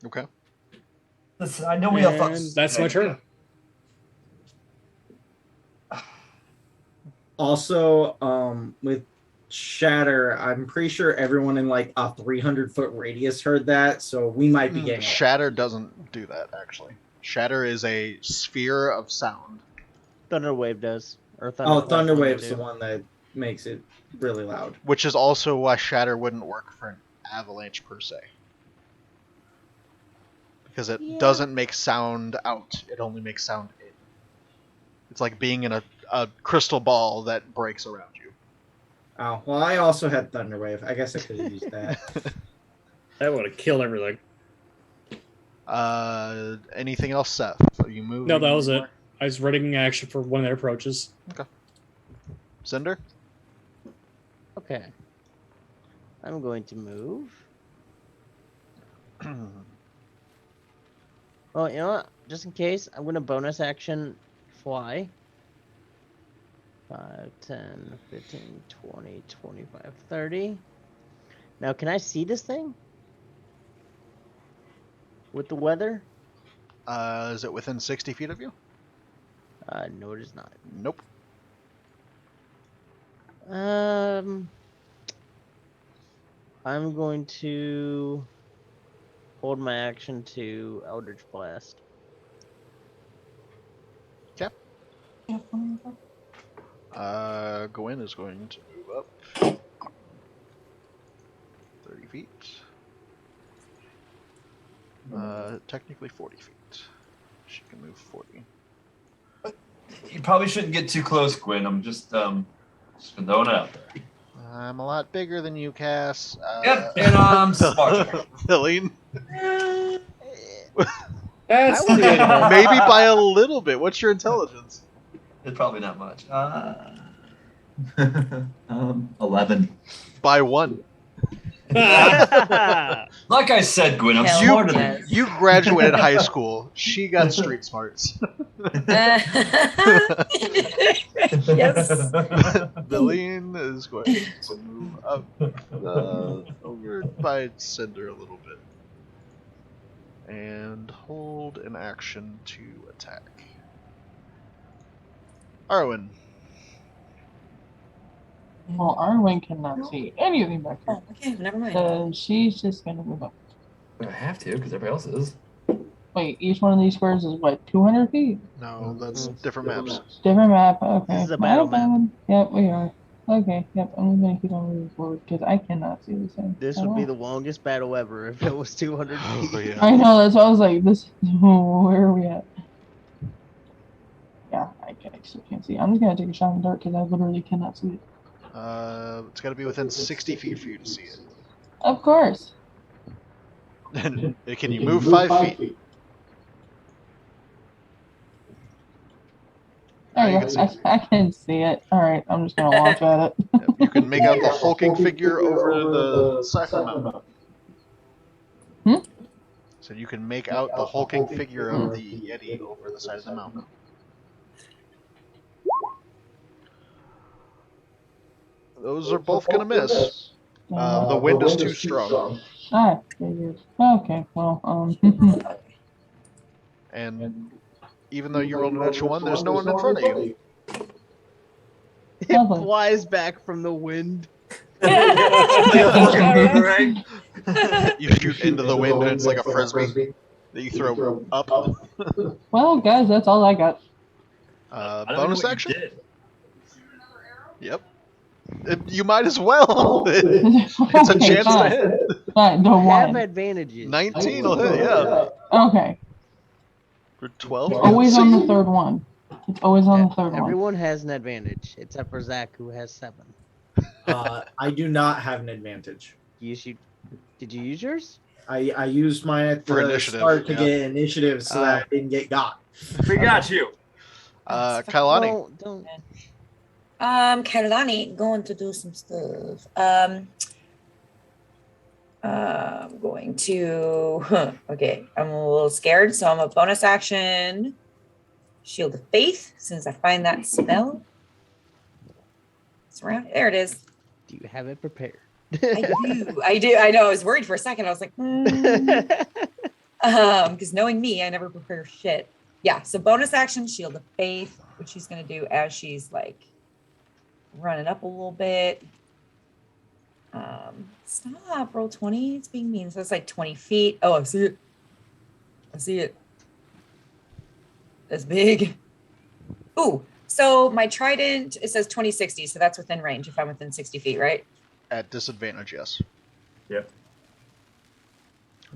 Okay. Listen, I know we have fun. And that's my turn. Also, with Shatter, I'm pretty sure everyone in like a 300-foot radius heard that, so we might be getting Shatter doesn't do that, actually. Shatter is a sphere of sound. Thunderwave does. Or Thunderwave's too. the one that makes it really loud. Which is also why Shatter wouldn't work for an avalanche per se. Because it doesn't make sound out, it only makes sound in. It's like being in a crystal ball that breaks around you. Oh, well, I also had Thunderwave. I guess I could have used that. That would have killed everything. Anything else, Seth? You moved? No, that was it. I was readying action for one of their approaches. Cinder? Okay. I'm going to move. Well, you know what? Just in case, I'm going to bonus action fly. 5, 10, 15, 20, 25, 30. Now, can I see this thing? With the weather? Is it within 60 feet of you? No, it is not. Nope. I'm going to hold my action to Eldritch Blast. Gwen is going to move up 30 feet. Technically 40 feet. She can move 40. You probably shouldn't get too close, Gwen. I'm just throwing it out there. I'm a lot bigger than you, Cass. Yep, and I'm smarter. Philene? That's I would- debatable. Maybe by a little bit. What's your intelligence? It's probably not much. 11. By 1. Like I said, Gwen, I'm Hell smarter yes. than You graduated high school. She got street smarts. Yes. Philene is going to move up over by Cinder a little bit. And hold an action to attack. Arwen. Well, Arwen cannot see anything back here. Oh, okay, never mind. So she's just gonna move up. I have to, because everybody else is. Wait, each one of these squares is what, 200 feet? No, that's different maps. Different map, okay. This is a battle My map. bad. Yep, we are. Okay, yep, I'm gonna keep on moving forward because I cannot see this thing. This at would be all. the longest battle ever if it was 200 feet. Oh, yeah. I know, that's why I was like, this, where are we at? Yeah, I still can't see. I'm just gonna take a shot in the dark because I literally cannot see it. It's got to be within 60 feet for you to see it. Of course. And can you move 5 feet? There you you can go. see it. I can see it. Alright, I'm just gonna launch at it. Yep, you can make out the hulking figure over the side of the mountain. So you can make out the hulking figure of the Yeti over the side of the mountain. Those are both gonna miss. The wind is too strong. Ah, figured. Okay, well, And even though you rolled an natural 1, there's no one in front of you. It Lovely. flies back from the wind. You shoot into the wind and it's like a frisbee that you throw up. well, guys, that's all I got. I don't know Bonus what you action? did. Yep. You might as well. It's a Okay, chance to fine. hit. Fine, the Have one. advantages. 19 will hit, yeah. Okay. For 12. It's always on the third one. It's always on the third one. Everyone has an advantage, except for Zach, who has 7. I do not have an advantage. Did you use yours? I used mine at For the initiative, start to yeah. get initiative so that I didn't get got. We got you. Kailani. Don't. Kailani going to do some stuff. I'm going to. Okay, I'm a little scared, so I'm a bonus action. Shield of Faith, as soon as I find that spell. It's around. There it is. Do you have it prepared? I do. I know. I was worried for a second. I was like, because knowing me, I never prepare shit. Yeah. So bonus action, Shield of Faith, which she's gonna do as she's like running up a little bit. Stop. Roll 20. It's being mean. So it's like 20 feet. Oh, I see it. I see it. That's big. Ooh. So my trident, it says 2060, so that's within range if I'm within 60 feet, right? At disadvantage, yes. Yep.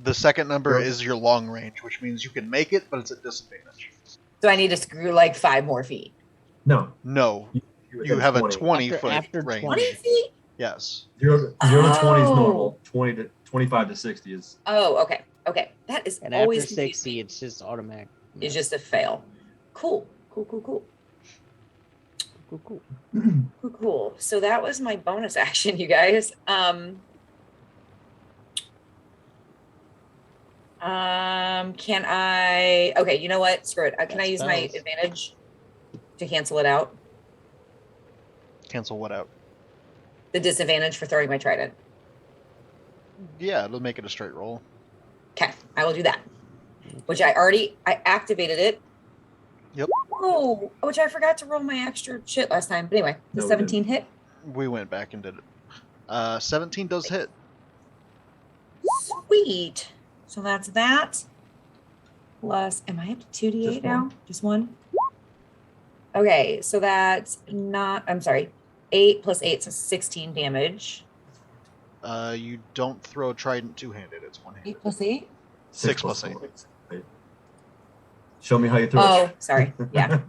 The second number is your long range, which means you can make it, but it's at disadvantage. So I need to screw like 5 more feet. No. No. You have a 20-foot After range. 20 feet? Yes. 0 to 20 is Oh. normal. 25 to 60 is. Oh, okay. Okay. That is And always after confused 60, me. it's just automatic. It's just a fail. Cool. Cool. Cool. Cool. So that was my bonus action, you guys. Can I? Okay, you know what? Screw it. Can I use my Spells. advantage to cancel it out? Cancel what out? The disadvantage for throwing my trident. Yeah, it'll make it a straight roll. Okay, I will do that. Which I activated it. Yep. Oh, which I forgot to roll my extra shit last time. But anyway, the No, we 17 hit. We went back and did it. 17 does hit. Sweet. So that's that. Plus, am I up to 2d8 Just now? one. Just one? Okay, so that's I'm sorry. 8 plus 8, so 16 damage. You don't throw a trident two-handed. It's one-handed. 8 plus 8? 6 plus 8. Wait. Show me how you throw Oh, it. sorry. Yeah.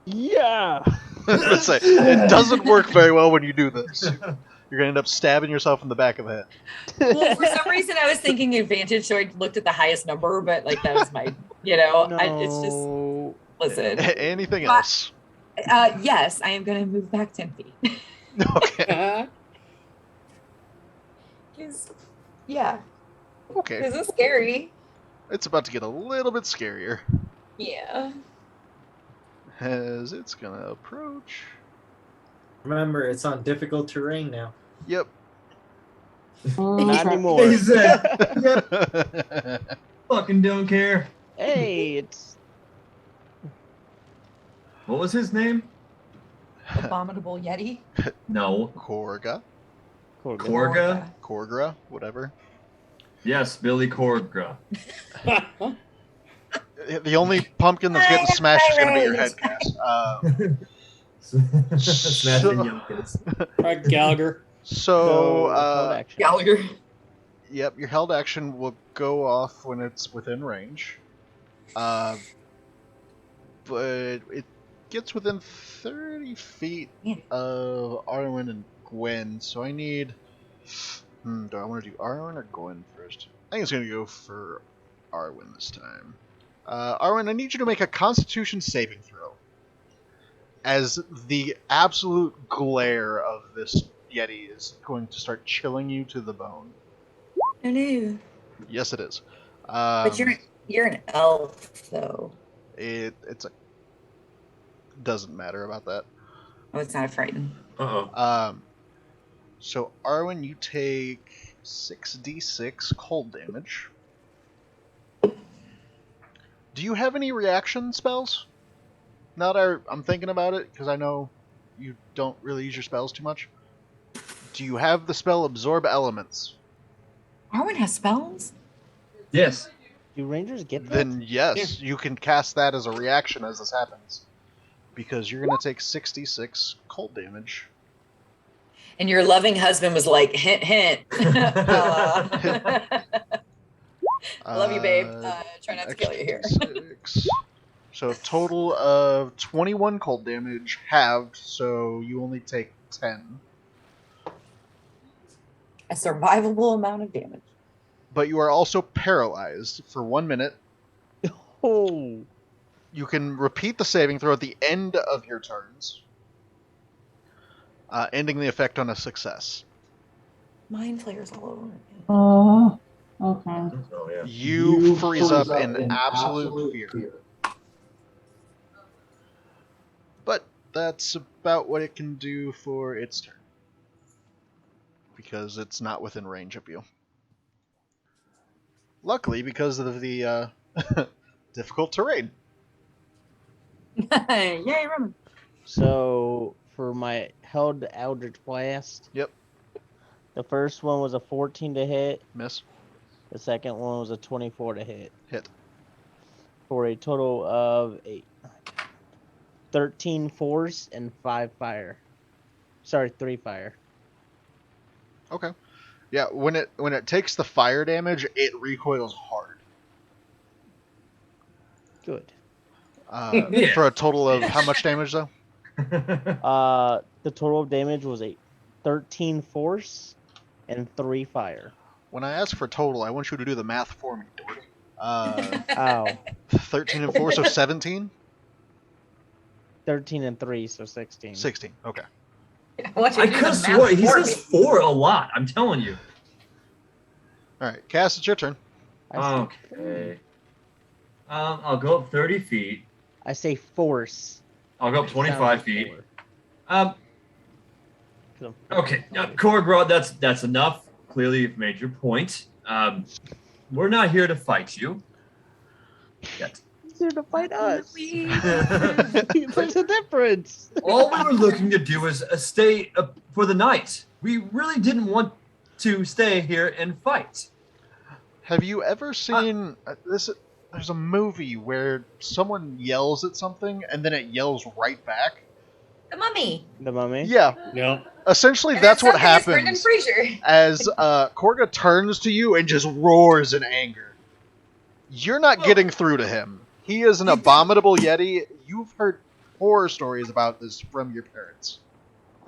Yeah. Let's say it doesn't work very well when you do this. You're gonna end up stabbing yourself in the back of the head. Well, for some reason, I was thinking advantage, so I looked at the highest number, but like that was my, it's just, No. listen. Anything else? Yes, I am going to move back 10 feet. Okay. Yeah, Okay. this is scary. It's about to get a little bit scarier Yeah. as it's gonna approach. Remember, it's on difficult terrain now. Yep. Not anymore. He said, "Yep, fucking don't care." Hey, it's What was his name? Abominable Yeti. No. Korga. Korga? Korgra, whatever. Yes, Billy Korga. The only pumpkin that's getting smashed is gonna be your head, Cass. Smashing Youngkins. Right, Gallagher. So, held action. Gallagher. yep, your held action will go off when it's within range. But it gets within 30 feet Yeah. of Arwen and Gwen, so I need... do I want to do Arwen or Gwen first? I think it's going to go for Arwen this time. Arwen, I need you to make a Constitution saving throw. As the absolute glare of this Yeti is going to start chilling you to the bone. Oh no. Yes, it is. But you're an elf, though. It's a... Doesn't matter about that. Oh, it's not a frighten. Uh-oh. So Arwen, you take 6d6 cold damage. Do you have any reaction spells? Now that I'm thinking about it, because I know you don't really use your spells too much. Do you have the spell Absorb Elements? Arwen has spells? Yes. Do Rangers get that? Then yes, you can cast that as a reaction as this happens. Because you're going to take 66 cold damage. And your loving husband was like, hint, hint. Love you, babe. Try not to kill you here. 6. So a total of 21 cold damage, halved, so you only take 10. A survivable amount of damage. But you are also paralyzed for 1 minute. Oh. You can repeat the saving throw at the end of your turns, ending the effect on a success. Mind flayers all over again. Okay. Oh, yeah. You freeze up in absolute fear. But that's about what it can do for its turn. Because it's not within range of you. Luckily, because of the difficult terrain. Yay, Roman. So for my held Eldritch Blast. Yep. The first one was a 14 to hit. Miss. The second one was a 24 to hit. Hit. For a total of 13 force and 5 fire. Sorry, 3 fire. Okay. Yeah, when it takes the fire damage, it recoils hard. Good. Yeah. For a total of how much damage though? The total damage was 13 force and 3 fire. When I ask for total, I want you to do the math for me, dork. Ow. 13 and 4, so 17? 13 and 3, so 16. 16. Okay. What you I do the could math swear he for says me. 4 a lot. I'm telling you. All right, Cass, it's your turn. Okay. I'll go up 30 feet. I say force. I'll go up 25 feet. Four. Okay, Korgrod, that's enough. Clearly, you've made your point. We're not here to fight you. Yet. He's here to fight us. Please. There's a difference. All we were looking to do is stay for the night. We really didn't want to stay here and fight. Have you ever seen this? There's a movie where someone yells at something and then it yells right back. The Mummy. The Mummy? Yeah. Yeah. Essentially, And that's what something is Brendan happens Fraser. as Korga turns to you and just roars in anger. You're not getting through to him. He is an abominable Yeti. You've heard horror stories about this from your parents.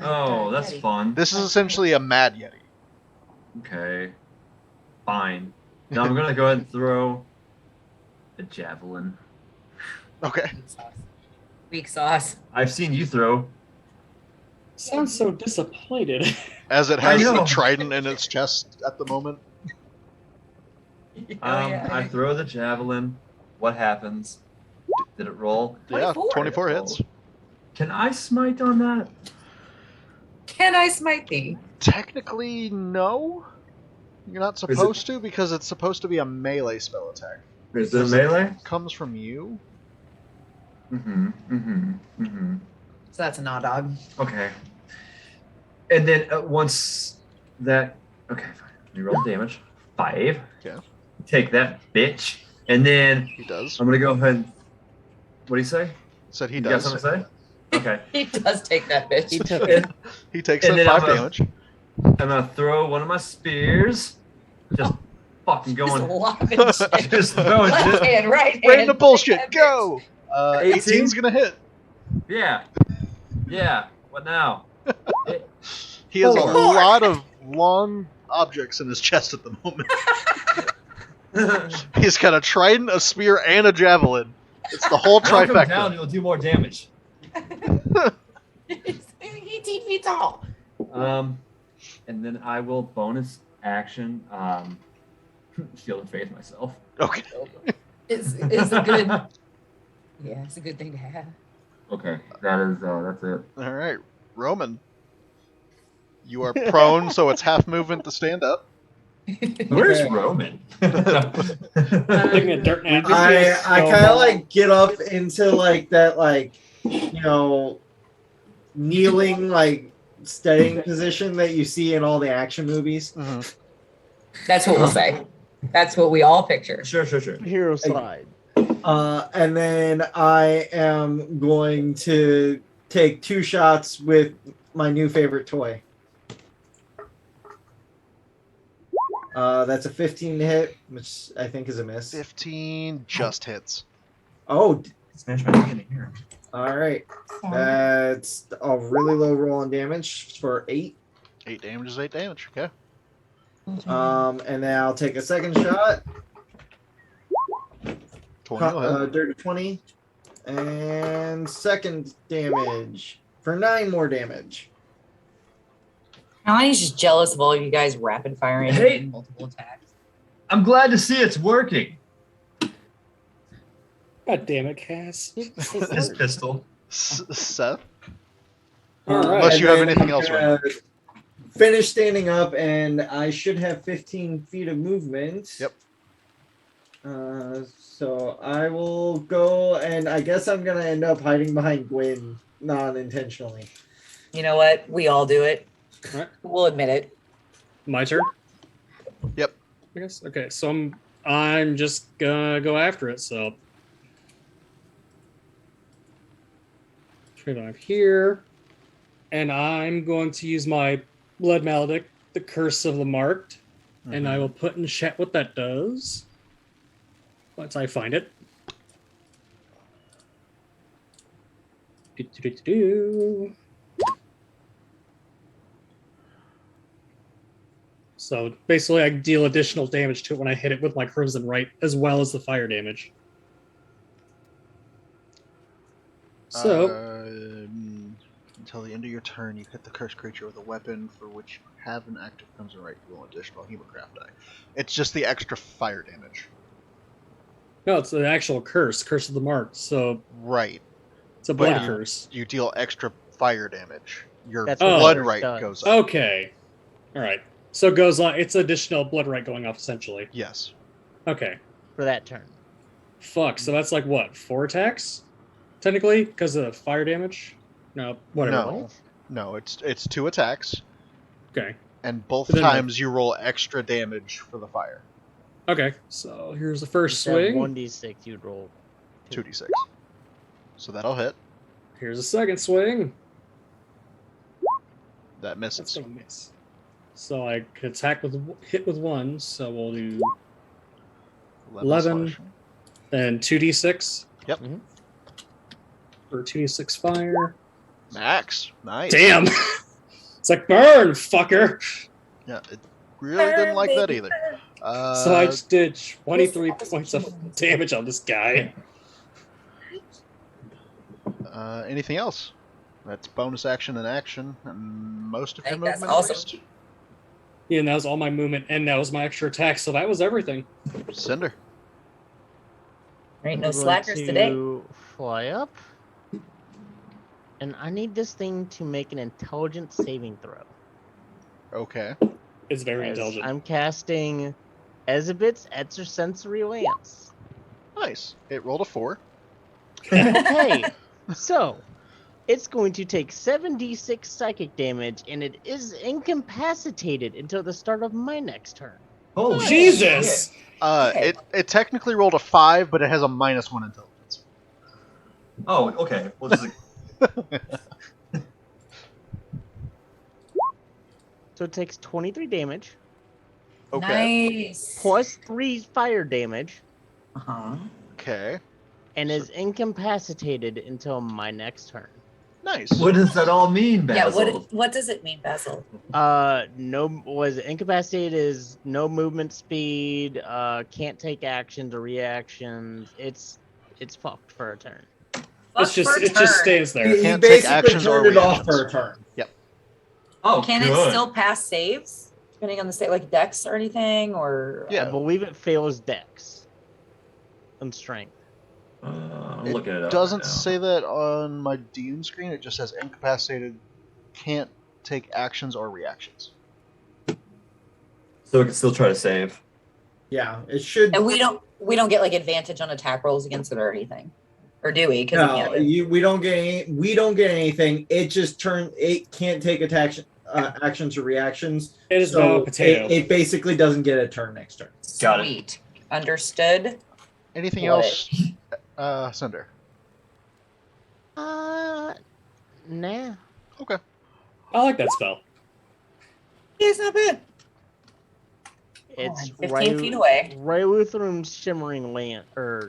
Oh, that's fun. This is essentially a mad Yeti. Okay. Fine. Now I'm gonna go ahead and throw a javelin. Okay. Weak sauce. I've seen you throw. Sounds so disappointed. As it has I the know. trident in its chest at the moment. I throw the javelin. What happens? Did it roll? Yeah, 24. 24 hits. Can I smite on that? Can I smite thee? Technically, no. You're not supposed to because it's supposed to be a melee spell attack. Is it melee? It comes from you. So that's a gnaw dog. Okay. And then once that... Okay, fine. Let me roll the damage. 5. Yeah. Take that, bitch. And then He does. I'm going to go ahead and... What do you say? Said he You got does. something to say? Okay. He does take that bitch. He took And He takes And that then 5 I'm damage. I'm going to throw one of my spears. Just fucking Just going... lobbing shit. Just throwing Left shit. hand, right hand. Random bullshit. Take that Go! 18? 18's gonna hit. Yeah. Yeah. What now? He has a Lord. lot of long objects in his chest at the moment. He's got a trident, a spear, and a javelin. It's the whole Knock him down, trifecta. you'll do more damage. bitch. He's 18 feet tall. And then I will bonus action Shield of Faith myself. Okay. It's a good. Yeah, it's a good thing to have. Okay, that's it. All right, Roman. You are prone, so it's half movement to stand up. Where's Okay. Roman? Taking a dirt nap. I kind of like get up into like that kneeling like steadying position that you see in all the action movies. Mm-hmm. That's what we'll say. That's what we all picture. Sure. hero slide. And then I am going to take 2 shots with my new favorite toy. That's a 15 to hit, which I think is a miss. 15 just hits. Oh, Smash my hand in here. all right. That's a really low roll on damage for 8. 8 damage is 8 damage. Okay. And then I'll take a second shot. 20 will hit. Dirty 20. And second damage for 9 more damage. Melanie's just jealous of all of you guys rapid firing Hey. multiple attacks. I'm glad to see it's working. God damn it, Cass. His pistol. Seth? All right. Unless you have And then anything else, I'm right? gonna finish standing up, and I should have 15 feet of movement. Yep. So I will go, and I guess I'm gonna end up hiding behind Gwen non-intentionally. You know what? We all do it. Right. We'll admit it. My turn. Yep. I guess. Okay, so I'm just gonna go after it. So I'm here, and I'm going to use my blood maledict, the Curse of the Marked, and I will put in chat what that does once I find it. Do. So basically, I deal additional damage to it when I hit it with my Crimson Right, as well as the fire damage. So Until the end of your turn, you hit the cursed creature with a weapon for which you have an active crimson right to roll an additional Hemocraft die. It's just the extra fire damage. No, it's an actual curse of the mark. So Right. it's a But blood Yeah. curse. You deal extra fire damage. Your That's what blood curse right does. goes up. Okay. All right. So it goes on. It's additional blood right going off essentially. Yes. Okay. For that turn. Fuck. So that's like what? 4 attacks, technically, because of fire damage. No, whatever. No, it's 2 attacks, Okay. and both But then, times you roll extra damage for the fire. Okay. So here's the first Instead of swing. 1d6, you'd roll 2d6. So that'll hit. Here's the second swing. That That's misses. gonna miss. So I can attack with hit with 1. So we'll do 11. slashing. then 2d6. Yep. Mhm. For 2d6 fire. Max. Nice. Damn. It's like burn, fucker. Yeah, it really didn't like that either. So I just did 23 points of damage on this guy. Anything else? That's bonus action and action, and most of I your think that's movement. awesome. rest. Yeah, and that was all my movement, and that was my extra attack, so that was everything. Cinder. There ain't no I'm going slackers today. to fly up. And I need this thing to make an intelligence saving throw. Okay. It's very As intelligent. I'm casting Ezebit's Extrasensory Lance. Nice. It rolled a 4. Okay, so it's going to take 7d6 psychic damage, and it is incapacitated until the start of my next turn. Holy Jesus! shit. Okay. It technically rolled a 5, but it has a -1 intelligence. Oh, okay. Well, just So it takes 23 damage, Okay. Nice. plus 3 fire damage, Uh-huh. Okay. and is incapacitated until my next turn. Nice. what does that all mean, Yeah, Basil? what does it mean, Basil? Incapacitated is no movement speed, can't take actions or reactions. It's fucked for a turn. It's Fuck for a it just turn. stays there. He Can't take basically actions or turned it off reactions. for a turn. Oh, Can good. it still pass saves? Depending on the state, like Dex or anything, or Yeah. I believe it fails Dex and Strength. I'm It looking it up. doesn't right now. say that on my Dune screen. It just says incapacitated, can't take actions or reactions. So we can still try to save. Yeah, it should. and we don't get like advantage on attack rolls against it or anything, or do we? Because No, we don't get anything. It just it can't take actions or reactions. It is So now a potato. It basically doesn't get a turn next turn. Got it. Sweet. Understood. Anything What? else? Cinder. Nah. Okay. I like that spell. Yeah, it's not bad. It's 15 feet away. Rayluthram's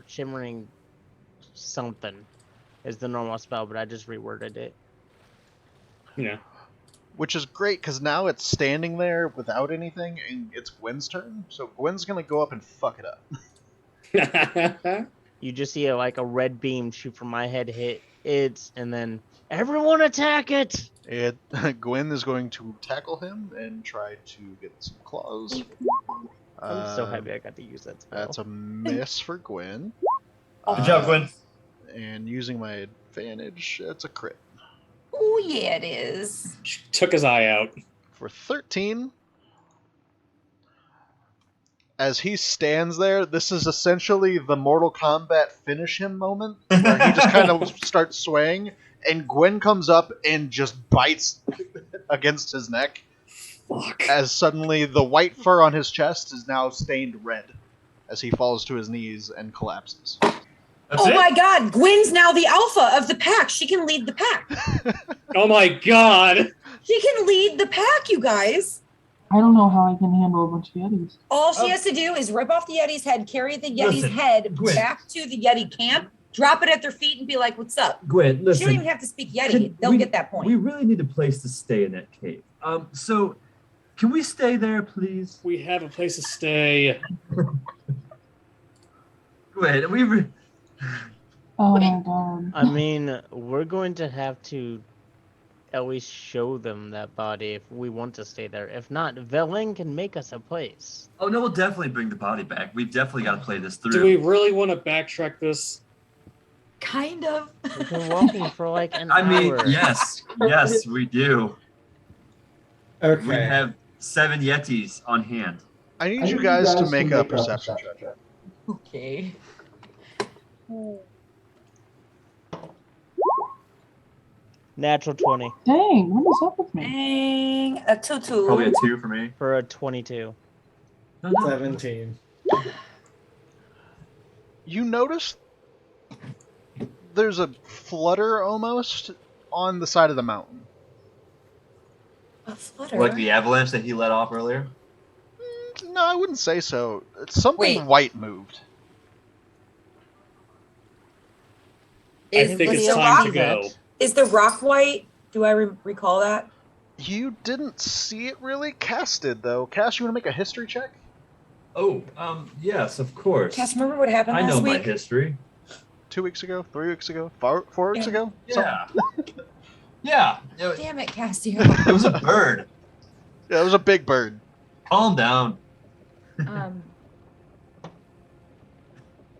shimmering something is the normal spell, but I just reworded it. Yeah. Which is great because now it's standing there without anything, and it's Gwen's turn. So Gwen's gonna go up and fuck it up. You just see like a red beam shoot from my head, hit it, and then everyone attack it. Gwen is going to tackle him and try to get some claws. I'm so happy I got to use that spell. That's a miss for Gwen. Good job, Gwen. And using my advantage, it's a crit. Oh yeah, it is. Took his eye out. For 13. As he stands there, this is essentially the Mortal Kombat finish him moment, where he just kind of starts swaying, and Gwen comes up and just bites against his neck, Fuck. as suddenly the white fur on his chest is now stained red, as he falls to his knees and collapses. That's Oh it? my God, Gwen's now the alpha of the pack. She can lead the pack. Oh my god. She can lead the pack, you guys. I don't know how I can handle a bunch of Yetis. All she has to do is rip off the Yeti's head, carry the Yeti's Listen, head Gwen. back to the Yeti camp, drop it at their feet, and be like, "What's up?" Gwen, She listen. don't even have to speak Yeti. They'll get that point. We really need a place to stay in that cave. So can we stay there, please? We have a place to stay. Gwen, Oh my god. I mean, we're going to have to at least show them that body if we want to stay there. If not, Velen can make us a place. Oh no, we'll definitely bring the body back. We've definitely got to play this through. Do we really want to backtrack this? Kind of. We've been walking for like an I mean, hour. yes, we do. Okay. We have 7 Yetis on hand. I need you guys to make a perception check. Okay. Natural 20 Dang, what is up with me? Dang, a 2-2. Probably a 2 for me. for a 22. 17. You notice there's a flutter almost on the side of the mountain. A flutter. Like the avalanche that he let off earlier. No, I wouldn't say so. It's something Wait. white moved. I think is it's the time to rock- go. Is the rock white? Do I recall that? You didn't see it really casted though. Cass, you want to make a history check? Oh, yes, of course. Cass, remember what happened I last know my week? history. 2 weeks ago, 3 weeks ago, 4 weeks ago. Yeah. Yeah. It, Damn it, Cassio. it was a bird. Yeah, it was a big bird. Calm down.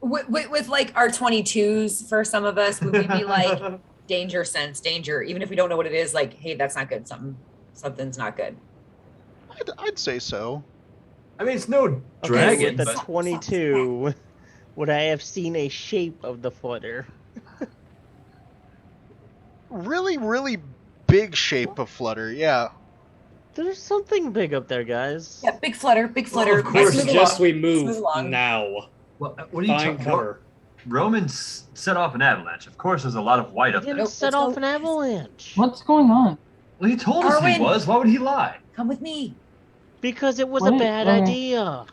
With like our 22s for some of us, would we be like danger sense, danger, even if we don't know what it is? Like, hey, that's not good. Something's not good. I'd say so. I mean, it's no Okay, dragon, with a but 22, would I have seen a shape of the flutter? Really, really big shape of flutter. Yeah. There's something big up there, guys. Yeah, big flutter, big flutter. of I course. Let's move suggest along. we Let's move along. now. well, what are you Find talking cover. Romans set off an avalanche. Of course, there's a lot of white up Didn't there. Nope, set let's off go. an avalanche. What's going on? Well, he told us he Arwen. was. Why would he lie? Come with me. Because it was a Wait, bad okay. idea.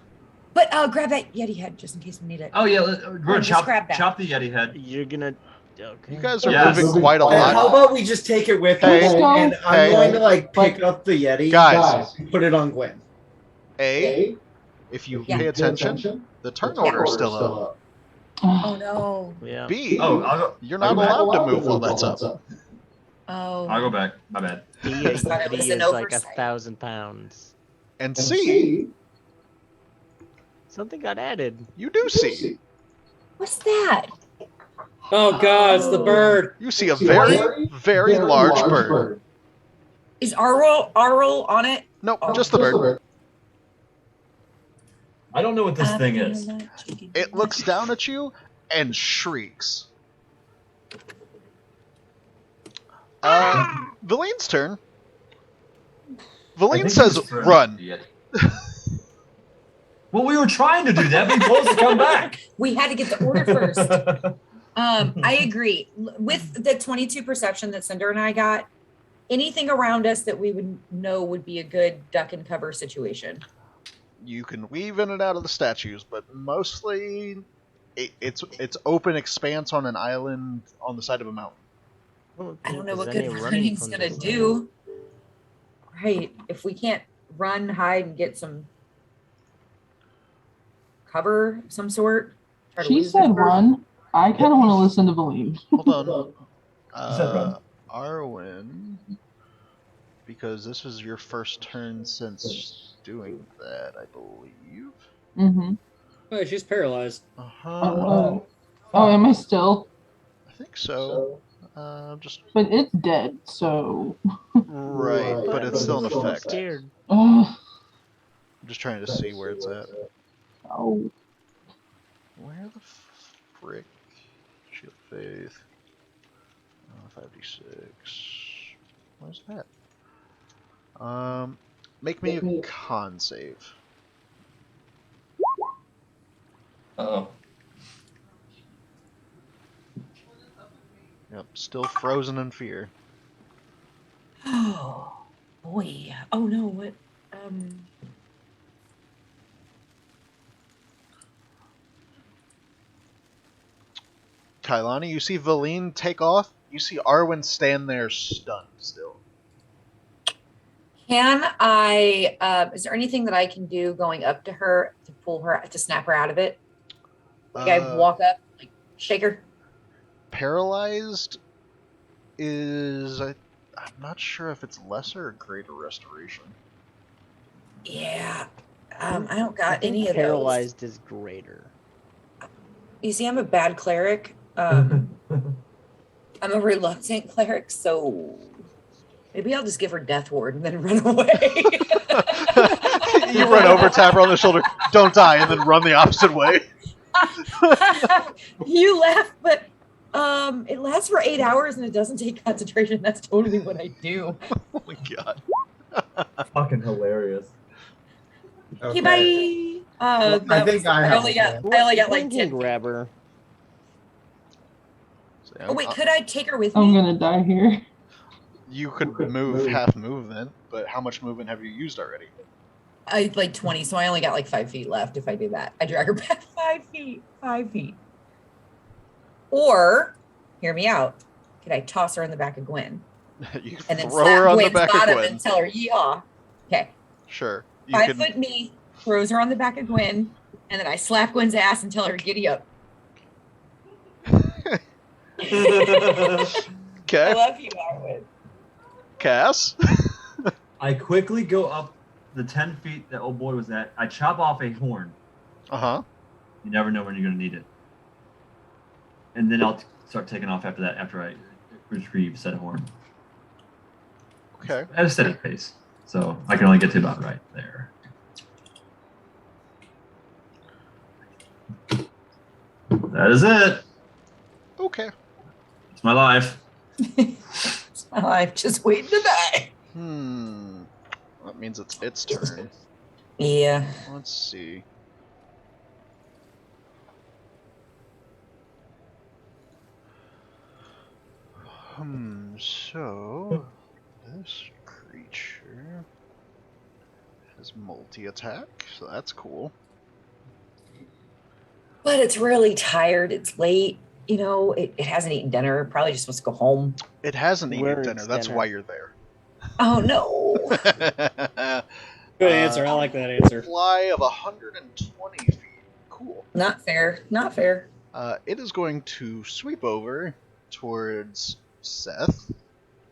But grab that Yeti head just in case we need it. Oh yeah, we're gonna just grab that. chop the Yeti head. You're gonna. Okay. You guys are Yes. moving quite a And how lot. about we just take it with Hey. us, and I'm Hey. going to like pick up the Yeti, Guys. and put it on Gwen. If you Yeah. pay attention, the turn order is still up. Oh no. Yeah. B, Oh, I'll go. you're I'll not go back. allowed to move while that's up. Oh. I'll go back. My bad. The thought it was Yeti an is like oversight. 1,000 pounds. And C, Something got added. you do see. What's that? Oh god, it's the bird. You see a very, very large bird. Is Arl on it? Nope, Oh. just the bird. I don't know what this thing is. It looks down at you and shrieks. Valine's turn. I Valine think says, it's for run. the Yeti. Well, we were trying to do that, but he told us to come back. We had to get the order first. I agree. With the 22 perception that Cinder and I got, anything around us that we would know would be a good duck and cover situation. You can weave in and out of the statues, but mostly it's open expanse on an island on the side of a mountain. I don't know what there's good any running running's from gonna this do. Right. If we can't run, hide, and get some cover of some sort. try to She lose said the bird. run. I kind of want to listen to Valine. Hold said run. on. Arwen, because this is your first turn since doing that, I believe. Mm-hmm. Oh, she's paralyzed. Uh-huh. Oh, am I still? I think so. Just But it's dead, so. right, but it's still in effect. Scared. Ugh. I'm just trying to see where it's at. Oh. Where the frick? Shield Faith. 5d6. Where's that? Make me a con save. Uh-oh. Yep, still frozen in fear. Oh boy. Oh no, what Kailani, you see Valine take off. You see Arwen stand there stunned still. can I is there anything that I can do going up to her to pull her to snap her out of it? Like I walk up, like shake her. Paralyzed is I'm not sure if it's lesser or greater restoration. Yeah. I don't got any of those. Paralyzed is greater. You see, I'm a bad cleric. I'm a reluctant cleric, so maybe I'll just give her Death Ward and then run away. You run over, tap her on the shoulder, don't die, and then run the opposite way. You laugh, but it lasts for 8 hours and it doesn't take concentration. That's totally what I do. Oh my god. Fucking hilarious. Okay, bye. Well, I think I only got like 10 feet. Grabber. Oh wait, could I take her with me? I'm gonna die here. You could move half movement, but how much movement have you used already? I like 20, so I only got like 5 feet left if I do that. I drag her back 5 feet. 5 feet. Or, hear me out. Could I toss her in the back of Gwen? You can And then throw slap her on the Gwen's back of bottom Gwen. and tell her yeehaw. Okay. Sure. 5 foot me throws her on the back of Gwen, and then I slap Gwen's ass and tell her giddy up. I Okay. love you, Arwen. Cass? I quickly go up the 10 feet that old boy was at. I chop off a horn. Uh-huh. You never know when you're going to need it. And then I'll start taking off after that, after I retrieve said horn. Okay. At a steady pace. So I can only get to about right there. That is it. Okay. It's my life. It's my life just waiting to die. That means it's its turn. Yeah. Let's see. So this creature has multi-attack, so that's cool. But it's really tired. It's late. You know, it hasn't eaten dinner. It probably just wants to go home. It hasn't eaten Where dinner, is that's dinner? why you're there. Oh, no. Good answer. I like that answer. Fly of 120 feet. Cool. Not fair. Not fair. It is going to sweep over towards Seth.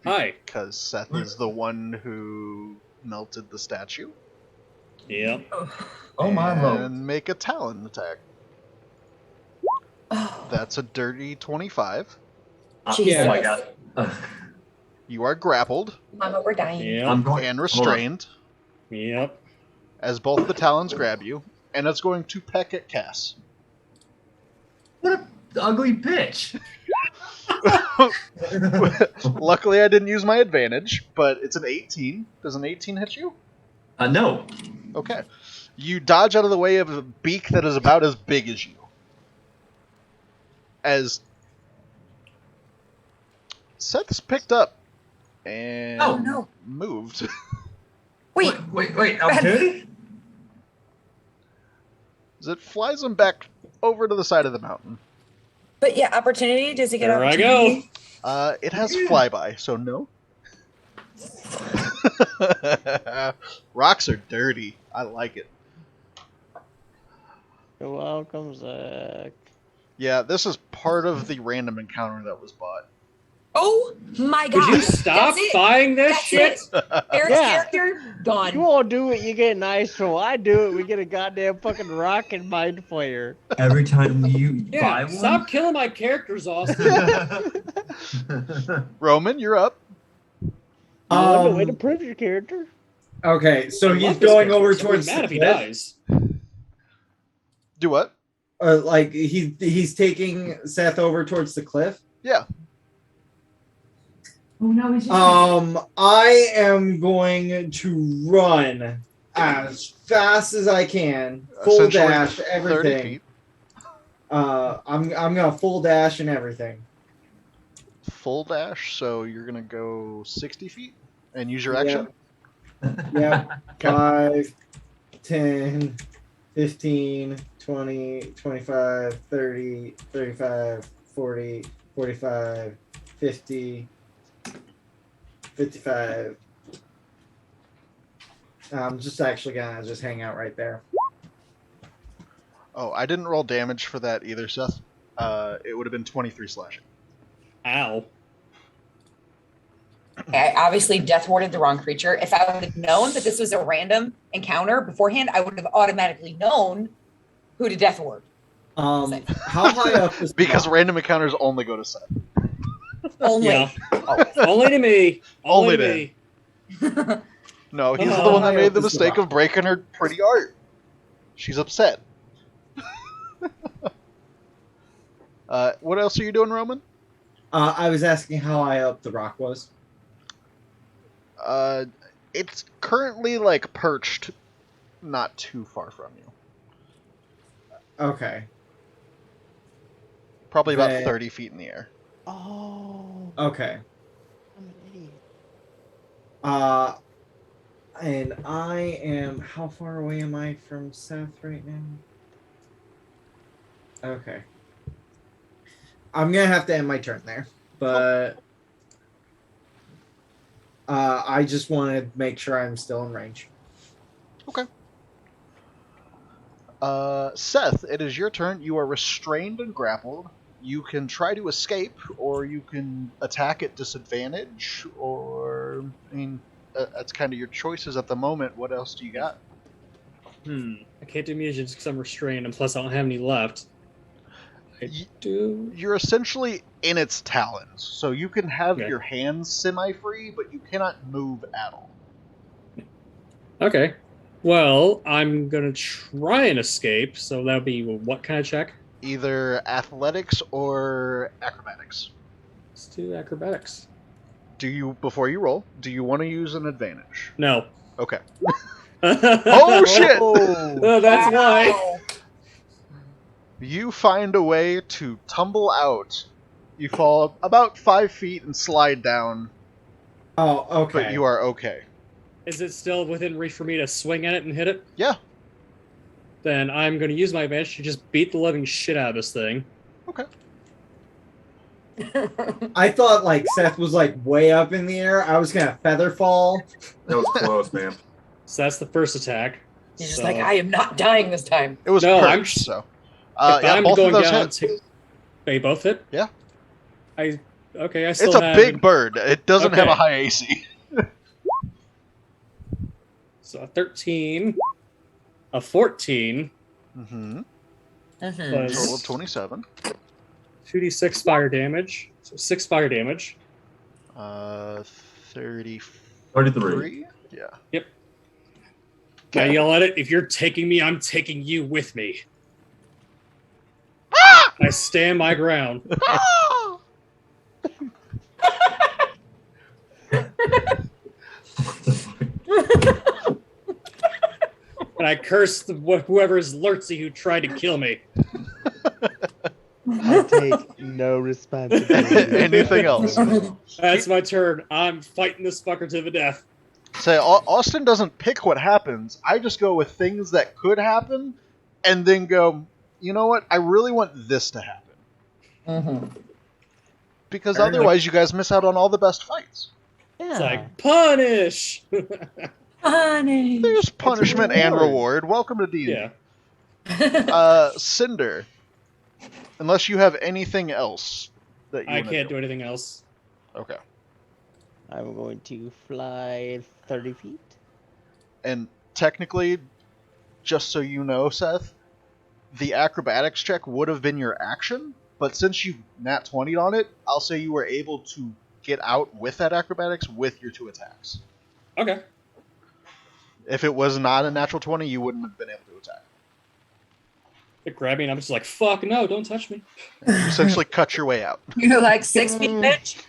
Hi. Because Seth is the one who melted the statue. Yep. Oh my and lord. make a talon attack. Oh, That's a dirty 25. Jesus. Oh my god. You are grappled Mama, we're dying. Yep. I'm going. and hold on. restrained Yep. as both the talons grab you, and it's going to peck at Cass. What a ugly bitch. Luckily, I didn't use my advantage, but it's an 18. Does an 18 hit you? No. Okay. You dodge out of the way of a beak that is about as big as you. As Seth's picked up and Oh, no. moved. Wait. Wait. Opportunity? As it flies him back over to the side of the mountain. But yeah, opportunity. Does he get There I opportunity? go. It has flyby, so no. Rocks are dirty. I like it. You're welcome, Zach. Yeah, this is part of the random encounter that was bought. Oh my god. Would you stop That's it. buying this That's shit? it. Eric's Yeah. character, gone. You all do it, you get nice. So I do it, we get a goddamn fucking rocket mind flayer. Every time you buy Yeah. one. Stop killing my characters, Austin. Roman, you're up. Way to prove your character. Okay, so I he's love this going character. over It's gonna be towards mad the if he cliff. dies. Do what? Like he's taking Seth over towards the cliff. Yeah. Oh no, he's just I am going to run as fast as I can, full Essentially dash 30 everything. feet. I'm gonna full dash and everything. Full dash, so you're gonna go 60 feet and use your Yeah. action. Yep. 5, 10, 15, 20, 25, 30, 35, 40, 45, 50, 55. I'm just actually gonna just hang out right there. Oh, I didn't roll damage for that either, Seth. It would have been 23 slashing. Ow. I obviously death warded the wrong creature. If I would have known that this was a random encounter beforehand, I would have automatically known who to death ward. How high up is the Because rock? random encounters only go to Seth. Only. Yeah. Always. Only to me. Only Only to to me. No, he's Oh, the one that high made up the is the mistake rock? of breaking her pretty art. She's upset. What else are you doing, Roman? I was asking how high up the rock was. It's currently like perched not too far from you. Okay. Probably about Then- 30 feet in the air. Oh, Okay. I'm an idiot. And I am. How far away am I from Seth right now? Okay. I'm gonna have to end my turn there, but I just want to make sure I'm still in range. Seth, it is your turn. You are restrained and grappled. You can try to escape, or you can attack at disadvantage, or, I mean, that's kind of your choices at the moment. What else do you got? I can't do mutagens because I'm restrained, and plus I don't have any left. I do. You're essentially in its talons, so you can have Okay. your hands semi-free, but you cannot move at all. Okay. Well, I'm gonna try and escape. So that'll be what kind of check? Either athletics or acrobatics. Let's do acrobatics. Do you, before you roll, do you want to use an advantage? No. Okay. Oh shit! Oh, that's why. You find a way to tumble out. You fall about 5 feet and slide down, Oh, okay. but you are okay. Is it still within reach for me to swing at it and hit it? Yeah. Then I'm going to use my advantage to just beat the living shit out of this thing. Okay. I thought like Seth was like way up in the air. I was gonna feather fall. That was close, man. So that's the first attack. He's just So- like, I am not dying this time. It was No, perched, I'm- so. If Yeah, I'm both going of those down, hit. they both hit. Yeah. I still It's a have big bird. It doesn't have a Okay. high AC. So a 13, a 14, Mm-hmm. Mhm. plus Total of 27. 2d6 fire damage. So 6 fire damage. 33. 33. Yeah. I yell at it, if you're taking me, I'm taking you with me. I stand my ground. And I curse whoever is Lurtzy who tried to kill me. I take no responsibility. Anything else? That's my turn. I'm fighting this fucker to the death. Say, Austin doesn't pick what happens. I just go with things that could happen, and then go, you know what? I really want this to happen. Mhm. Because Fair enough. otherwise you guys miss out on all the best fights. Yeah. It's like, punish! Honey. There's punishment and reward. reward. Welcome to D&D. Yeah. Cinder. Unless you have anything else that you I wanna can't do anything else. Okay. I'm going to fly 30 feet. And technically, just so you know, Seth, the acrobatics check would have been your action, but since you nat 20'd on it, I'll say you were able to get out with that acrobatics with your 2 attacks. Okay. If it was not a natural 20, you wouldn't have been able to attack. It grabbed me and I'm just like, fuck no, don't touch me. You essentially cut your way out. You're like 6 feet, bitch.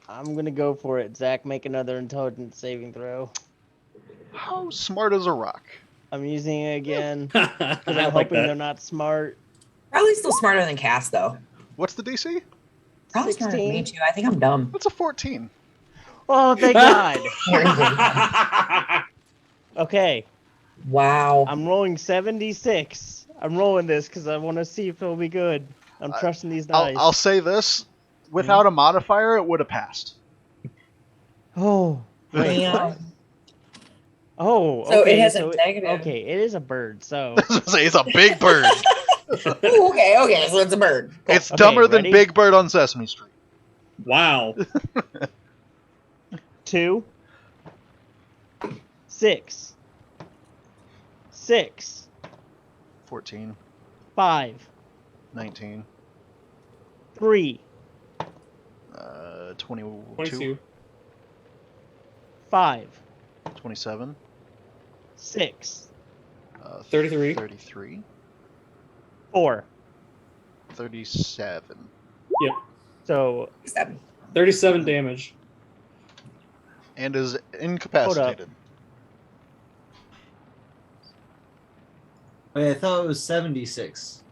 I'm gonna go for it. Zach, make another intelligence saving throw. How smart is a rock? I'm using it again I because I'm like hoping they're that. not smart. Probably still smarter than Cass, though. What's the DC? Probably smarter than me, 16. too. I think I'm dumb. That's a 14. Oh, thank God. I Okay, Wow. I'm rolling 76. I'm rolling this because I want to see if it'll be good. I'm trusting these dice. I'll say this. Without a modifier, it would have passed. Oh, wait. Yeah. Oh, So it okay, has a negative. Okay, it is a bird, so Say it's a big bird. Ooh, okay, so it's a bird. Cool. It's Okay, dumber than ready? Big Bird on Sesame Street. Wow. 2, 6, 6, 14, 5, 19, 3, 22, 22. 5, 27, 6, 33. 33, 4. 37. Yep. So 37 damage. And is incapacitated. Wait, I thought it was 76.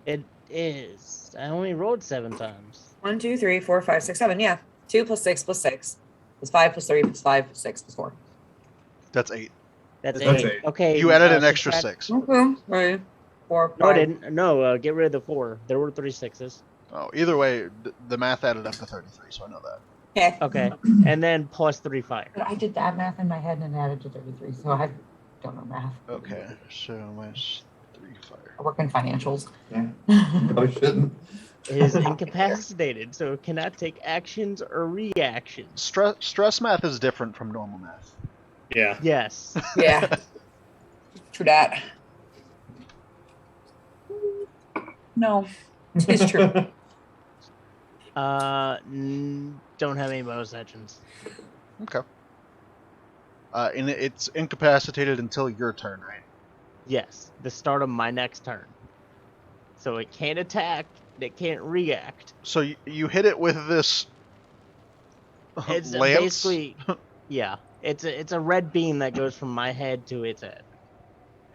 it is. I only rolled 7 times. 1, 2, 3, 4, 5, 6, 7. Yeah. 2 plus 6 plus 6 plus 5 plus 3 plus 5 plus 6 plus 4. That's 8. That's That's 8. eight. Okay. You added an extra subtract- 6. Okay. Right. 4, No, I 5. didn't. No, get rid of the 4. There were 3 6s. Oh, either way, the math added up to 33, so I know that. Okay. Okay. And then plus 3 fire. But I did that math in my head and it added to 33, so I don't know math. Okay, so minus 3 fire. I work in financials. Yeah. Probably shouldn't. It is incapacitated, so it cannot take actions or reactions. Stress math is different from normal math. Yeah. Yes. Yeah. True that. No. It's true. Don't have any bonus actions. Okay. And it's incapacitated until your turn, right? Yes, the start of my next turn. So it can't attack, it can't react. So you hit it with this It's lance? basically, yeah. It's a red beam that goes from my head to its head.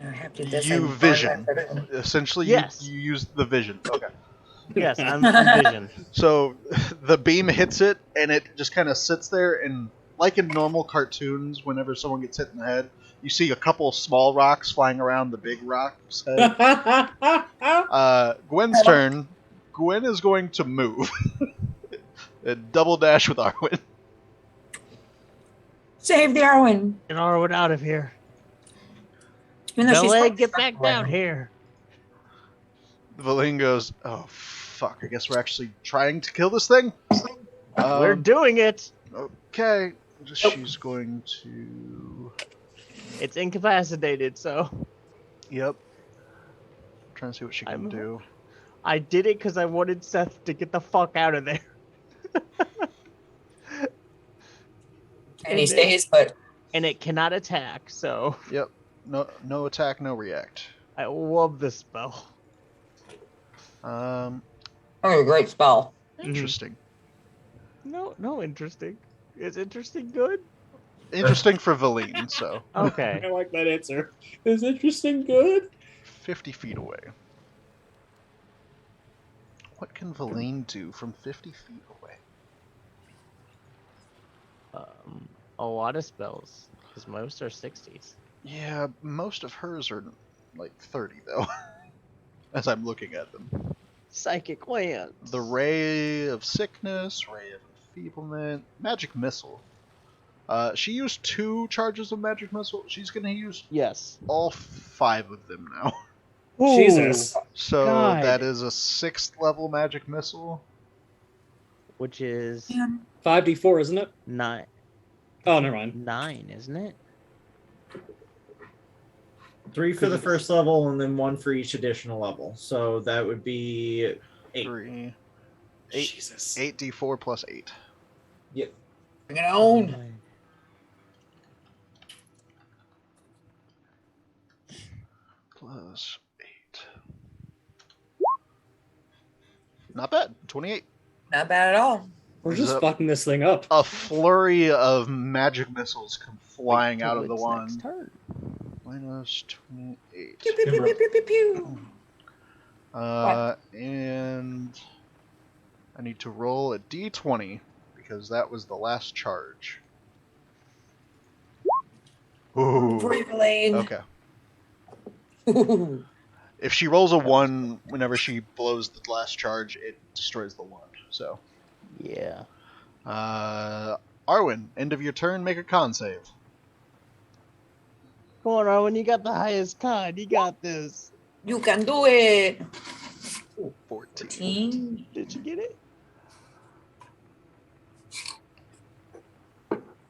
I have to do this You and vision. burn that. Essentially, Yes. you use the vision. Okay. Yes, I'm vision. So the beam hits it, and it just kind of sits there, and like in normal cartoons, whenever someone gets hit in the head, you see a couple small rocks flying around the big rock's head. Gwen's turn. Gwen is going to move. A double dash with Arwen. Save the Arwen. Get Arwen out of here. Even though she's Valet, get back down here. Valine goes, oh, fuck, I guess we're actually trying to kill this thing? We're doing it. Okay. She's going to... It's incapacitated, so Yep. Trying to see what she can do. I did it because I wanted Seth to get the fuck out of there. And he stays put. And it cannot attack, so Yep. No attack, no react. I love this spell. Um, Oh, great spell. interesting. No, interesting. Is interesting good? Interesting for Valine, so. Okay. I like that answer. Is interesting good? 50 feet away. What can Valine do from 50 feet away? A lot of spells, because most are 60s. Yeah, most of hers are like 30 though. As I'm looking at them. Psychic lance. The Ray of Sickness, Ray of Enfeeblement, Magic Missile. She used 2 charges of Magic Missile. She's gonna use Yes. all 5 of them now. Jesus. So God. that is a 6th level Magic Missile. Which is 5d4, isn't it? 9. Oh, never mind. 9, isn't it? 3 for the first level, and then 1 for each additional level. So that would be 8. 3. Jesus. 8d4 plus 8. Yep. Bring it on. Plus 8. Not bad. 28. Not bad at all. We're Is just it- fucking this thing up. A flurry of magic missiles come flying out of the Its wand. next turn. Minus 28. Pew, pew, pew, pew, pew, pew, pew. And I need to roll a d20 because that was the last charge. Ooh. Brave Elaine. Okay. If she rolls a 1 whenever she blows the last charge, it destroys the wand. So, Yeah. Arwen, end of your turn, make a con save. Come on, Arwen, you got the highest con. You got this. You can do it. 14. 14. Did you get it?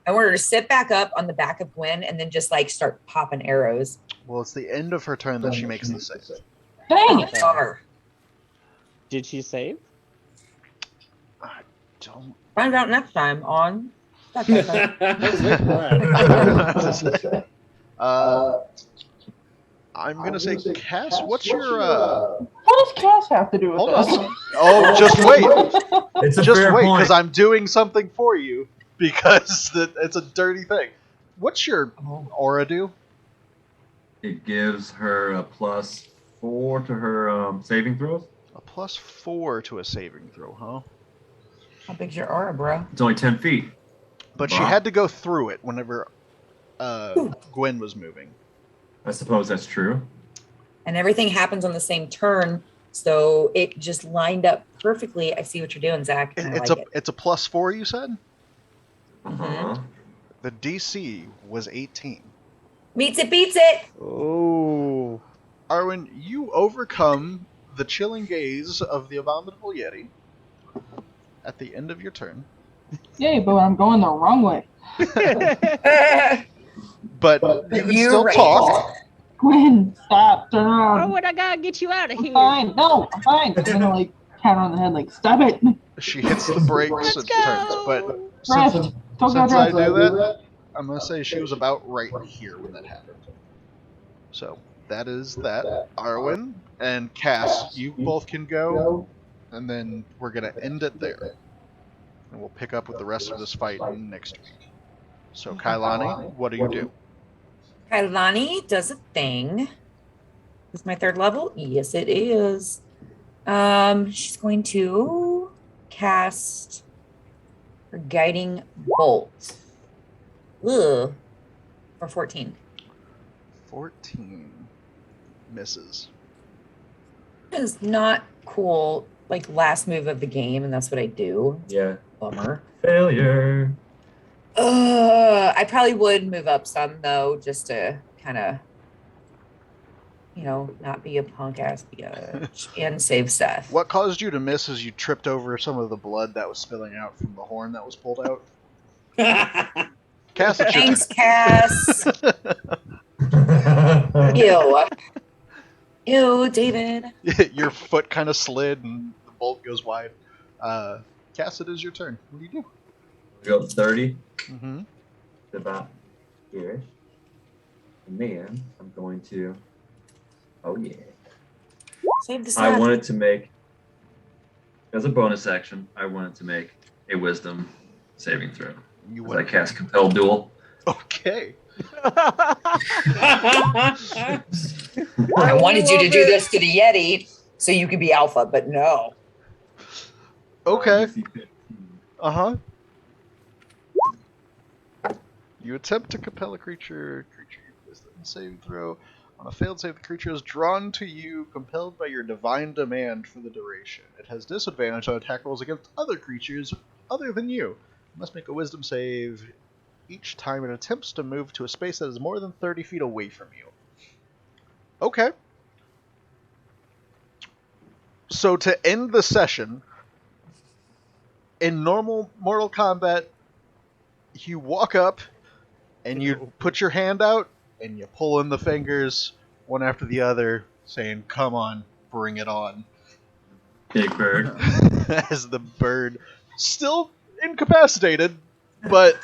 I want her to sit back up on the back of Gwen and then just like start popping arrows. Well, it's the end of her turn that she makes the save. Dang Oh, it! bummer. Did she save? I don't. Find out next time on. I was waiting for that. I'm gonna say, Cass, what's your What does Cass have to do with hold this? on. Oh, just wait. It's a Just fair wait, point. because I'm doing something for you. Because it's a dirty thing. What's your aura do? It gives her a +4 to her saving throws. A +4 to a saving throw, huh? How big's your aura, bro? It's only 10 feet. But she had to go through it whenever Gwen was moving. I suppose that's true. And everything happens on the same turn, so it just lined up perfectly. I see what you're doing, Zach. And I It's like a it. it's a +4, you said? Uh-huh. The DC was 18. Meets it, beats it. Oh. Arwen, you overcome the chilling gaze of the abominable Yeti at the end of your turn. Yay, but I'm going the wrong way. But you can You're still right. talk. Gwen, stop, turn Oh, around. what I gotta get you out of I'm here. fine. No, I'm fine. I'm gonna like pat her on the head, like, stop it. She hits the brakes Let's and turns. But go. since Drift. I do that, I'm going to say she was about right here when that happened. So that is that. Arwen and Cass, you both can go, and then we're going to end it there. And we'll pick up with the rest of this fight next week. So Kailani, what do you do? Kailani does a thing. Is my 3rd level? Yes, it is. She's going to cast her guiding bolt. Ugh. For 14. 14 misses. That is not cool. Like last move of the game, and that's what I do. Yeah. Bummer. Failure. I probably would move up some though, just to kind of, not be a punk ass bitch and save Seth. What caused you to miss is you tripped over some of the blood that was spilling out from the horn that was pulled out. Cass, it's your Thanks, Cass. Ew. Ew, David. turn. Your foot kind of slid and the bolt goes wide. Cass, it is your turn. What do you do? Go up 30. Mm-hmm. About here. And then I'm going to. Oh, yeah. Save the I Seth. wanted to make. As a bonus action, I wanted to make a wisdom saving throw. You As I went. cast Compel Duel. Okay. I wanted you to do this to the Yeti so you could be alpha, but no. Okay. DC 15. Uh-huh. You attempt to compel a creature wisdom saving throw. On a failed save, the creature is drawn to you, compelled by your divine demand for the duration. It has disadvantage on attack rolls against other creatures other than you. It must make a wisdom save each time it attempts to move to a space that is more than 30 feet away from you. Okay. So to end the session, in normal Mortal Kombat, you walk up and you put your hand out and you pull in the fingers one after the other, saying, "Come on, bring it on." Big Bird. As the bird, still incapacitated, but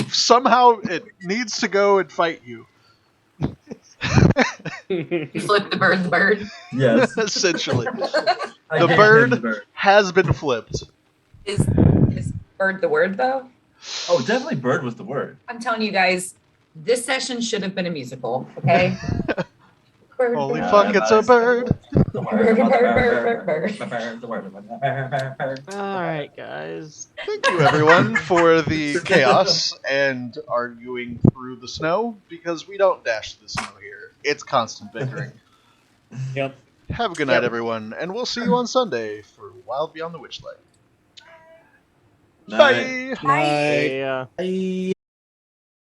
somehow it needs to go and fight you. You flip the bird. Yes. Essentially. I The gave bird- him the bird. Has been flipped. Is bird the word though? Oh, definitely bird was the word. I'm telling you guys, this session should have been a musical, okay? Bird, Holy bird, fuck, it's a bird. The bird, word. bird, bird, The word. All right, guys. Thank you, everyone, for the chaos and arguing through the snow, because we don't dash the snow here. It's constant bickering. Yep. Have a good night, everyone, and we'll see you on Sunday for Wild Beyond the Witchlight. Night. Bye! Night. Yeah. I